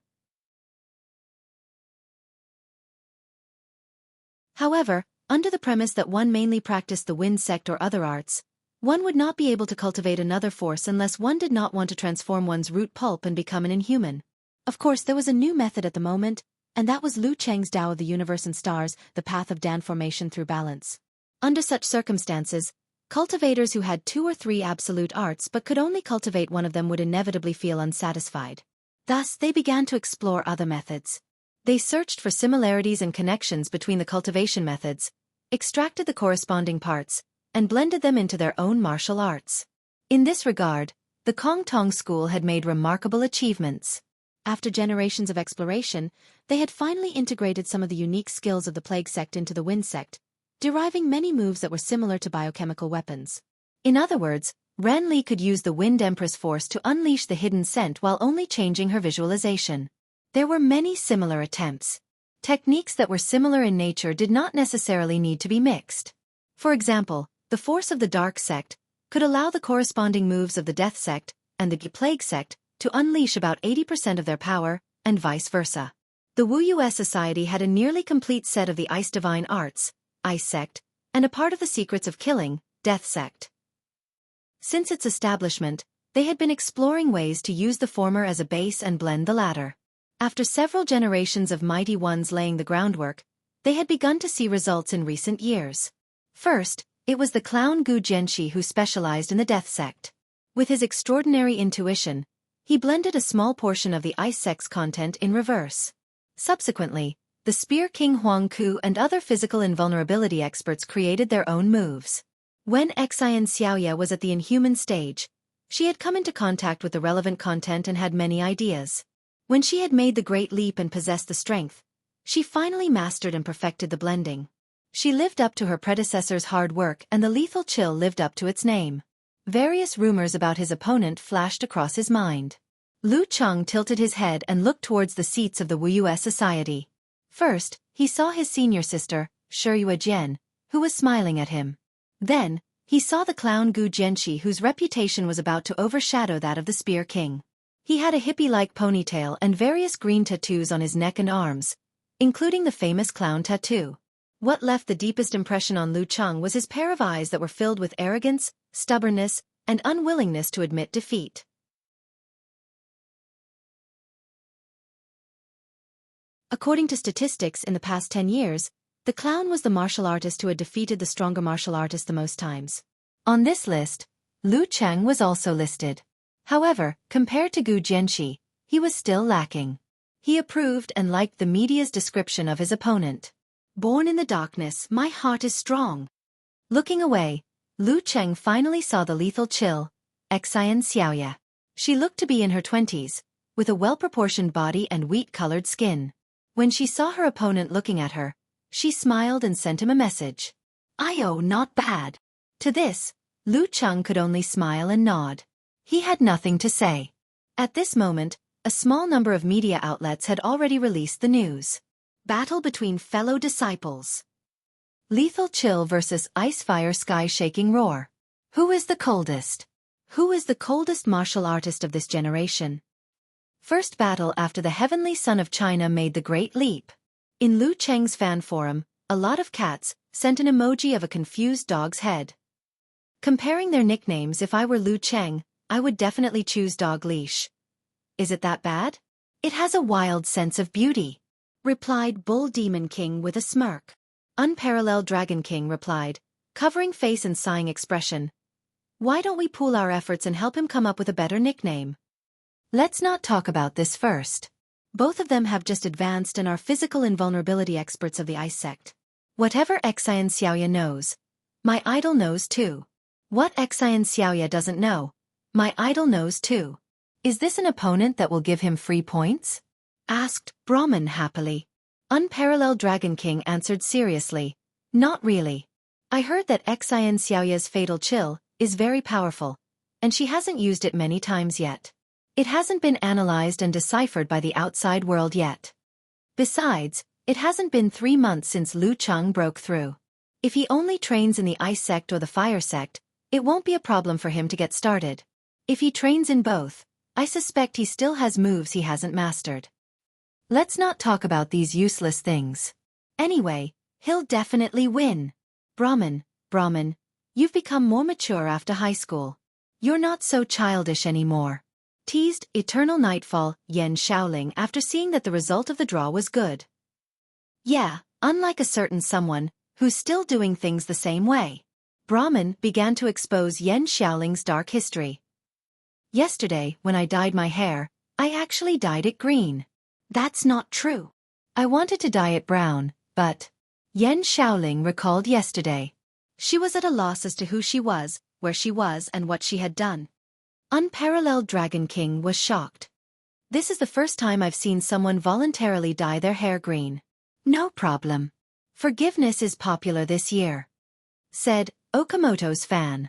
However, under the premise that one mainly practiced the Wind sect or other arts, one would not be able to cultivate another force unless one did not want to transform one's root pulp and become an inhuman. Of course, there was a new method at the moment, and that was Lu Cheng's Tao of the Universe and Stars, the path of Dan formation through balance. Under such circumstances, cultivators who had 2 or 3 absolute arts but could only cultivate one of them would inevitably feel unsatisfied. Thus, they began to explore other methods. They searched for similarities and connections between the cultivation methods, extracted the corresponding parts, and blended them into their own martial arts. In this regard, the Kong Tong school had made remarkable achievements. After generations of exploration, they had finally integrated some of the unique skills of the Plague sect into the Wind sect, deriving many moves that were similar to biochemical weapons. In other words, Ren Li could use the Wind Empress force to unleash the hidden scent while only changing her visualization. There were many similar attempts. Techniques that were similar in nature did not necessarily need to be mixed. For example, the force of the Dark sect could allow the corresponding moves of the Death sect and the Plague sect to unleash about 80% of their power, and vice versa. The Wuxia society had a nearly complete set of the Ice Divine Arts, Ice sect, and a part of the Secrets of Killing, Death sect. Since its establishment, they had been exploring ways to use the former as a base and blend the latter. After several generations of mighty ones laying the groundwork, they had begun to see results in recent years. First, it was the clown Gu Jianxi who specialized in the death sect. With his extraordinary intuition, he blended a small portion of the ice sect's content in reverse. Subsequently, the Spear King Huang Ku and other physical invulnerability experts created their own moves. When Xian Xiaoya was at the inhuman stage, she had come into contact with the relevant content and had many ideas. When she had made the great leap and possessed the strength, she finally mastered and perfected the blending. She lived up to her predecessor's hard work and the lethal chill lived up to its name. Various rumors about his opponent flashed across his mind. Lu Cheng tilted his head and looked towards the seats of the Wuxia society. First, he saw his senior sister, Shiyue Jian, who was smiling at him. Then, he saw the clown Gu Jianxi whose reputation was about to overshadow that of the Spear King. He had a hippie-like ponytail and various green tattoos on his neck and arms, including the famous clown tattoo. What left the deepest impression on Lu Cheng was his pair of eyes that were filled with arrogance, stubbornness, and unwillingness to admit defeat. According to statistics in the past 10 years, the clown was the martial artist who had defeated the stronger martial artist the most times. On this list, Lu Cheng was also listed. However, compared to Gu Jianxi, he was still lacking. He approved and liked the media's description of his opponent. Born in the darkness, my heart is strong. Looking away, Lu Cheng finally saw the lethal chill, Xian Xiaoya. She looked to be in her 20s, with a well-proportioned body and wheat-colored skin. When she saw her opponent looking at her, she smiled and sent him a message. "Oh, not bad." To this, Lu Cheng could only smile and nod. He had nothing to say. At this moment, a small number of media outlets had already released the news. Battle between fellow disciples. Lethal chill versus ice-fire sky-shaking roar. Who is the coldest? Who is the coldest martial artist of this generation? First battle after the heavenly son of China made the great leap. In Lu Cheng's fan forum, a lot of cats sent an emoji of a confused dog's head. Comparing their nicknames, if I were Lu Cheng, I would definitely choose Dog Leash. Is it that bad? It has a wild sense of beauty, replied Bull Demon King with a smirk. Unparalleled Dragon King replied, covering face and sighing expression. Why don't we pool our efforts and help him come up with a better nickname? Let's not talk about this first. Both of them have just advanced and are physical invulnerability experts of the ice sect. Whatever Xian Xiaoya knows, my idol knows too. What Xian Xiaoya doesn't know, my idol knows too. Is this an opponent that will give him free points? Asked Brahman happily. Unparalleled Dragon King answered seriously. Not really. I heard that Xian Xiaoya's fatal chill is very powerful, and she hasn't used it many times yet. It hasn't been analyzed and deciphered by the outside world yet. Besides, it hasn't been 3 months since Lu Cheng broke through. If he only trains in the ice sect or the fire sect, it won't be a problem for him to get started. If he trains in both, I suspect he still has moves he hasn't mastered. Let's not talk about these useless things. Anyway, he'll definitely win. Brahman, you've become more mature after high school. You're not so childish anymore. Teased Eternal Nightfall Yan Shaoling after seeing that the result of the draw was good. Yeah, unlike a certain someone who's still doing things the same way. Brahman began to expose Yan Xiaoling's dark history. Yesterday, when I dyed my hair, I actually dyed it green. That's not true. I wanted to dye it brown, but... Yan Xiaoling recalled yesterday. She was at a loss as to who she was, where she was and what she had done. Unparalleled Dragon King was shocked. This is the first time I've seen someone voluntarily dye their hair green. No problem. Forgiveness is popular this year, said Okamoto's fan.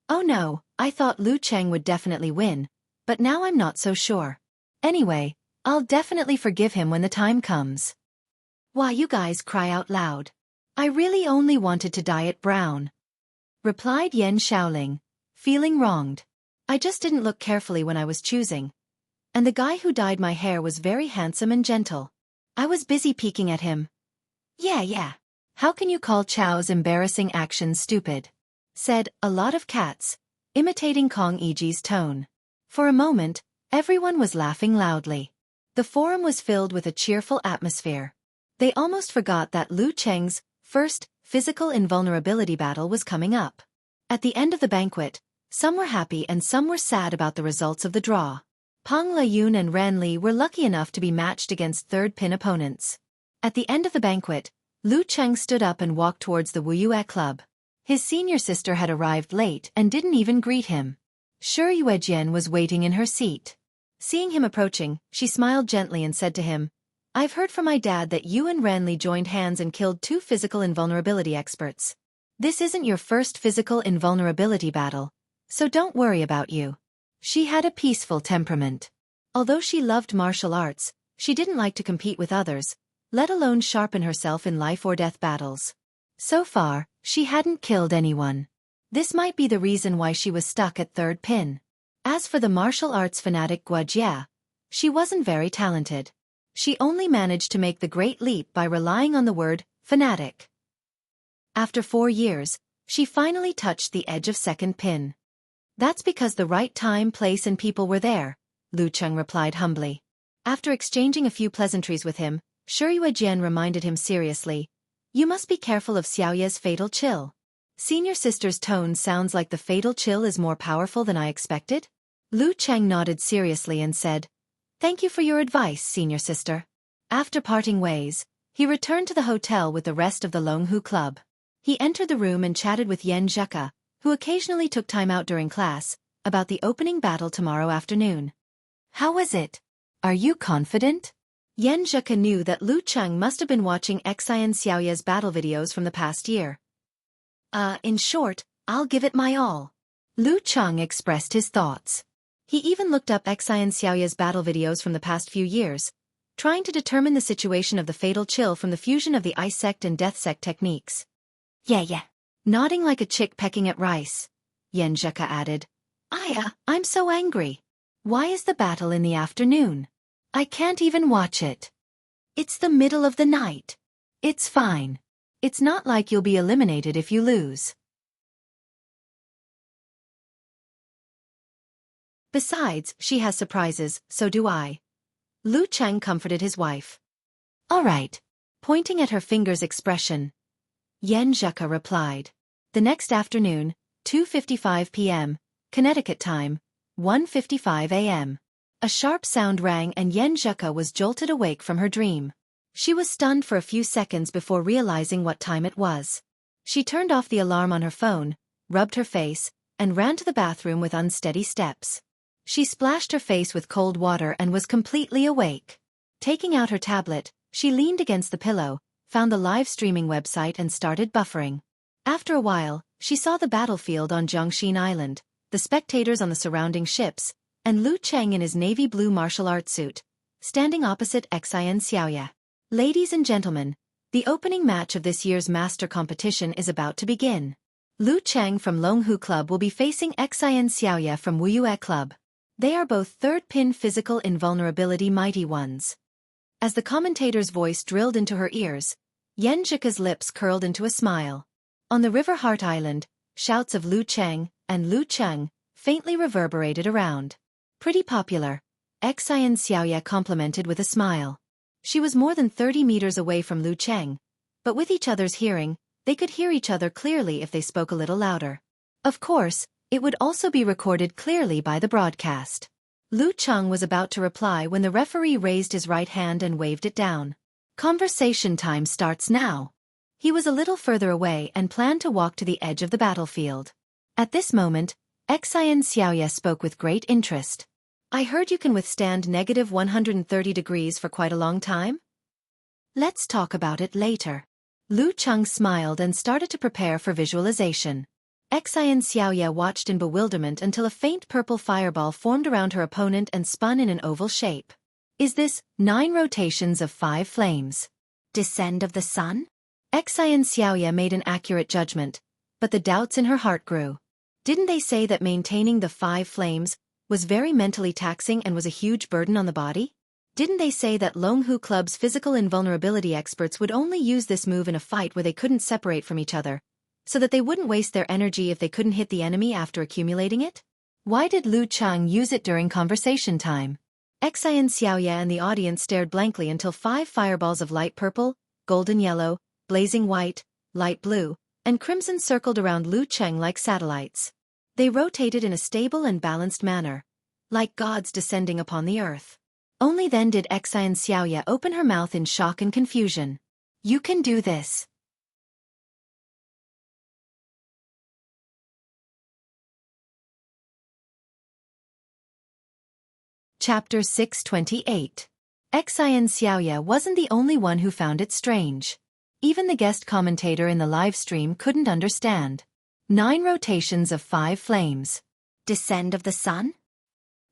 Oh no, I thought Lu Cheng would definitely win, but now I'm not so sure. Anyway, I'll definitely forgive him when the time comes. Why, you guys cry out loud. I really only wanted to dye it brown, replied Yan Shaoling, feeling wronged. I just didn't look carefully when I was choosing. And the guy who dyed my hair was very handsome and gentle. I was busy peeking at him. Yeah. How can you call Chao's embarrassing actions stupid? Said a lot of cats, imitating Kong Iji's tone. For a moment, everyone was laughing loudly. The forum was filled with a cheerful atmosphere. They almost forgot that Lu Cheng's first physical invulnerability battle was coming up. At the end of the banquet, some were happy and some were sad about the results of the draw. Peng Liyun and Ran Li were lucky enough to be matched against third-pin opponents. At the end of the banquet, Lu Cheng stood up and walked towards the Wuxia club. His senior sister had arrived late and didn't even greet him. Shi Yuejian was waiting in her seat. Seeing him approaching, she smiled gently and said to him, "I've heard from my dad that you and Ran Li joined hands and killed 2 physical invulnerability experts. This isn't your first physical invulnerability battle, so don't worry about you." She had a peaceful temperament. Although she loved martial arts, she didn't like to compete with others, let alone sharpen herself in life-or-death battles. So far, she hadn't killed anyone. This might be the reason why she was stuck at third pin. As for the martial arts fanatic Wuxia, she wasn't very talented. She only managed to make the great leap by relying on the word fanatic. After 4 years, she finally touched the edge of second pin. "That's because the right time, place and people were there," Lu Cheng replied humbly. After exchanging a few pleasantries with him, Shi Yuejian reminded him seriously, "You must be careful of Xiaoya's fatal chill." Senior sister's tone sounds like the fatal chill is more powerful than I expected. Lu Cheng nodded seriously and said, "Thank you for your advice, senior sister." After parting ways, he returned to the hotel with the rest of the Longhu Club. He entered the room and chatted with Yan Zheka, who occasionally took time out during class, about the opening battle tomorrow afternoon. "How was it? Are you confident?" Yan Zheka knew that Lu Cheng must have been watching Xian Xiaoya's battle videos from the past year. In short, I'll give it my all." Lu Cheng expressed his thoughts. He even looked up Xian Xiaoya's battle videos from the past few years, trying to determine the situation of the fatal chill from the fusion of the Ice Sect and Death Sect techniques. Yeah. Nodding like a chick pecking at rice, Yan Zheka added, I'm so angry. Why is the battle in the afternoon? I can't even watch it. It's the middle of the night. It's fine. It's not like you'll be eliminated if you lose. Besides, she has surprises, so do I. Lu Cheng comforted his wife. All right. Pointing at her finger's expression, Yan Zheka replied. The next afternoon, 2:55 p.m., Connecticut time, 1:55 a.m. A sharp sound rang and Yan Zheka was jolted awake from her dream. She was stunned for a few seconds before realizing what time it was. She turned off the alarm on her phone, rubbed her face, and ran to the bathroom with unsteady steps. She splashed her face with cold water and was completely awake. Taking out her tablet, she leaned against the pillow, found the live streaming website and started buffering. After a while, she saw the battlefield on Jiangxin Island, the spectators on the surrounding ships, and Lu Cheng in his navy blue martial arts suit, standing opposite Xian Xiaoya. Ladies and gentlemen, the opening match of this year's master competition is about to begin. Lu Cheng from Longhu Club will be facing Xian Xiaoya from Wuxia Club. They are both third-pin physical invulnerability mighty ones. As the commentator's voice drilled into her ears, Yan Zheka's lips curled into a smile. On the River Heart Island, shouts of Lu Cheng and Lu Cheng faintly reverberated around. Pretty popular, Xian Xiaoya complimented with a smile. She was more than 30 meters away from Lu Cheng, but with each other's hearing, they could hear each other clearly if they spoke a little louder. Of course, it would also be recorded clearly by the broadcast. Lu Cheng was about to reply when the referee raised his right hand and waved it down. Conversation time starts now. He was a little further away and planned to walk to the edge of the battlefield. At this moment, Xian Xiaoya spoke with great interest. I heard you can withstand negative 130 degrees for quite a long time? Let's talk about it later. Lu Cheng smiled and started to prepare for visualization. Xian Xiaoya watched in bewilderment until a faint purple fireball formed around her opponent and spun in an oval shape. Is this 9 rotations of 5 flames? Descend of the sun? Xian Xiaoya made an accurate judgment, but the doubts in her heart grew. Didn't they say that maintaining the 5 flames was very mentally taxing and was a huge burden on the body? Didn't they say that Longhu Club's physical invulnerability experts would only use this move in a fight where they couldn't separate from each other, so that they wouldn't waste their energy if they couldn't hit the enemy after accumulating it? Why did Lu Cheng use it during conversation time? Xian Xiaoye and the audience stared blankly until 5 fireballs of light purple, golden yellow, blazing white, light blue, and crimson circled around Lu Cheng like satellites. They rotated in a stable and balanced manner, like gods descending upon the earth. Only then did Xian Xiaoye open her mouth in shock and confusion. You can do this. Chapter 628. Xian Xiaoye wasn't the only one who found it strange. Even the guest commentator in the live stream couldn't understand. 9 rotations of 5 flames. Descend of the sun?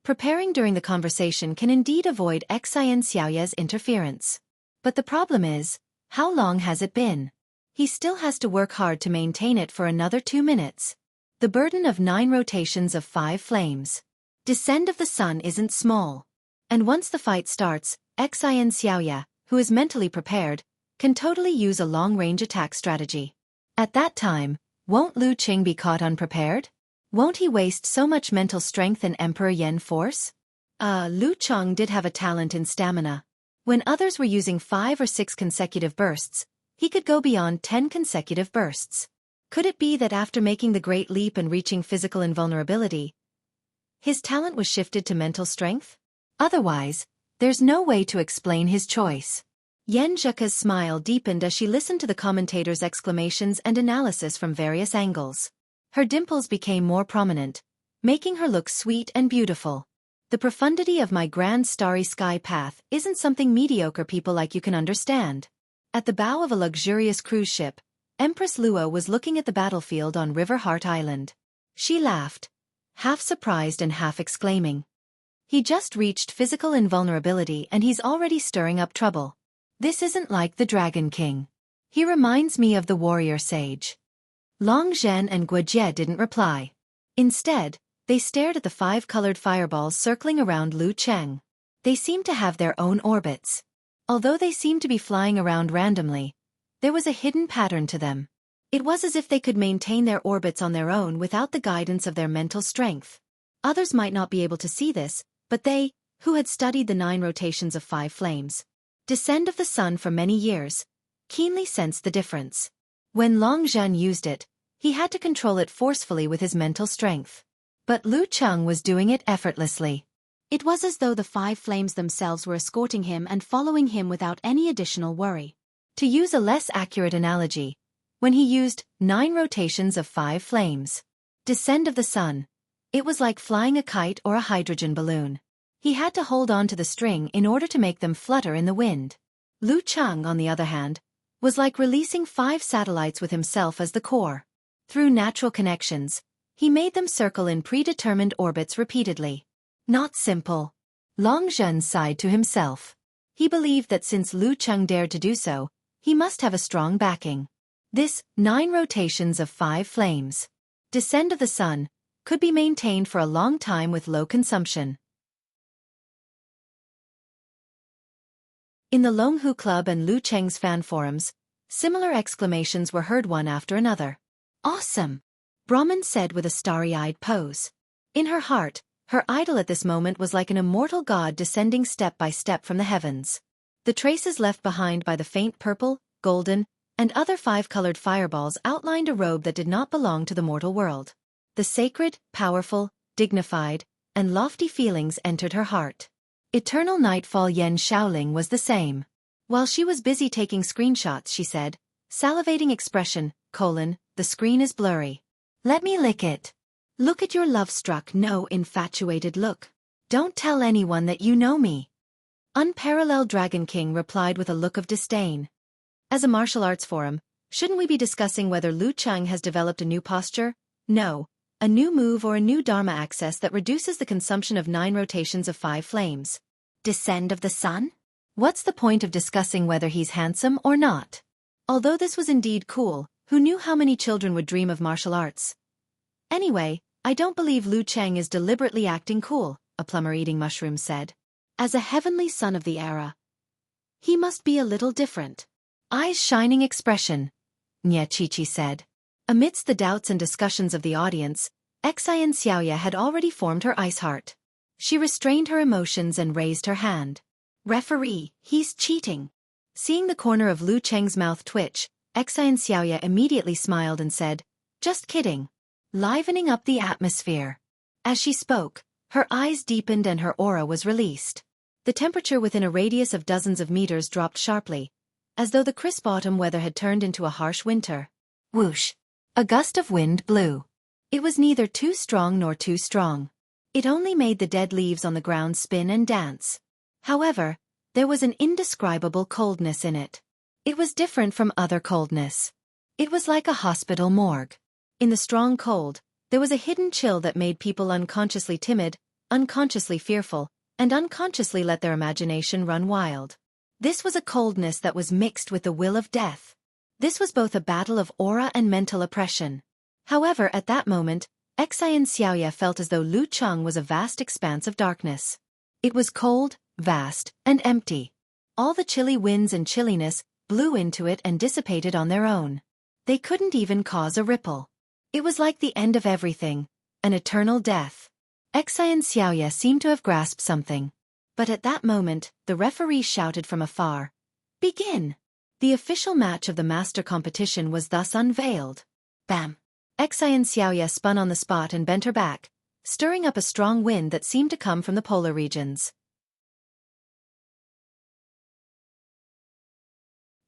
Preparing during the conversation can indeed avoid Xian Xiaoye's interference. But the problem is, how long has it been? He still has to work hard to maintain it for another 2 minutes. The burden of 9 rotations of 5 flames. Descend of the sun isn't small. And once the fight starts, Xian Xiaoye, who is mentally prepared, can totally use a long-range attack strategy. At that time, won't Lu Qing be caught unprepared? Won't he waste so much mental strength and Emperor Yen force? Lu Cheng did have a talent in stamina. When others were using 5 or 6 consecutive bursts, he could go beyond 10 consecutive bursts. Could it be that after making the great leap and reaching physical invulnerability, his talent was shifted to mental strength? Otherwise, there's no way to explain his choice. Yen Zheka's smile deepened as she listened to the commentator's exclamations and analysis from various angles. Her dimples became more prominent, making her look sweet and beautiful. The profundity of my grand starry sky path isn't something mediocre people like you can understand. At the bow of a luxurious cruise ship, Empress Luo was looking at the battlefield on River Heart Island. She laughed, half surprised and half exclaiming. He just reached physical invulnerability and he's already stirring up trouble. This isn't like the Dragon King. He reminds me of the warrior sage. Long Zhen and Guojie didn't reply. Instead, they stared at the 5 colored fireballs circling around Lu Cheng. They seemed to have their own orbits. Although they seemed to be flying around randomly, there was a hidden pattern to them. It was as if they could maintain their orbits on their own without the guidance of their mental strength. Others might not be able to see this, but they, who had studied the 9 rotations of 5 flames, descend of the sun for many years, keenly sensed the difference. When Long Zhen used it, he had to control it forcefully with his mental strength. But Lu Cheng was doing it effortlessly. It was as though the 5 flames themselves were escorting him and following him without any additional worry. To use a less accurate analogy, when he used 9 rotations of 5 flames, descend of the sun, it was like flying a kite or a hydrogen balloon. He had to hold on to the string in order to make them flutter in the wind. Lu Cheng, on the other hand, was like releasing 5 satellites with himself as the core. Through natural connections, he made them circle in predetermined orbits repeatedly. Not simple. Long Zhen sighed to himself. He believed that since Lu Cheng dared to do so, he must have a strong backing. This 9 rotations of 5 flames, descend of the sun, could be maintained for a long time with low consumption. In the Longhu Club and Lu Cheng's fan forums, similar exclamations were heard one after another. Awesome! Brahman said with a starry-eyed pose. In her heart, her idol at this moment was like an immortal god descending step by step from the heavens. The traces left behind by the faint purple, golden, and other 5-colored fireballs outlined a robe that did not belong to the mortal world. The sacred, powerful, dignified, and lofty feelings entered her heart. Eternal Nightfall Yen Shaoling was the same. While she was busy taking screenshots, she said, salivating expression, the screen is blurry. Let me lick it. Look at your love-struck, no infatuated look. Don't tell anyone that you know me. Unparalleled Dragon King replied with a look of disdain. As a martial arts forum, shouldn't we be discussing whether Lu Cheng has developed a new posture? No. A new move or a new Dharma access that reduces the consumption of 9 rotations of 5 flames. Descend of the sun? What's the point of discussing whether he's handsome or not? Although this was indeed cool, who knew how many children would dream of martial arts? Anyway, I don't believe Lu Cheng is deliberately acting cool, a plumber eating mushrooms said. As a heavenly son of the era, he must be a little different. Eyes shining expression, Nye Chi Chi said. Amidst the doubts and discussions of the audience, Xian Xiaoya had already formed her ice heart. She restrained her emotions and raised her hand. "Referee, he's cheating." Seeing the corner of Lu Cheng's mouth twitch, Xian Xiaoya immediately smiled and said, "Just kidding." Livening up the atmosphere. As she spoke, her eyes deepened and her aura was released. The temperature within a radius of dozens of meters dropped sharply, as though the crisp autumn weather had turned into a harsh winter. Whoosh! A gust of wind blew. It was neither too strong nor too strong. It only made the dead leaves on the ground spin and dance. However, there was an indescribable coldness in it. It was different from other coldness. It was like a hospital morgue. In the strong cold, there was a hidden chill that made people unconsciously timid, unconsciously fearful, and unconsciously let their imagination run wild. This was a coldness that was mixed with the will of death. This was both a battle of aura and mental oppression. However, at that moment, Xian Xiaoya felt as though Lu Cheng was a vast expanse of darkness. It was cold, vast, and empty. All the chilly winds and chilliness blew into it and dissipated on their own. They couldn't even cause a ripple. It was like the end of everything, an eternal death. Xian Xiaoya seemed to have grasped something. But at that moment, the referee shouted from afar, "Begin!" The official match of the master competition was thus unveiled. Bam! Xian Xiaoya spun on the spot and bent her back, stirring up a strong wind that seemed to come from the polar regions.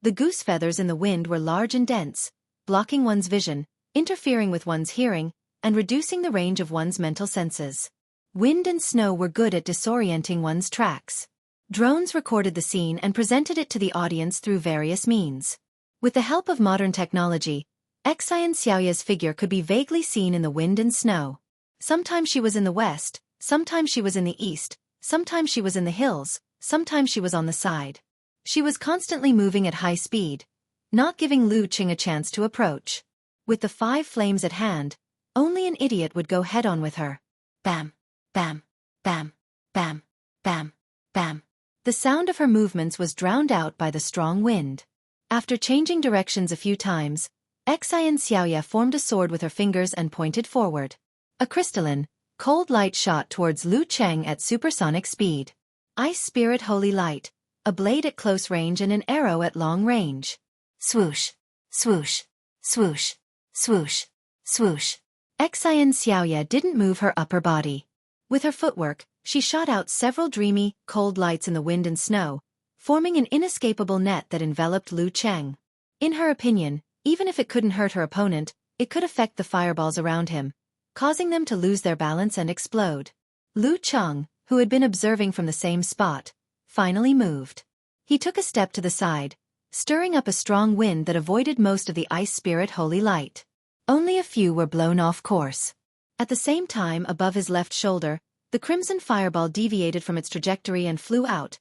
The goose feathers in the wind were large and dense, blocking one's vision, interfering with one's hearing, and reducing the range of one's mental senses. Wind and snow were good at disorienting one's tracks. Drones recorded the scene and presented it to the audience through various means. With the help of modern technology, Xian Xiaoya's figure could be vaguely seen in the wind and snow. Sometimes she was in the west, sometimes she was in the east, sometimes she was in the hills, sometimes she was on the side. She was constantly moving at high speed, not giving Lu Cheng a chance to approach. With the 5 flames at hand, only an idiot would go head-on with her. Bam, bam, bam, bam, bam, bam. The sound of her movements was drowned out by the strong wind. After changing directions a few times, Xian Xiaoya formed a sword with her fingers and pointed forward. A crystalline, cold light shot towards Lu Cheng at supersonic speed. Ice Spirit Holy Light, a blade at close range and an arrow at long range. Swoosh, swoosh, swoosh, swoosh, swoosh. Xian Xiaoya didn't move her upper body. With her footwork, she shot out several dreamy, cold lights in the wind and snow, forming an inescapable net that enveloped Lu Cheng. In her opinion, even if it couldn't hurt her opponent, it could affect the fireballs around him, causing them to lose their balance and explode. Lu Cheng, who had been observing from the same spot, finally moved. He took a step to the side, stirring up a strong wind that avoided most of the Ice Spirit Holy Light. Only a few were blown off course. At the same time, above his left shoulder, the crimson fireball deviated from its trajectory and flew out,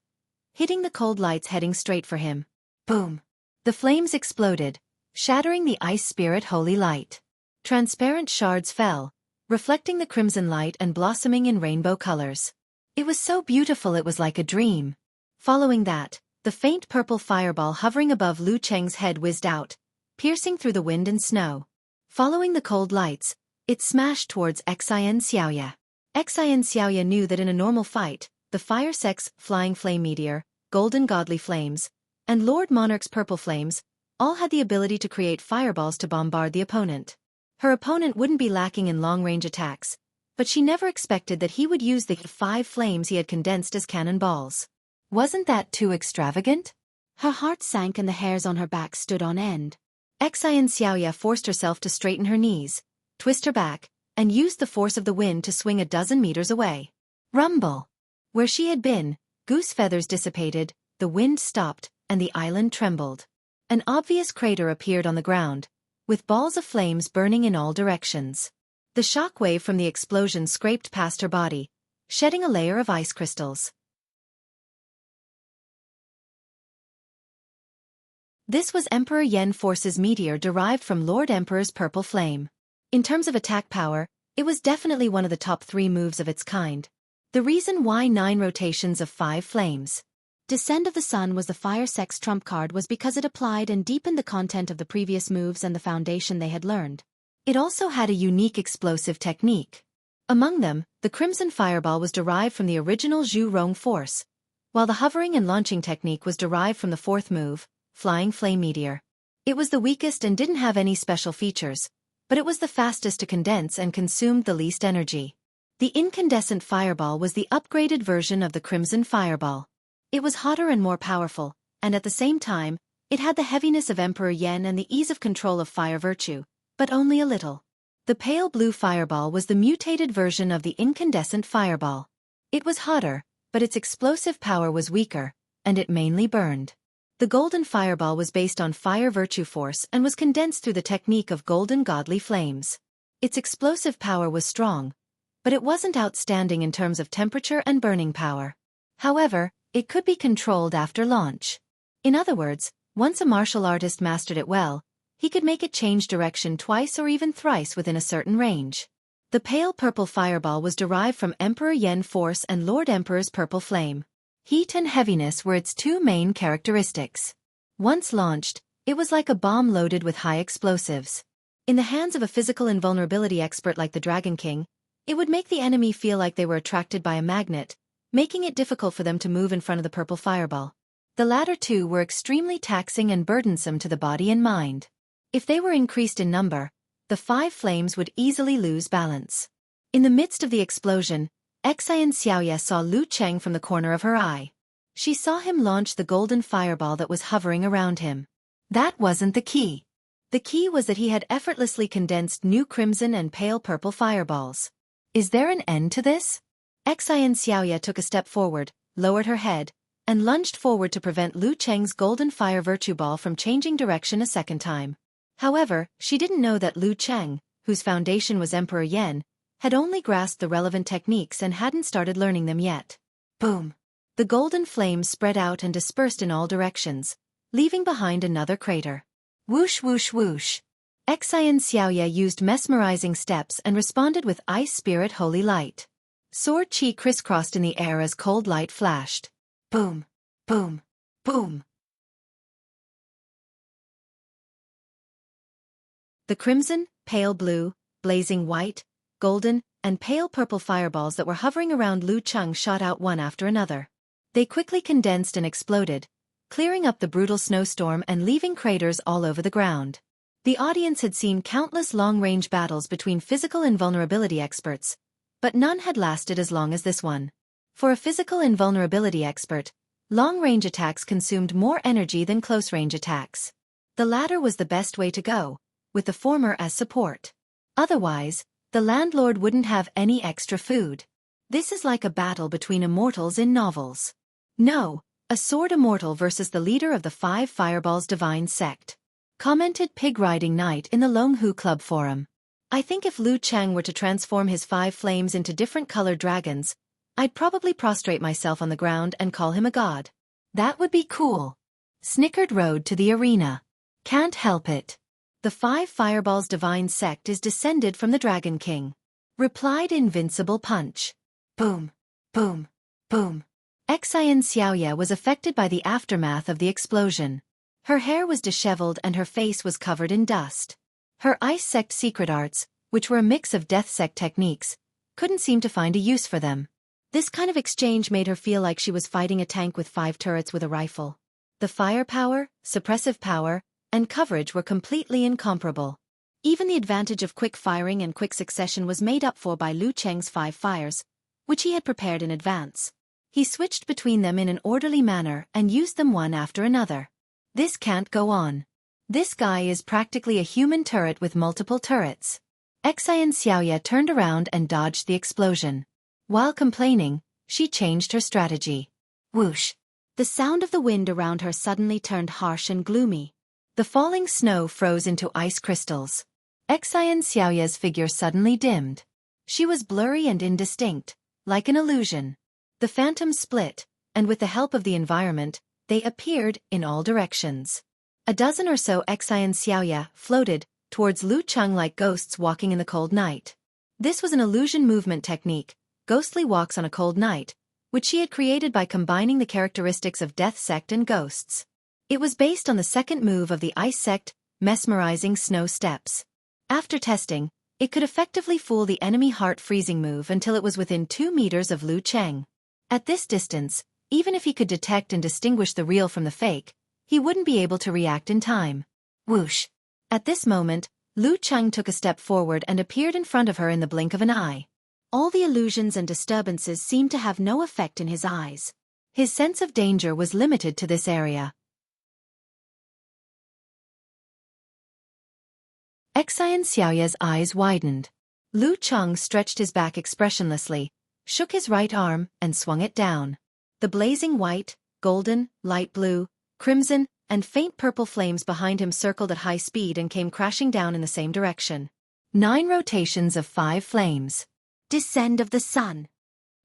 hitting the cold lights heading straight for him. Boom! The flames exploded, shattering the Ice Spirit Holy Light. Transparent shards fell, reflecting the crimson light and blossoming in rainbow colors. It was so beautiful it was like a dream. Following that, the faint purple fireball hovering above Lu Cheng's head whizzed out, piercing through the wind and snow. Following the cold lights, it smashed towards Xian Xiaoya. Xian Xiaoya knew that in a normal fight, the Fire Sex Flying Flame Meteor, Golden Godly Flames, and Lord Monarch's Purple Flames all had the ability to create fireballs to bombard the opponent. Her opponent wouldn't be lacking in long-range attacks, but she never expected that he would use the 5 flames he had condensed as cannonballs. Wasn't that too extravagant? Her heart sank and the hairs on her back stood on end. Xian Xiaoya forced herself to straighten her knees, twist her back, and used the force of the wind to swing a dozen meters away. Rumble! Where she had been, goose feathers dissipated, the wind stopped, and the island trembled. An obvious crater appeared on the ground, with balls of flames burning in all directions. The shock wave from the explosion scraped past her body, shedding a layer of ice crystals. This was Emperor Yen Force's meteor derived from Lord Emperor's purple flame. In terms of attack power, it was definitely one of the top 3 moves of its kind. The reason why 9 rotations of 5 flames. Descend of the Sun was the Fire Sex trump card was because it applied and deepened the content of the previous moves and the foundation they had learned. It also had a unique explosive technique. Among them, the Crimson Fireball was derived from the original Zhu Rong force, while the hovering and launching technique was derived from the fourth move, Flying Flame Meteor. It was the weakest and didn't have any special features, but it was the fastest to condense and consumed the least energy. The Incandescent Fireball was the upgraded version of the Crimson Fireball. It was hotter and more powerful, and at the same time, it had the heaviness of Emperor Yen and the ease of control of Fire Virtue, but only a little. The Pale Blue Fireball was the mutated version of the Incandescent Fireball. It was hotter, but its explosive power was weaker, and it mainly burned. The Golden Fireball was based on Fire Virtue Force and was condensed through the technique of Golden Godly Flames. Its explosive power was strong, but it wasn't outstanding in terms of temperature and burning power. However, it could be controlled after launch. In other words, once a martial artist mastered it well, he could make it change direction twice or even thrice within a certain range. The Pale Purple Fireball was derived from Emperor Yen Force and Lord Emperor's Purple Flame. Heat and heaviness were its two main characteristics. Once launched, it was like a bomb loaded with high explosives. In the hands of a physical invulnerability expert like the Dragon King, it would make the enemy feel like they were attracted by a magnet, making it difficult for them to move in front of the Purple Fireball. The latter two were extremely taxing and burdensome to the body and mind. If they were increased in number, the 5 flames would easily lose balance. In the midst of the explosion, Xian Xiaoye saw Lu Cheng from the corner of her eye. She saw him launch the golden fireball that was hovering around him. That wasn't the key. The key was that he had effortlessly condensed new crimson and pale purple fireballs. Is there an end to this? Xian Xiaoye took a step forward, lowered her head, and lunged forward to prevent Lu Cheng's golden fire virtue ball from changing direction a second time. However, she didn't know that Lu Cheng, whose foundation was Emperor Yen, had only grasped the relevant techniques and hadn't started learning them yet. Boom! The golden flames spread out and dispersed in all directions, leaving behind another crater. Whoosh whoosh whoosh! Xian Xiaoye used mesmerizing steps and responded with Ice Spirit Holy Light. Sword Chi crisscrossed in the air as cold light flashed. Boom! Boom! Boom! The crimson, pale blue, blazing white, golden, and pale purple fireballs that were hovering around Lu Cheng shot out one after another. They quickly condensed and exploded, clearing up the brutal snowstorm and leaving craters all over the ground. The audience had seen countless long-range battles between physical invulnerability experts, but none had lasted as long as this one. For a physical invulnerability expert, long-range attacks consumed more energy than close-range attacks. The latter was the best way to go, with the former as support. Otherwise, the landlord wouldn't have any extra food. This is like a battle between immortals in novels. No, a sword immortal versus the leader of the 5 Fireballs Divine Sect. Commented Pig Riding Knight in the Longhu Club forum. I think if Lu Cheng were to transform his 5 flames into different colored dragons, I'd probably prostrate myself on the ground and call him a god. That would be cool. Snickered Road to the Arena. Can't help it. The 5 Fireballs Divine Sect is descended from the Dragon King. Replied Invincible Punch. Boom, boom, boom. Xian Xiaoye was affected by the aftermath of the explosion. Her hair was disheveled and her face was covered in dust. Her Ice Sect secret arts, which were a mix of Death Sect techniques, couldn't seem to find a use for them. This kind of exchange made her feel like she was fighting a tank with 5 turrets with a rifle. The firepower, suppressive power, and coverage were completely incomparable. Even the advantage of quick firing and quick succession was made up for by Lu Cheng's 5 fires, which he had prepared in advance. He switched between them in an orderly manner and used them one after another. This can't go on. This guy is practically a human turret with multiple turrets. Xian Xiaoye turned around and dodged the explosion. While complaining, she changed her strategy. Whoosh! The sound of the wind around her suddenly turned harsh and gloomy. The falling snow froze into ice crystals. Xian Xiaoye's figure suddenly dimmed. She was blurry and indistinct, like an illusion. The phantoms split, and with the help of the environment, they appeared in all directions. A dozen or so Xian Xiaoye floated towards Lu Cheng like ghosts walking in the cold night. This was an illusion movement technique, ghostly walks on a cold night, which she had created by combining the characteristics of Death Sect and ghosts. It was based on the second move of the Ice Sect, mesmerizing snow steps. After testing, it could effectively fool the enemy heart-freezing move until it was within 2 meters of Lu Cheng. At this distance, even if he could detect and distinguish the real from the fake, he wouldn't be able to react in time. Whoosh! At this moment, Lu Cheng took a step forward and appeared in front of her in the blink of an eye. All the illusions and disturbances seemed to have no effect in his eyes. His sense of danger was limited to this area. Xian Xiaoya's eyes widened. Lu Cheng stretched his back expressionlessly, shook his right arm, and swung it down. The blazing white, golden, light blue, crimson, and faint purple flames behind him circled at high speed and came crashing down in the same direction. 9 rotations of 5 flames. Descend of the sun.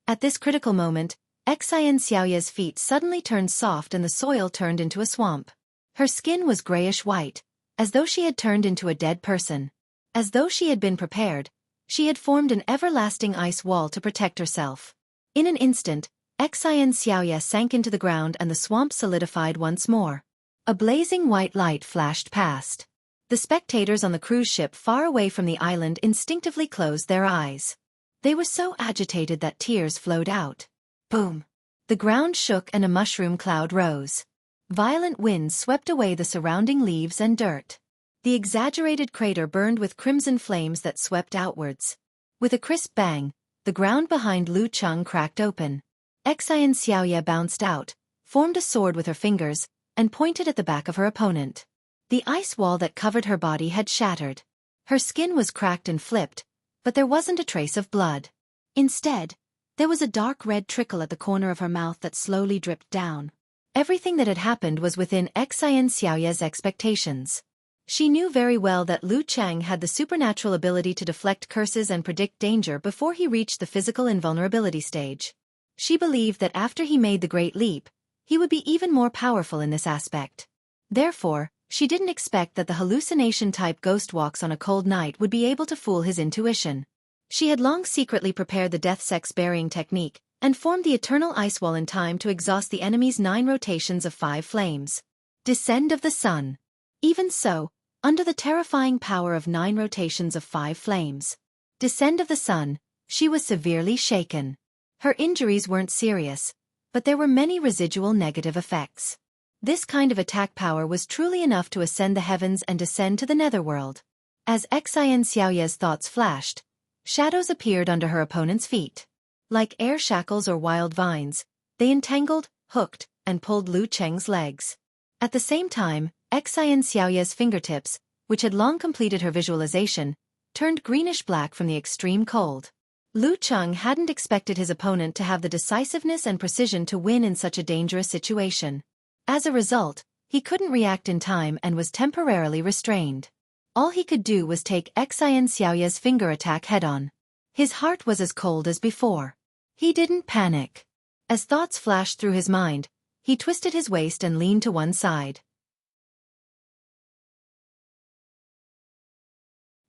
At this critical moment, Xian Xiaoya's feet suddenly turned soft and the soil turned into a swamp. Her skin was grayish-white, as though she had turned into a dead person. As though she had been prepared, she had formed an everlasting ice wall to protect herself. In an instant, Xian Xiaoya sank into the ground and the swamp solidified once more. A blazing white light flashed past. The spectators on the cruise ship far away from the island instinctively closed their eyes. They were so agitated that tears flowed out. Boom! The ground shook and a mushroom cloud rose. Violent winds swept away the surrounding leaves and dirt. The exaggerated crater burned with crimson flames that swept outwards. With a crisp bang, the ground behind Lu Cheng cracked open. Xian Xiaoya bounced out, formed a sword with her fingers, and pointed at the back of her opponent. The ice wall that covered her body had shattered. Her skin was cracked and flipped, but there wasn't a trace of blood. Instead, there was a dark red trickle at the corner of her mouth that slowly dripped down. Everything that had happened was within Xian Xiaoya's expectations. She knew very well that Lu Cheng had the supernatural ability to deflect curses and predict danger before he reached the physical invulnerability stage. She believed that after he made the Great Leap, he would be even more powerful in this aspect. Therefore, she didn't expect that the hallucination-type ghost walks on a cold night would be able to fool his intuition. She had long secretly prepared the death sex burying technique, and formed the eternal ice wall in time to exhaust the enemy's 9 rotations of 5 flames. Descend of the sun. Even so, under the terrifying power of 9 rotations of 5 flames. Descend of the sun, she was severely shaken. Her injuries weren't serious, but there were many residual negative effects. This kind of attack power was truly enough to ascend the heavens and descend to the netherworld. As Xian Xiaoya's thoughts flashed, shadows appeared under her opponent's feet. Like air shackles or wild vines, they entangled, hooked, and pulled Lu Cheng's legs. At the same time, Xian Xiaoya's fingertips, which had long completed her visualization, turned greenish-black from the extreme cold. Lu Cheng hadn't expected his opponent to have the decisiveness and precision to win in such a dangerous situation. As a result, he couldn't react in time and was temporarily restrained. All he could do was take Xian Xiaoya's finger attack head-on. His heart was as cold as before. He didn't panic. As thoughts flashed through his mind, he twisted his waist and leaned to one side.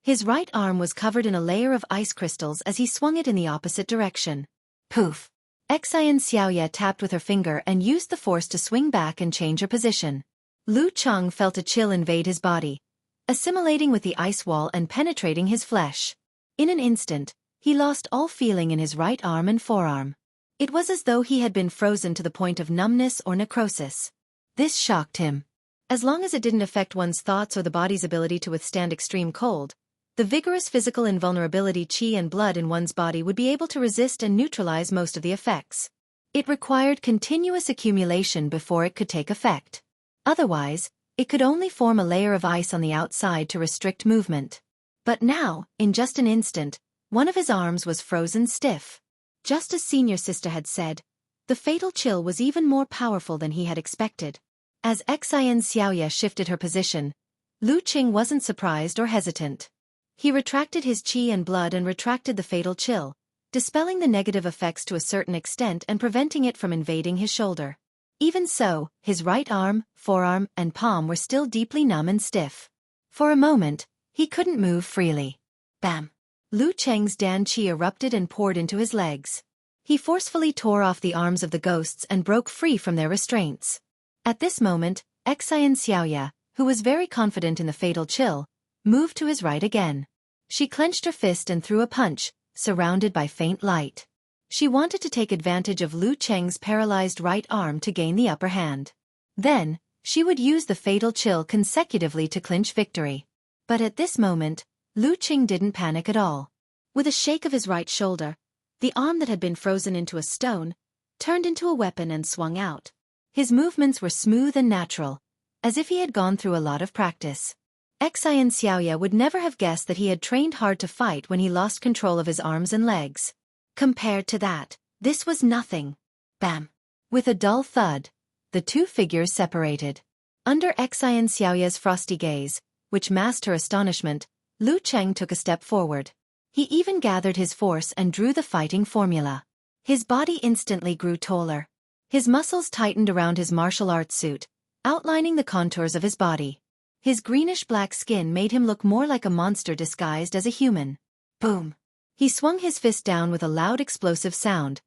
His right arm was covered in a layer of ice crystals as he swung it in the opposite direction. Poof! Xian Xiaoya tapped with her finger and used the force to swing back and change her position. Lu Cheng felt a chill invade his body, assimilating with the ice wall and penetrating his flesh. In an instant, he lost all feeling in his right arm and forearm. It was as though he had been frozen to the point of numbness or necrosis. This shocked him. As long as it didn't affect one's thoughts or the body's ability to withstand extreme cold, the vigorous physical invulnerability qi and blood in one's body would be able to resist and neutralize most of the effects. It required continuous accumulation before it could take effect. Otherwise, it could only form a layer of ice on the outside to restrict movement. But now, in just an instant, one of his arms was frozen stiff. Just as Senior Sister had said, the fatal chill was even more powerful than he had expected. As Xian Xiaoya shifted her position, Lu Cheng wasn't surprised or hesitant. He retracted his qi and blood and retracted the fatal chill, dispelling the negative effects to a certain extent and preventing it from invading his shoulder. Even so, his right arm, forearm, and palm were still deeply numb and stiff. For a moment, he couldn't move freely. Bam! Lu Cheng's Dan qi erupted and poured into his legs. He forcefully tore off the arms of the ghosts and broke free from their restraints. At this moment, Xian Xiaoya, who was very confident in the fatal chill, moved to his right again. She clenched her fist and threw a punch, surrounded by faint light. She wanted to take advantage of Lu Cheng's paralyzed right arm to gain the upper hand. Then, she would use the fatal chill consecutively to clinch victory. But at this moment, Lu Cheng didn't panic at all. With a shake of his right shoulder, the arm that had been frozen into a stone turned into a weapon and swung out. His movements were smooth and natural, as if he had gone through a lot of practice. Xian Xiaoya would never have guessed that he had trained hard to fight when he lost control of his arms and legs. Compared to that, this was nothing. Bam! With a dull thud, the two figures separated. Under Xian Xiaoya's frosty gaze, which masked her astonishment, Lu Cheng took a step forward. He even gathered his force and drew the fighting formula. His body instantly grew taller. His muscles tightened around his martial arts suit, outlining the contours of his body. His greenish-black skin made him look more like a monster disguised as a human. Boom! He swung his fist down with a loud explosive sound,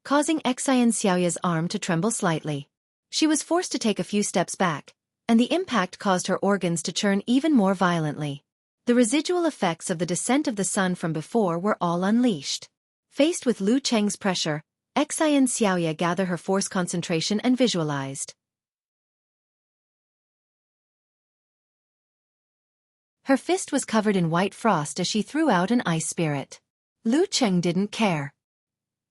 causing Xian Xiaoya's arm to tremble slightly. She was forced to take a few steps back, and the impact caused her organs to churn even more violently. The residual effects of the descent of the sun from before were all unleashed. Faced with Lu Cheng's pressure, Xian Xiaoya gathered her force concentration and visualized. Her fist was covered in white frost as she threw out an ice spirit. Lu Cheng didn't care.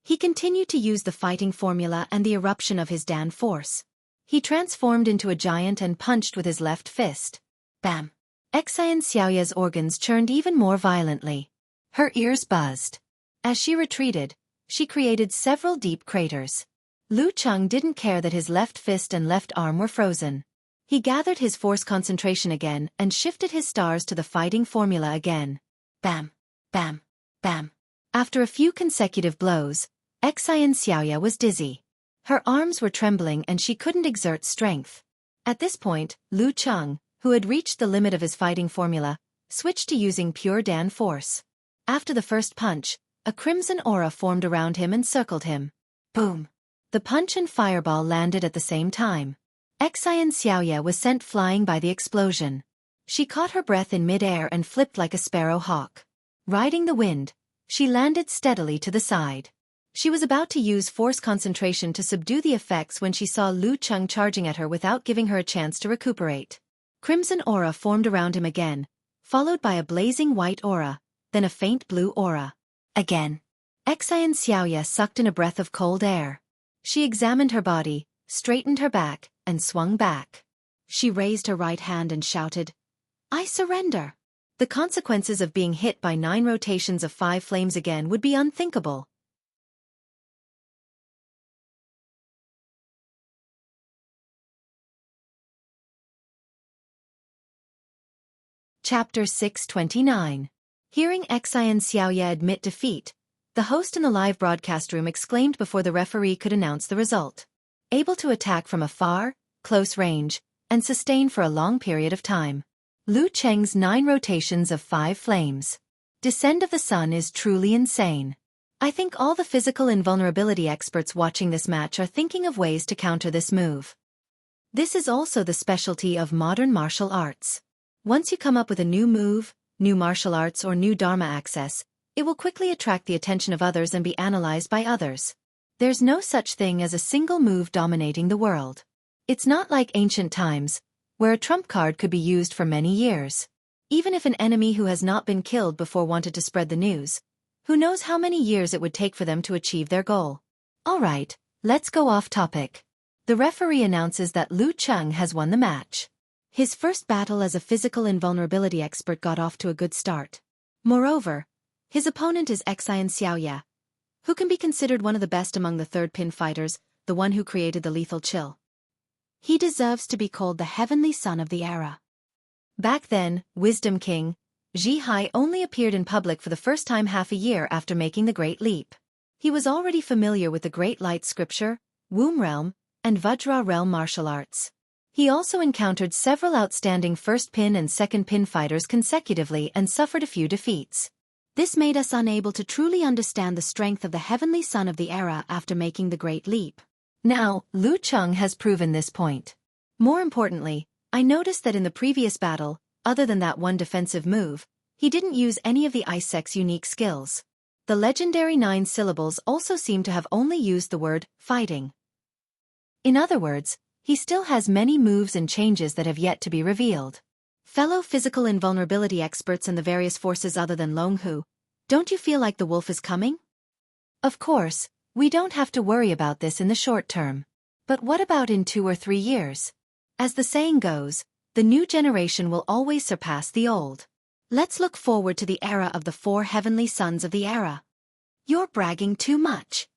He continued to use the fighting formula and the eruption of his Dan force. He transformed into a giant and punched with his left fist. Bam! Xian Xiaoya's organs churned even more violently. Her ears buzzed. As she retreated, she created several deep craters. Lu Cheng didn't care that his left fist and left arm were frozen. He gathered his force concentration again and shifted his stars to the fighting formula again. Bam! Bam! Bam! After a few consecutive blows, Xian Xiaoya was dizzy. Her arms were trembling and she couldn't exert strength. At this point, Lu Cheng, who had reached the limit of his fighting formula, switched to using pure Dan force. After the first punch, a crimson aura formed around him and circled him. Boom! The punch and fireball landed at the same time. Xian Xiaoya was sent flying by the explosion. She caught her breath in mid-air and flipped like a sparrow hawk. Riding the wind, she landed steadily to the side. She was about to use force concentration to subdue the effects when she saw Lu Cheng charging at her without giving her a chance to recuperate. Crimson aura formed around him again, followed by a blazing white aura, then a faint blue aura. Again. Xian Xiaoya sucked in a breath of cold air. She examined her body, straightened her back, and swung back. She raised her right hand and shouted, "I surrender." The consequences of being hit by 9 rotations of 5 flames again would be unthinkable. Chapter 629. Hearing Xian Xiaoya admit defeat, the host in the live broadcast room exclaimed before the referee could announce the result. Able to attack from a far, close range, and sustain for a long period of time. Lu Cheng's 9 rotations of 5 flames. Descent of the sun is truly insane. I think all the physical invulnerability experts watching this match are thinking of ways to counter this move. This is also the specialty of modern martial arts. Once you come up with a new move, new martial arts or new dharma access, it will quickly attract the attention of others and be analyzed by others. There's no such thing as a single move dominating the world. It's not like ancient times, where a trump card could be used for many years. Even if an enemy who has not been killed before wanted to spread the news, who knows how many years it would take for them to achieve their goal. Alright, let's go off topic. The referee announces that Lu Cheng has won the match. His first battle as a physical invulnerability expert got off to a good start. Moreover, his opponent is Xian Xiaoya, who can be considered one of the best among the third pin fighters, the one who created the lethal chill. He deserves to be called the heavenly son of the era. Back then, Wisdom King, Zhi Hai only appeared in public for the first time half a year after making the Great Leap. He was already familiar with the Great Light Scripture, Womb Realm, and Vajra Realm martial arts. He also encountered several outstanding first pin and second pin fighters consecutively and suffered a few defeats. This made us unable to truly understand the strength of the heavenly son of the era after making the Great Leap. Now, Lu Cheng has proven this point. More importantly, I noticed that in the previous battle, Other than that one defensive move, he didn't use any of the Ice Sect's unique skills. The legendary 9 syllables also seem to have only used the word fighting. In other words, he still has many moves and changes that have yet to be revealed. Fellow physical invulnerability experts and the various forces other than Longhu, don't you feel like the wolf is coming? Of course, we don't have to worry about this in the short term. But what about in 2 or 3 years? As the saying goes, the new generation will always surpass the old. Let's look forward to the era of the 4 heavenly sons of the era. You're bragging too much.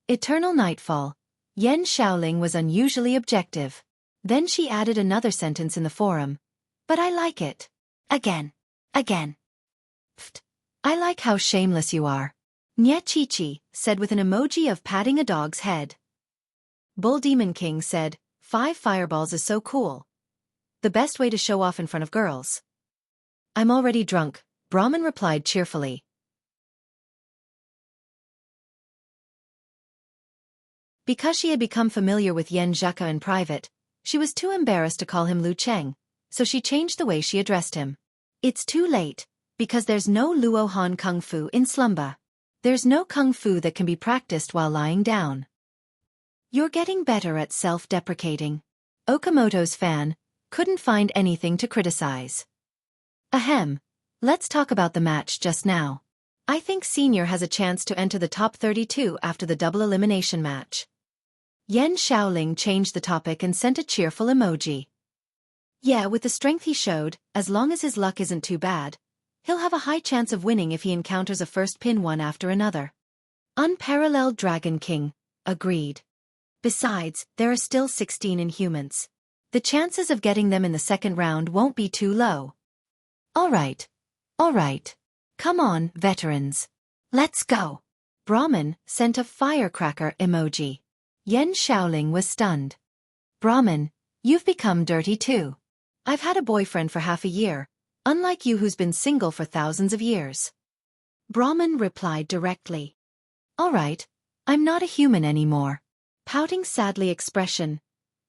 Eternal Nightfall. Yan Xiaoling was unusually objective. Then she added another sentence in the forum. But I like it. Again. Pfft. I like how shameless you are. Nye Chi said with an emoji of patting a dog's head. Bull Demon King said, 5 fireballs is so cool. The best way to show off in front of girls. I'm already drunk, Brahman replied cheerfully. Because she had become familiar with Yan Zheka in private, she was too embarrassed to call him Lu Cheng, so she changed the way she addressed him. It's too late, because there's no Luo Han Kung Fu in Slumba. There's no Kung Fu that can be practiced while lying down. You're getting better at self-deprecating. Okamoto's fan couldn't find anything to criticize. Ahem. Let's talk about the match just now. I think Senior has a chance to enter the top 32 after the double elimination match. Yan Xiaoling changed the topic and sent a cheerful emoji. Yeah, with the strength he showed, as long as his luck isn't too bad, he'll have a high chance of winning if he encounters a first pin one after another. Unparalleled Dragon King agreed. Besides, there are still 16 Inhumans. The chances of getting them in the second round won't be too low. All right. Come on, veterans. Let's go. Brahman sent a firecracker emoji. Yan Xiaoling was stunned. Brahman, you've become dirty too. I've had a boyfriend for half a year, unlike you who's been single for thousands of years. Brahman replied directly. All right, I'm not a human anymore. Pouting sadly expression,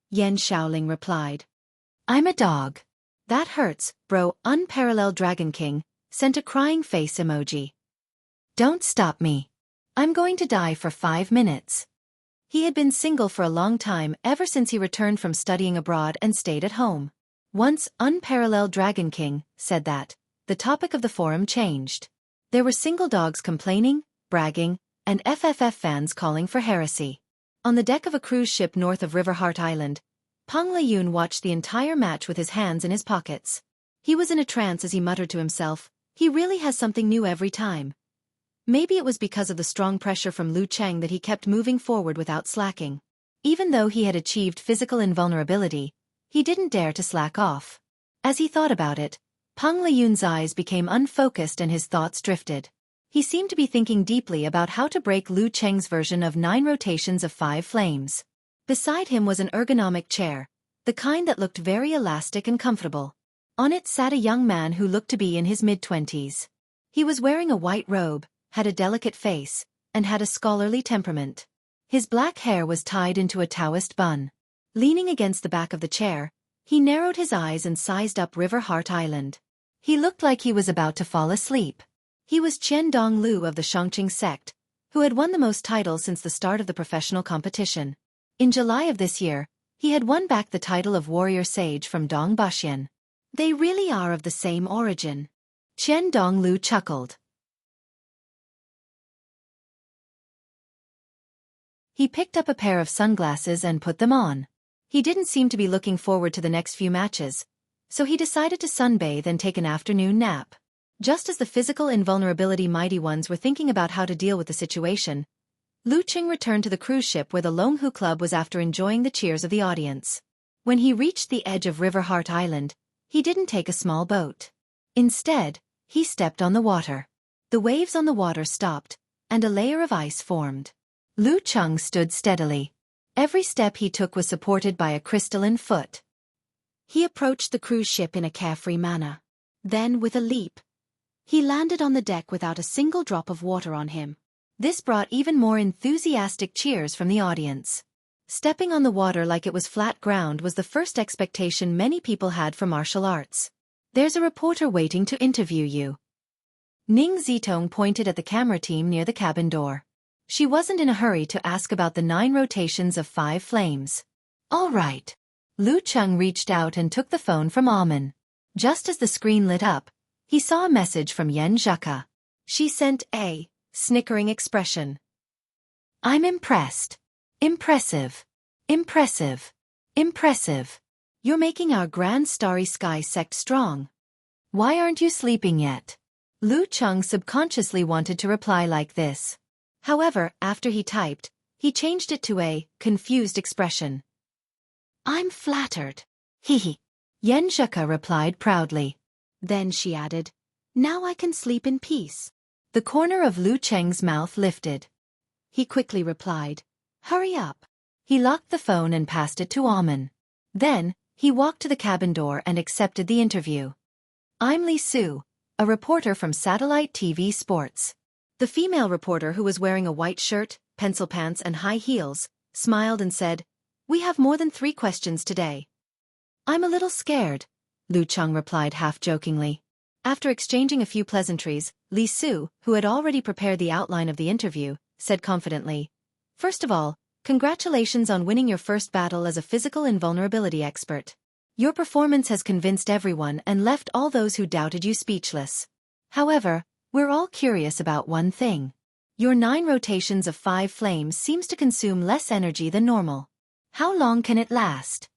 Yan Xiaoling replied. I'm a dog. That hurts, bro. Unparalleled Dragon King sent a crying face emoji. Don't stop me. I'm going to die for 5 minutes. He had been single for a long time ever since he returned from studying abroad and stayed at home. Once Unparalleled Dragon King said that, the topic of the forum changed. There were single dogs complaining, bragging, and FFF fans calling for heresy. On the deck of a cruise ship north of River Heart Island, Peng Liyun watched the entire match with his hands in his pockets. He was in a trance as he muttered to himself, he really has something new every time. Maybe it was because of the strong pressure from Lu Cheng that he kept moving forward without slacking. Even though he had achieved physical invulnerability, he didn't dare to slack off. As he thought about it, Peng Liyun's eyes became unfocused and his thoughts drifted. He seemed to be thinking deeply about how to break Lu Cheng's version of 9 rotations of 5 flames. Beside him was an ergonomic chair, the kind that looked very elastic and comfortable. On it sat a young man who looked to be in his mid-20s. He was wearing a white robe, had a delicate face, and had a scholarly temperament. His black hair was tied into a Taoist bun. Leaning against the back of the chair, he narrowed his eyes and sized up River Heart Island. He looked like he was about to fall asleep. He was Qian Donglu of the Shangqing sect, who had won the most titles since the start of the professional competition. In July of this year, he had won back the title of Warrior Sage from Dong Baxian. They really are of the same origin. Qian Donglu chuckled. He picked up a pair of sunglasses and put them on. He didn't seem to be looking forward to the next few matches, so he decided to sunbathe and take an afternoon nap. Just as the physical invulnerability mighty ones were thinking about how to deal with the situation, Lu Cheng returned to the cruise ship where the Longhu Club was after enjoying the cheers of the audience. When he reached the edge of River Heart Island, he didn't take a small boat. Instead, he stepped on the water. The waves on the water stopped, and a layer of ice formed. Lu Cheng stood steadily. Every step he took was supported by a crystalline foot. He approached the cruise ship in a carefree manner. Then, with a leap, he landed on the deck without a single drop of water on him. This brought even more enthusiastic cheers from the audience. Stepping on the water like it was flat ground was the first expectation many people had for martial arts. There's a reporter waiting to interview you. Ning Zitong pointed at the camera team near the cabin door. She wasn't in a hurry to ask about the 9 rotations of 5 flames. All right. Lu Cheng reached out and took the phone from Amen. Just as the screen lit up, he saw a message from Yen Zheka. She sent a snickering expression. I'm impressed. Impressive. Impressive. Impressive. You're making our grand starry sky sect strong. Why aren't you sleeping yet? Lu Cheng subconsciously wanted to reply like this. However, after he typed, he changed it to a confused expression. I'm flattered. Hee. Yen Zheka replied proudly. Then she added, now I can sleep in peace. The corner of Lu Cheng's mouth lifted. He quickly replied, hurry up. He locked the phone and passed it to Amen. Then, he walked to the cabin door and accepted the interview. I'm Li Su, a reporter from Satellite TV Sports. The female reporter, who was wearing a white shirt, pencil pants and high heels, smiled and said, we have more than 3 questions today. I'm a little scared, Lu Cheng replied half-jokingly. After exchanging a few pleasantries, Li Su, who had already prepared the outline of the interview, said confidently, first of all, congratulations on winning your first battle as a physical invulnerability expert. Your performance has convinced everyone and left all those who doubted you speechless. However, we're all curious about one thing. Your 9 rotations of 5 flames seems to consume less energy than normal. How long can it last?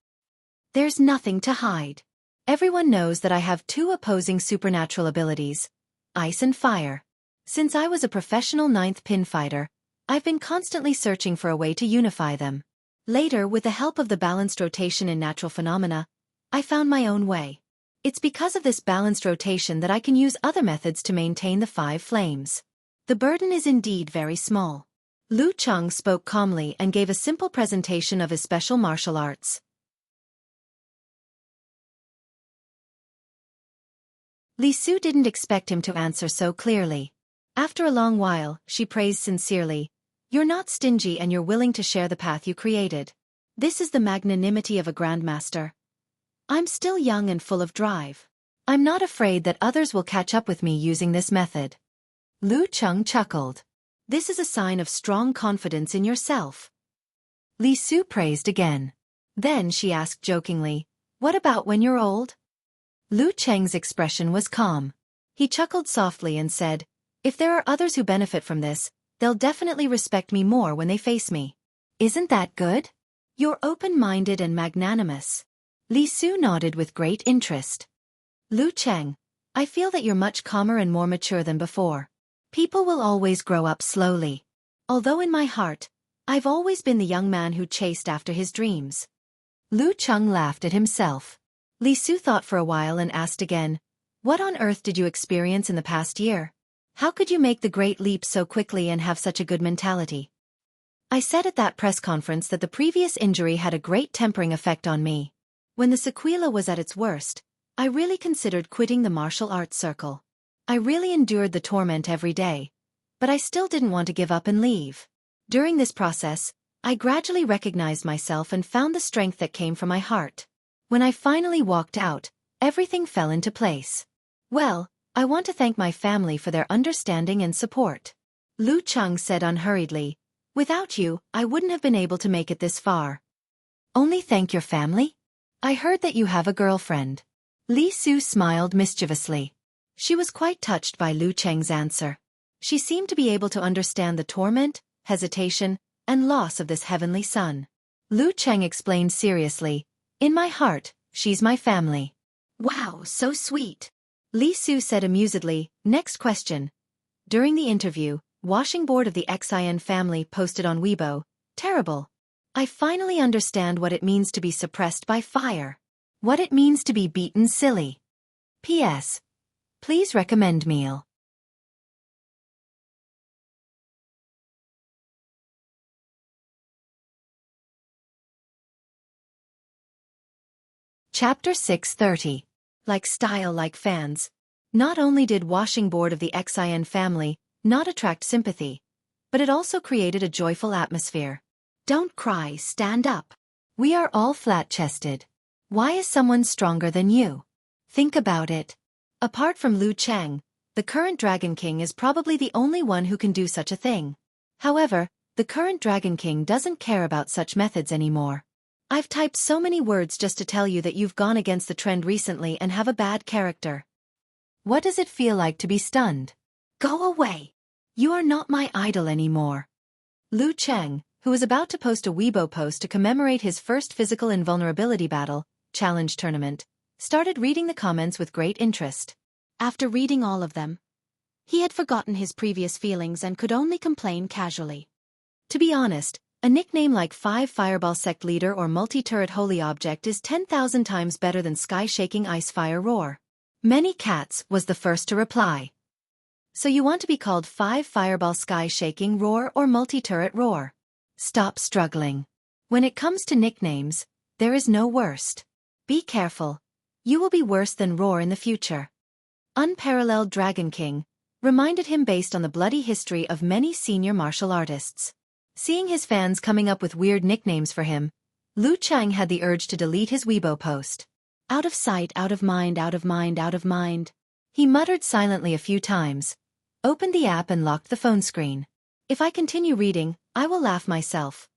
There's nothing to hide. Everyone knows that I have 2 opposing supernatural abilities, ice and fire. Since I was a professional 9th pin fighter, I've been constantly searching for a way to unify them. Later, with the help of the balanced rotation in natural phenomena, I found my own way. It's because of this balanced rotation that I can use other methods to maintain the 5 flames. The burden is indeed very small. Lu Cheng spoke calmly and gave a simple presentation of his special martial arts. Li Su didn't expect him to answer so clearly. After a long while, she praised sincerely, you're not stingy and you're willing to share the path you created. This is the magnanimity of a grandmaster. I'm still young and full of drive. I'm not afraid that others will catch up with me using this method. Lu Cheng chuckled. This is a sign of strong confidence in yourself. Li Su praised again. Then she asked jokingly, what about when you're old? Lu Cheng's expression was calm. He chuckled softly and said, if there are others who benefit from this, they'll definitely respect me more when they face me. Isn't that good? You're open-minded and magnanimous. Li Su nodded with great interest. Lu Cheng, I feel that you're much calmer and more mature than before. People will always grow up slowly. Although in my heart, I've always been the young man who chased after his dreams. Lu Cheng laughed at himself. Li Su thought for a while and asked again, what on earth did you experience in the past year? How could you make the great leap so quickly and have such a good mentality? I said at that press conference that the previous injury had a great tempering effect on me. When the sequela was at its worst, I really considered quitting the martial arts circle. I really endured the torment every day, but I still didn't want to give up and leave. During this process, I gradually recognized myself and found the strength that came from my heart. When I finally walked out, everything fell into place. Well, I want to thank my family for their understanding and support. Lu Cheng said unhurriedly, without you, I wouldn't have been able to make it this far. Only thank your family? I heard that you have a girlfriend. Li Su smiled mischievously. She was quite touched by Lu Cheng's answer. She seemed to be able to understand the torment, hesitation, and loss of this heavenly son. Lu Cheng explained seriously, in my heart, she's my family. Wow, so sweet. Li Su said amusedly, next question. During the interview, washing board of the Xin family posted on Weibo, terrible. I finally understand what it means to be suppressed by fire. What it means to be beaten silly. P.S. Please recommend meal. Chapter 630. Like style like fans. Not only did washing board of the Xin family not attract sympathy, but it also created a joyful atmosphere. Don't cry, stand up. We are all flat-chested. Why is someone stronger than you? Think about it. Apart from Liu Cheng, the current Dragon King is probably the only one who can do such a thing. However, the current Dragon King doesn't care about such methods anymore. I've typed so many words just to tell you that you've gone against the trend recently and have a bad character. What does it feel like to be stunned? Go away. You are not my idol anymore. Liu Cheng, who was about to post a Weibo post to commemorate his first physical invulnerability battle, challenge tournament, started reading the comments with great interest. After reading all of them, he had forgotten his previous feelings and could only complain casually. To be honest, a nickname like 5 Fireball Sect Leader or Multi-Turret Holy Object is 10,000 times better than Sky-Shaking Ice Fire Roar. Many Cats was the first to reply. So you want to be called 5 Fireball Sky-Shaking Roar or Multi-Turret Roar? Stop struggling. When it comes to nicknames, there is no worst. Be careful. You will be worse than Roar in the future. Unparalleled Dragon King reminded him based on the bloody history of many senior martial artists. Seeing his fans coming up with weird nicknames for him, Liu Cheng had the urge to delete his Weibo post. Out of sight, out of mind, out of mind, out of mind. He muttered silently a few times, opened the app and locked the phone screen. If I continue reading, I will laugh myself.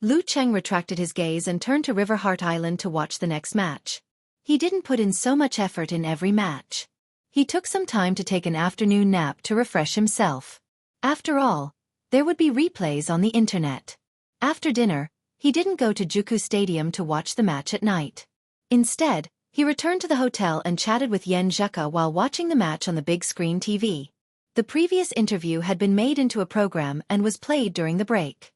Liu Cheng retracted his gaze and turned to Riverheart Island to watch the next match. He didn't put in so much effort in every match. He took some time to take an afternoon nap to refresh himself. After all, there would be replays on the internet. After dinner, he didn't go to Juku Stadium to watch the match at night. Instead, he returned to the hotel and chatted with Yen Zheka while watching the match on the big screen TV. The previous interview had been made into a program and was played during the break.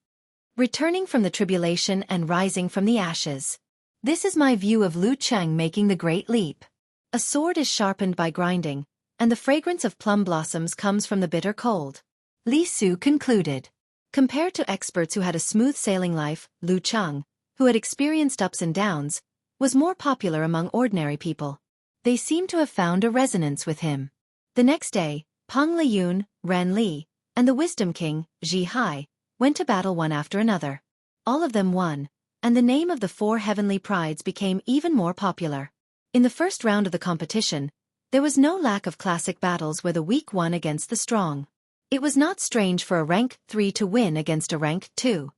Returning from the tribulation and rising from the ashes. This is my view of Liu Cheng making the great leap. A sword is sharpened by grinding, and the fragrance of plum blossoms comes from the bitter cold. Li Su concluded. Compared to experts who had a smooth sailing life, Liu Cheng, who had experienced ups and downs, was more popular among ordinary people. They seemed to have found a resonance with him. The next day, Peng Liyun, Ran Li, and the Wisdom King, Ji Hai, went to battle one after another. All of them won, and the name of the 4 heavenly prides became even more popular. In the first round of the competition, there was no lack of classic battles where the weak won against the strong. It was not strange for a rank 3 to win against a rank 2.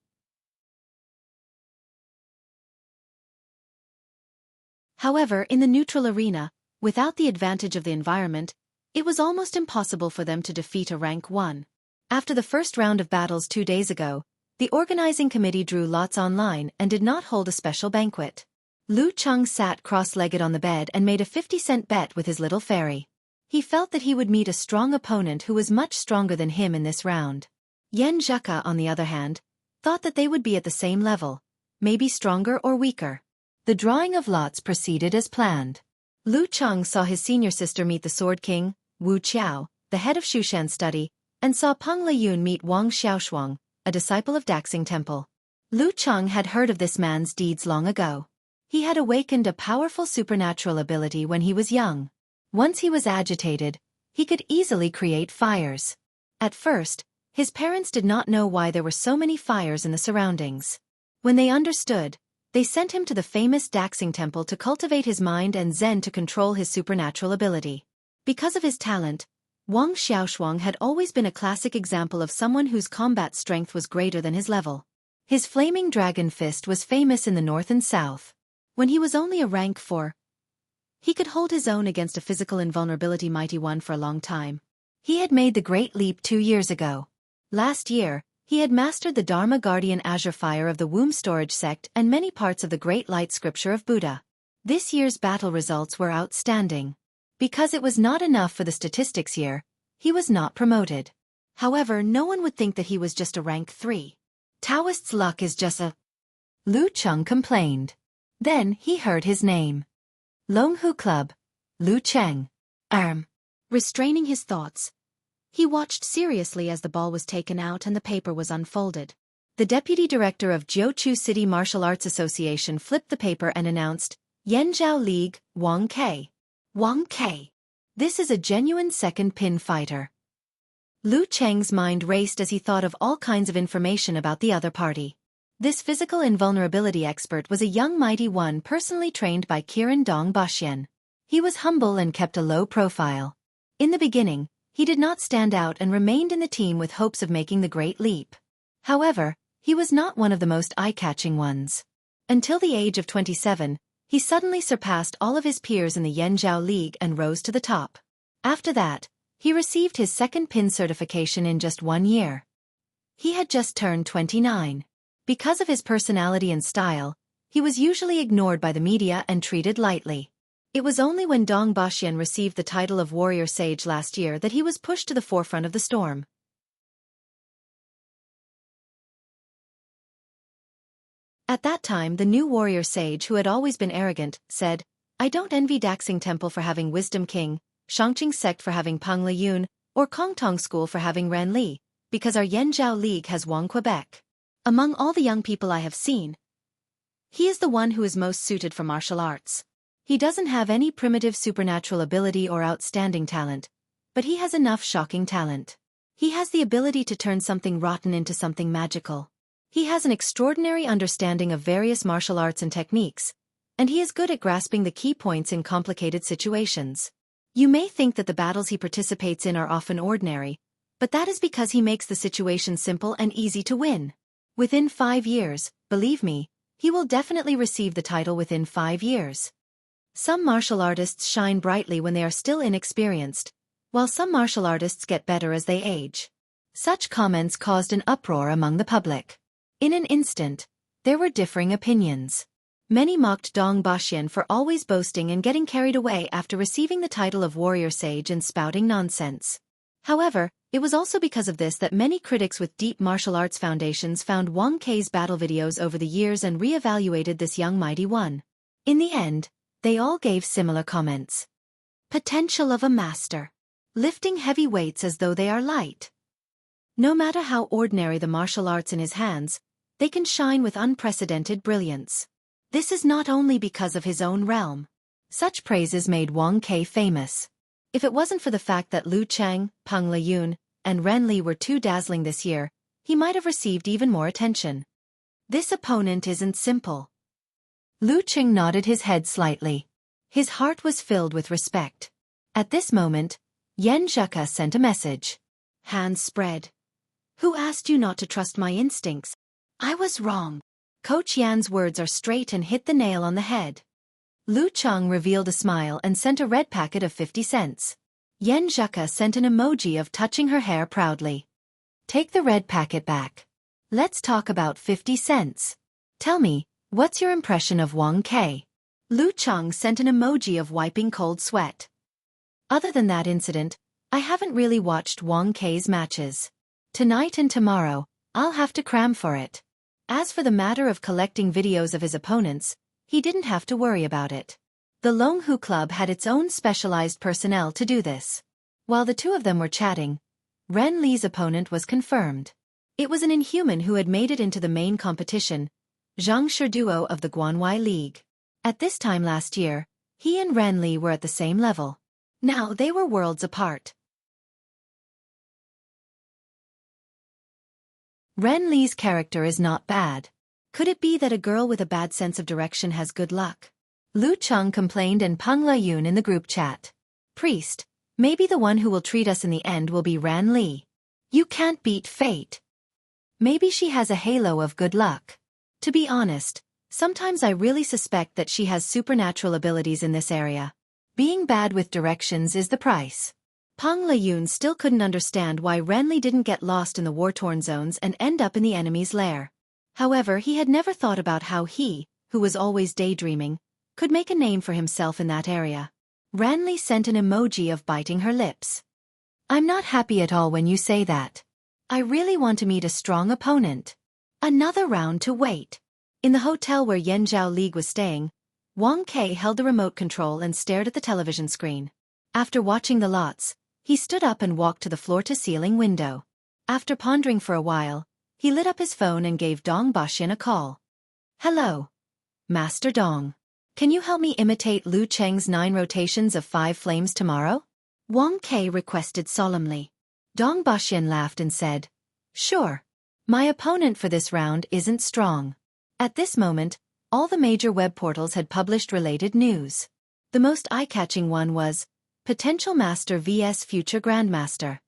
However, in the neutral arena, without the advantage of the environment, it was almost impossible for them to defeat a rank 1. After the first round of battles 2 days ago, the organizing committee drew lots online and did not hold a special banquet. Liu Cheng sat cross-legged on the bed and made a 50-cent bet with his little fairy. He felt that he would meet a strong opponent who was much stronger than him in this round. Yen Zheka, on the other hand, thought that they would be at the same level, maybe stronger or weaker. The drawing of lots proceeded as planned. Liu Cheng saw his senior sister meet the Sword King, Wuxia, the head of Shushan study, and saw Peng Liyun meet Wang Xiaoshuang, a disciple of Daxing Temple. Liu Cheng had heard of this man's deeds long ago. He had awakened a powerful supernatural ability when he was young. Once he was agitated, he could easily create fires. At first, his parents did not know why there were so many fires in the surroundings. When they understood, they sent him to the famous Daxing Temple to cultivate his mind and Zen to control his supernatural ability. Because of his talent, Wang Xiaoshuang had always been a classic example of someone whose combat strength was greater than his level. His flaming dragon fist was famous in the north and south. When he was only a rank 4, he could hold his own against a physical invulnerability mighty one for a long time. He had made the great leap 2 years ago. Last year, he had mastered the Dharma Guardian Azure Fire of the Womb Storage Sect and many parts of the Great Light Scripture of Buddha. This year's battle results were outstanding. Because it was not enough for the statistics year, he was not promoted. However, no one would think that he was just a rank 3. Taoist's luck is just a... Liu Cheng complained. Then he heard his name. Longhu Club, Liu Cheng. Restraining his thoughts, he watched seriously as the ball was taken out and the paper was unfolded. The deputy director of Jiuchu City Martial Arts Association flipped the paper and announced, Yanzhou League, Wang Ke. Wang Ke. This is a genuine second pin fighter. Liu Cheng's mind raced as he thought of all kinds of information about the other party. This physical invulnerability expert was a young mighty one personally trained by Kiran Dong Boxian. He was humble and kept a low profile. In the beginning, he did not stand out and remained in the team with hopes of making the great leap. However, he was not one of the most eye-catching ones. Until the age of 27, he suddenly surpassed all of his peers in the Yanzhou League and rose to the top. After that, he received his second pin certification in just 1 year. He had just turned 29. Because of his personality and style, he was usually ignored by the media and treated lightly. It was only when Dong Baxian received the title of Warrior Sage last year that he was pushed to the forefront of the storm. At that time, the new warrior sage, who had always been arrogant, said, "I don't envy Daxing Temple for having Wisdom King, Shangqing Sect for having Peng Liyun, or Kongtong School for having Ren Li, because our Yanzhou League has Wang Quebec. Among all the young people I have seen, he is the one who is most suited for martial arts. He doesn't have any primitive supernatural ability or outstanding talent, but he has enough shocking talent. He has the ability to turn something rotten into something magical. He has an extraordinary understanding of various martial arts and techniques, and he is good at grasping the key points in complicated situations. You may think that the battles he participates in are often ordinary, but that is because he makes the situation simple and easy to win. Within 5 years, believe me, he will definitely receive the title within 5 years. Some martial artists shine brightly when they are still inexperienced, while some martial artists get better as they age." Such comments caused an uproar among the public. In an instant, there were differing opinions. Many mocked Dong Baxian for always boasting and getting carried away after receiving the title of warrior sage and spouting nonsense. However, it was also because of this that many critics with deep martial arts foundations found Wang Kei's battle videos over the years and re-evaluated this young mighty one. In the end, they all gave similar comments. Potential of a master. Lifting heavy weights as though they are light. No matter how ordinary the martial arts in his hands, they can shine with unprecedented brilliance. This is not only because of his own realm. Such praises made Wang Kei famous. If it wasn't for the fact that Lu Chang, Peng Liyun, and Ren Li were too dazzling this year, he might have received even more attention. This opponent isn't simple. Lu Chang nodded his head slightly. His heart was filled with respect. At this moment, Yan Zheka sent a message. Hands spread. "Who asked you not to trust my instincts? I was wrong." Coach Yan's words are straight and hit the nail on the head. Lu Chang revealed a smile and sent a red packet of 50 cents. Yan Zheka sent an emoji of touching her hair proudly. "Take the red packet back. Let's talk about 50 cents. Tell me, what's your impression of Wang Kei?" Lu Chang sent an emoji of wiping cold sweat. "Other than that incident, I haven't really watched Wang Kei's matches. Tonight and tomorrow, I'll have to cram for it." As for the matter of collecting videos of his opponents, he didn't have to worry about it. The Longhu Club had its own specialized personnel to do this. While the two of them were chatting, Ren Li's opponent was confirmed. It was an inhuman who had made it into the main competition, Zhang Shiduo of the Guanwei League. At this time last year, he and Ren Li were at the same level. Now they were worlds apart. Ren Li's character is not bad. Could it be that a girl with a bad sense of direction has good luck? Lu Chang complained and Peng Liyun in the group chat. "Priest, maybe the one who will treat us in the end will be Ren Li. You can't beat fate. Maybe she has a halo of good luck." To be honest, sometimes I really suspect that she has supernatural abilities in this area. Being bad with directions is the price. Peng Liyun still couldn't understand why Ren Li didn't get lost in the war-torn zones and end up in the enemy's lair. However, he had never thought about how he, who was always daydreaming, could make a name for himself in that area. Ren Li sent an emoji of biting her lips. "I'm not happy at all when you say that. I really want to meet a strong opponent." Another round to wait. In the hotel where Yanzhou League was staying, Wang Kei held the remote control and stared at the television screen. After watching the lots, he stood up and walked to the floor-to-ceiling window. After pondering for a while, he lit up his phone and gave Dong Baxian a call. "Hello, Master Dong. Can you help me imitate Lu Cheng's 9 rotations of 5 flames tomorrow?" Wang Kei requested solemnly. Dong Baxian laughed and said, "Sure. My opponent for this round isn't strong." At this moment, all the major web portals had published related news. The most eye-catching one was Potential Master vs Future Grandmaster.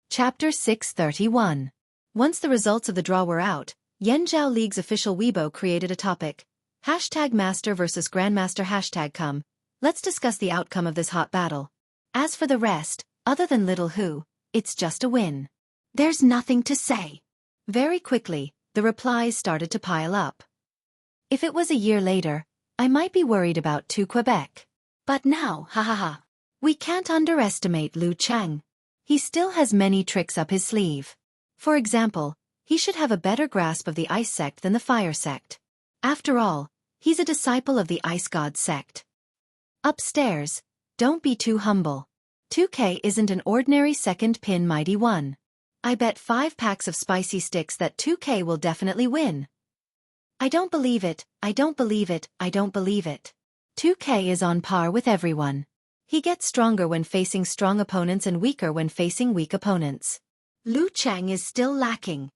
Chapter 631. Once the results of the draw were out, Yanzhao League's official Weibo created a topic. #Master vs Grandmaster #come. Let's discuss the outcome of this hot battle. As for the rest, other than Little Hu, it's just a win. There's nothing to say. Very quickly, the replies started to pile up. If it was a year later, I might be worried about Quebec. But now, We can't underestimate Lu Cheng. He still has many tricks up his sleeve. For example, he should have a better grasp of the Ice Sect than the Fire Sect. After all, he's a disciple of the Ice God Sect. Upstairs, don't be too humble. 2K isn't an ordinary second pin mighty one. I bet 5 packs of spicy sticks that 2K will definitely win. I don't believe it, I don't believe it, I don't believe it. 2K is on par with everyone. He gets stronger when facing strong opponents and weaker when facing weak opponents. Lu Cheng is still lacking.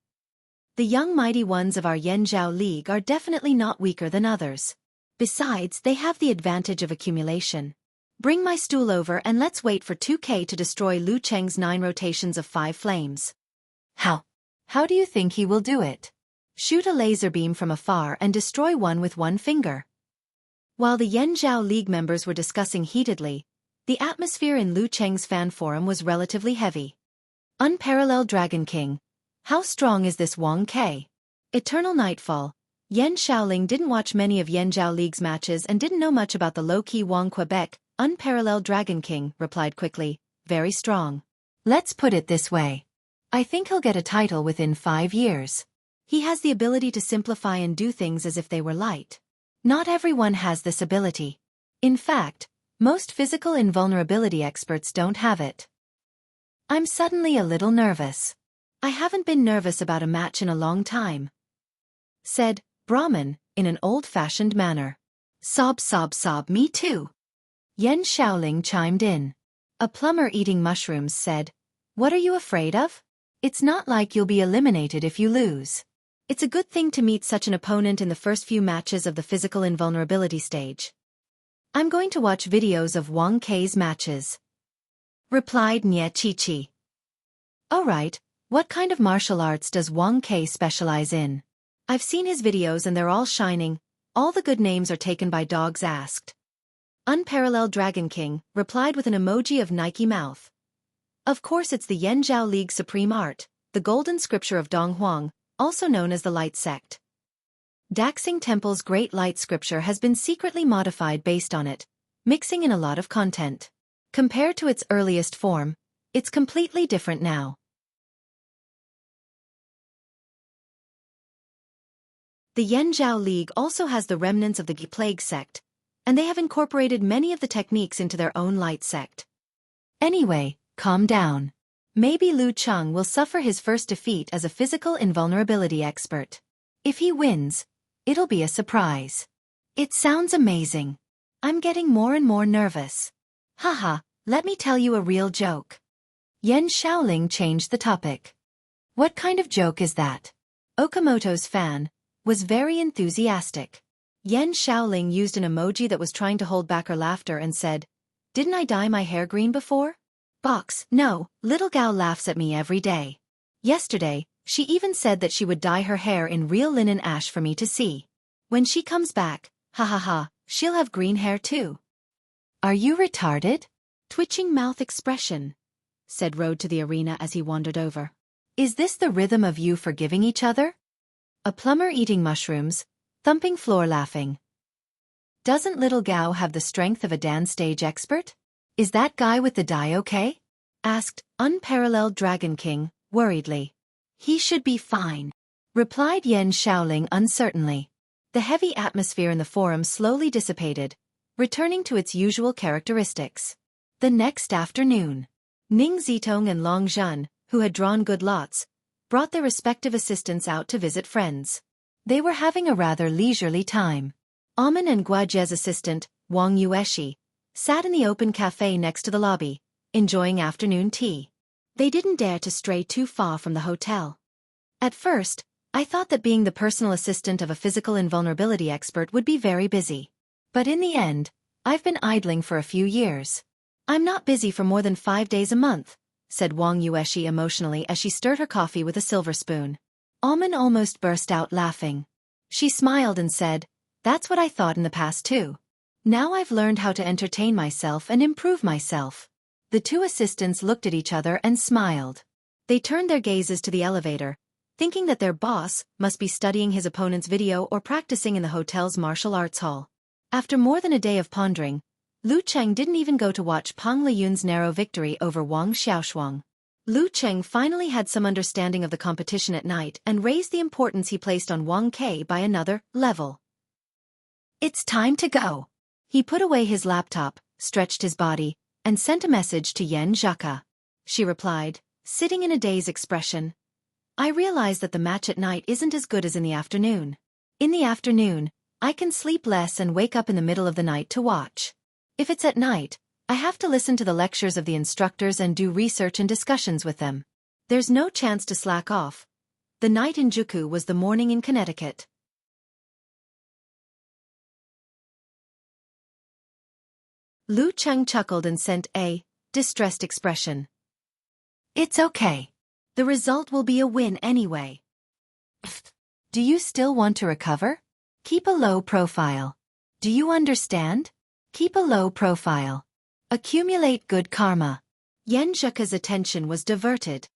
The young mighty ones of our Yanzhao League are definitely not weaker than others. Besides, they have the advantage of accumulation. Bring my stool over and let's wait for 2K to destroy Lu Cheng's 9 rotations of 5 flames. How do you think he will do it? Shoot a laser beam from afar and destroy one with one finger. While the Yanzhao League members were discussing heatedly, the atmosphere in Lu Cheng's fan forum was relatively heavy. Unparalleled Dragon King. How strong is this Wang Ke? Eternal Nightfall. Yan Shaoling didn't watch many of Yanzhao League's matches and didn't know much about the low-key Wang Quebec. Unparalleled Dragon King replied quickly, very strong. Let's put it this way. I think he'll get a title within 5 years. He has the ability to simplify and do things as if they were light. Not everyone has this ability. In fact, most physical invulnerability experts don't have it. I'm suddenly a little nervous. I haven't been nervous about a match in a long time, said Brahman in an old-fashioned manner. Sob, me too. Yan Shaoling chimed in. A plumber eating mushrooms said, What are you afraid of? It's not like you'll be eliminated if you lose. It's a good thing to meet such an opponent in the first few matches of the physical invulnerability stage. I'm going to watch videos of Wang Ke's matches, replied Nye Chi. Alright, what kind of martial arts does Wang Ke specialize in? I've seen his videos and they're all shining, all the good names are taken by dogs asked. Unparalleled Dragon King replied with an emoji of Nike mouth. Of course it's the Yanzhao League supreme art, the golden scripture of Dong Huang, also known as the Light Sect. Daxing Temple's Great Light Scripture has been secretly modified based on it, mixing in a lot of content. Compared to its earliest form, it's completely different now. The Yanzhao League also has the remnants of the Gi Plague sect, and they have incorporated many of the techniques into their own light sect. Anyway, calm down. Maybe Lu Cheng will suffer his first defeat as a physical invulnerability expert. If he wins, it'll be a surprise. It sounds amazing. I'm getting more and more nervous. Haha, let me tell you a real joke. Yan Shaoling changed the topic. What kind of joke is that? Okamoto's fan was very enthusiastic. Yan Shaoling used an emoji that was trying to hold back her laughter and said, Didn't I dye my hair green before? Box, no, little gal laughs at me every day. Yesterday, she even said that she would dye her hair in real linen ash for me to see. When she comes back, she'll have green hair too. Are you retarded? Twitching mouth expression, said Road to the arena as he wandered over. Is this the rhythm of you forgiving each other? A plumber eating mushrooms, thumping floor laughing. Doesn't little Gao have the strength of a dance stage expert? Is that guy with the dye okay? Asked Unparalleled Dragon King, worriedly. He should be fine, replied Yan Shaoling uncertainly. The heavy atmosphere in the forum slowly dissipated, returning to its usual characteristics. The next afternoon, Ning Zitong and Long Zhan, who had drawn good lots, brought their respective assistants out to visit friends. They were having a rather leisurely time. Amen and Guajie's assistant, Wang Yueshi, sat in the open cafe next to the lobby, enjoying afternoon tea. They didn't dare to stray too far from the hotel. At first, I thought that being the personal assistant of a physical invulnerability expert would be very busy. But in the end, I've been idling for a few years. I'm not busy for more than 5 days a month, said Wang Yueshi emotionally as she stirred her coffee with a silver spoon. Almond almost burst out laughing. She smiled and said, "That's what I thought in the past too. Now I've learned how to entertain myself and improve myself." The two assistants looked at each other and smiled. They turned their gazes to the elevator, thinking that their boss must be studying his opponent's video or practicing in the hotel's martial arts hall. After more than a day of pondering, Lu Cheng didn't even go to watch Pang Liyun's narrow victory over Wang Xiaoshuang. Lu Cheng finally had some understanding of the competition at night and raised the importance he placed on Wang Ke by another level. "It's time to go." He put away his laptop, stretched his body, and sent a message to Yan Zheka. She replied, sitting in a dazed expression. "I realize that the match at night isn't as good as in the afternoon. In the afternoon, I can sleep less and wake up in the middle of the night to watch. If it's at night, I have to listen to the lectures of the instructors and do research and discussions with them. There's no chance to slack off." The night in Juku was the morning in Connecticut. Lu Cheng chuckled and sent a distressed expression. "It's okay. The result will be a win anyway. Do you still want to recover? Keep a low profile. Do you understand? Keep a low profile. Accumulate good karma." Yan Zheka's attention was diverted.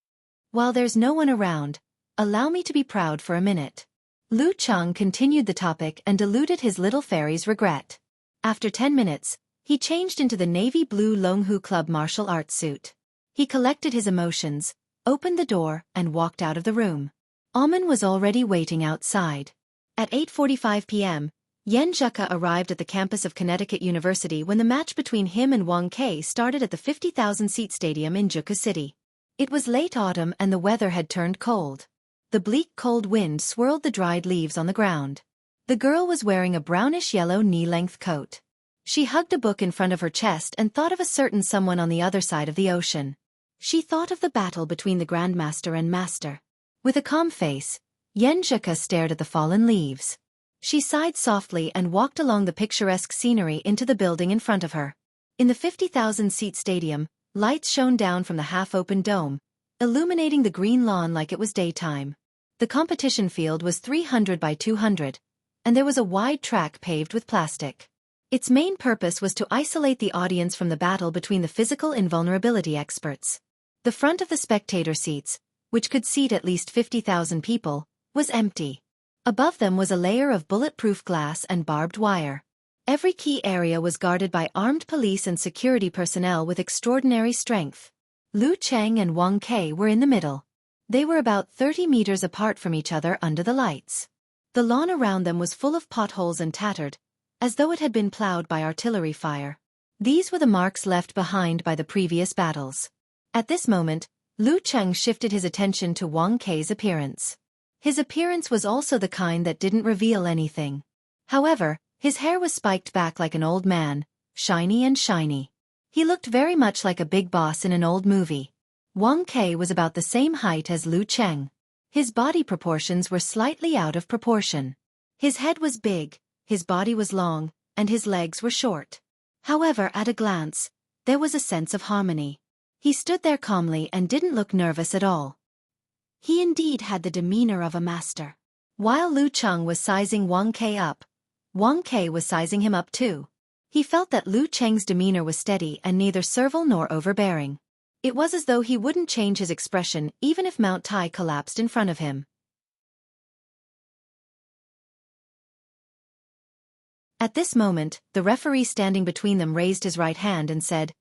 "While there's no one around, allow me to be proud for a minute." Lu Cheng continued the topic and diluted his little fairy's regret. After 10 minutes, he changed into the navy blue Longhu Club martial arts suit. He collected his emotions, opened the door, and walked out of the room. Almond was already waiting outside. At 8:45 p.m., Yan Zheka arrived at the campus of Connecticut University when the match between him and Wang Ke started at the 50,000-seat stadium in Juku City. It was late autumn and the weather had turned cold. The bleak cold wind swirled the dried leaves on the ground. The girl was wearing a brownish-yellow knee-length coat. She hugged a book in front of her chest and thought of a certain someone on the other side of the ocean. She thought of the battle between the Grandmaster and Master. With a calm face, Yan Zheka stared at the fallen leaves. She sighed softly and walked along the picturesque scenery into the building in front of her. In the 50,000-seat stadium, lights shone down from the half-open dome, illuminating the green lawn like it was daytime. The competition field was 300 by 200, and there was a wide track paved with plastic. Its main purpose was to isolate the audience from the battle between the physical invulnerability experts. The front of the spectator seats, which could seat at least 50,000 people, was empty. Above them was a layer of bulletproof glass and barbed wire. Every key area was guarded by armed police and security personnel with extraordinary strength. Lu Cheng and Wang Ke were in the middle. They were about 30 meters apart from each other under the lights. The lawn around them was full of potholes and tattered, as though it had been plowed by artillery fire. These were the marks left behind by the previous battles. At this moment, Lu Cheng shifted his attention to Wang Ke's appearance. His appearance was also the kind that didn't reveal anything. However, his hair was spiked back like an old man, shiny and shiny. He looked very much like a big boss in an old movie. Wang Ke was about the same height as Lu Cheng. His body proportions were slightly out of proportion. His head was big, his body was long, and his legs were short. However, at a glance, there was a sense of harmony. He stood there calmly and didn't look nervous at all. He indeed had the demeanor of a master. While Lu Cheng was sizing Wang Ke up, Wang Ke was sizing him up too. He felt that Lu Cheng's demeanor was steady and neither servile nor overbearing. It was as though he wouldn't change his expression even if Mount Tai collapsed in front of him. At this moment, the referee standing between them raised his right hand and said,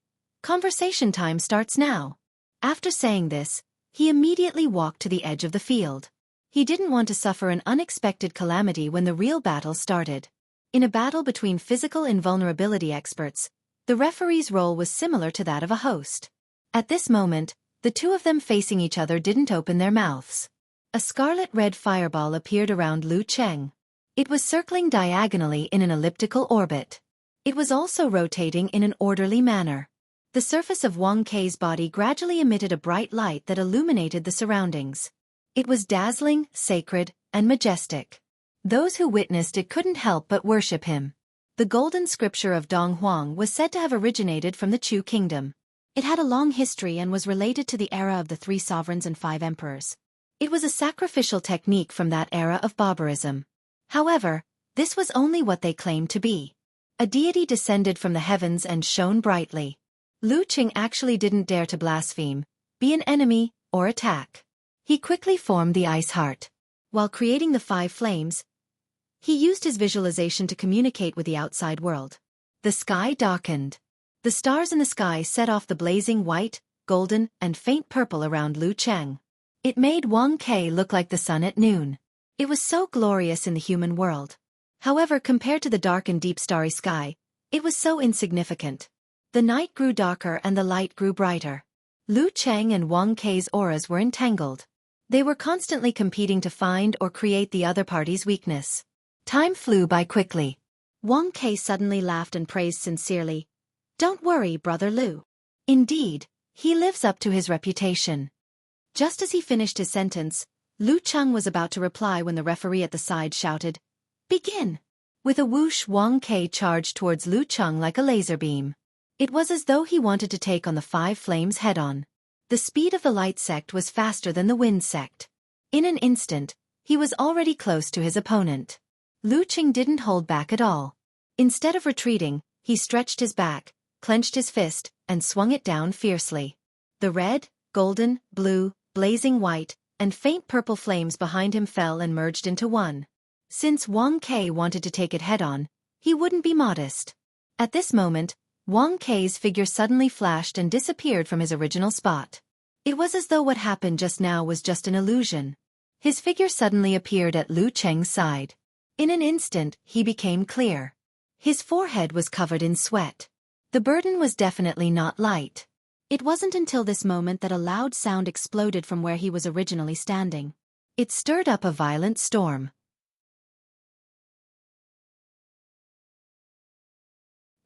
"Conversation time starts now." After saying this, he immediately walked to the edge of the field. He didn't want to suffer an unexpected calamity when the real battle started. In a battle between physical invulnerability experts, the referee's role was similar to that of a host. At this moment, the two of them facing each other didn't open their mouths. A scarlet-red fireball appeared around Lu Cheng. It was circling diagonally in an elliptical orbit. It was also rotating in an orderly manner. The The surface of Wang Kei's body gradually emitted a bright light that illuminated the surroundings. It was dazzling, sacred, and majestic. Those who witnessed it couldn't help but worship him. The golden scripture of Dong Huang was said to have originated from the Chu kingdom. It had a long history and was related to the era of the 3 sovereigns and 5 emperors. It was a sacrificial technique from that era of barbarism. However, this was only what they claimed to be. A deity descended from the heavens and shone brightly. Lu Qing actually didn't dare to blaspheme, be an enemy, or attack. He quickly formed the ice heart. While creating the 5 flames, he used his visualization to communicate with the outside world. The sky darkened. The stars in the sky set off the blazing white, golden, and faint purple around Lu Cheng. It made Wang Kei look like the sun at noon. It was so glorious in the human world. However, compared to the dark and deep starry sky, it was so insignificant. The night grew darker and the light grew brighter. Lu Cheng and Wang Kei's auras were entangled. They were constantly competing to find or create the other party's weakness. Time flew by quickly. Wang Kei suddenly laughed and praised sincerely, "Don't worry, brother Lu. Indeed, he lives up to his reputation." Just as he finished his sentence, Lu Cheng was about to reply when the referee at the side shouted, "Begin!" With a whoosh, Wang Kei charged towards Lu Cheng like a laser beam. It was as though he wanted to take on the 5 flames head-on. The speed of the light sect was faster than the wind sect. In an instant, he was already close to his opponent. Lu Cheng didn't hold back at all. Instead of retreating, he stretched his back, clenched his fist, and swung it down fiercely. The red, golden, blue, blazing white, and faint purple flames behind him fell and merged into one. Since Wang Kei wanted to take it head-on, he wouldn't be modest. At this moment, Wang Kei's figure suddenly flashed and disappeared from his original spot. It was as though what happened just now was just an illusion. His figure suddenly appeared at Lu Cheng's side. In an instant, he became clear. His forehead was covered in sweat. The burden was definitely not light. It wasn't until this moment that a loud sound exploded from where he was originally standing. It stirred up a violent storm.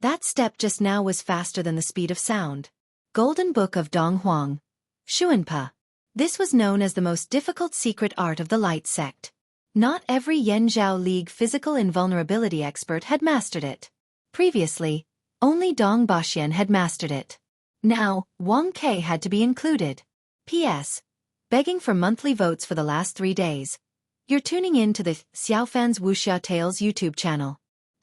That step just now was faster than the speed of sound. Golden Book of Dong Huang. Xuanpa. This was known as the most difficult secret art of the Light Sect. Not every Yanzhao League physical invulnerability expert had mastered it. Previously, only Dong Baxian had mastered it. Now, Wang Kei had to be included. P.S. Begging for monthly votes for the last 3 days. You're tuning in to the Xiaofan's Wuxia Tales YouTube channel.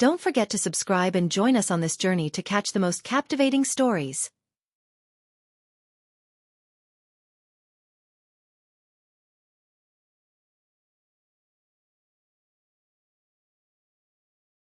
Don't forget to subscribe and join us on this journey to catch the most captivating stories.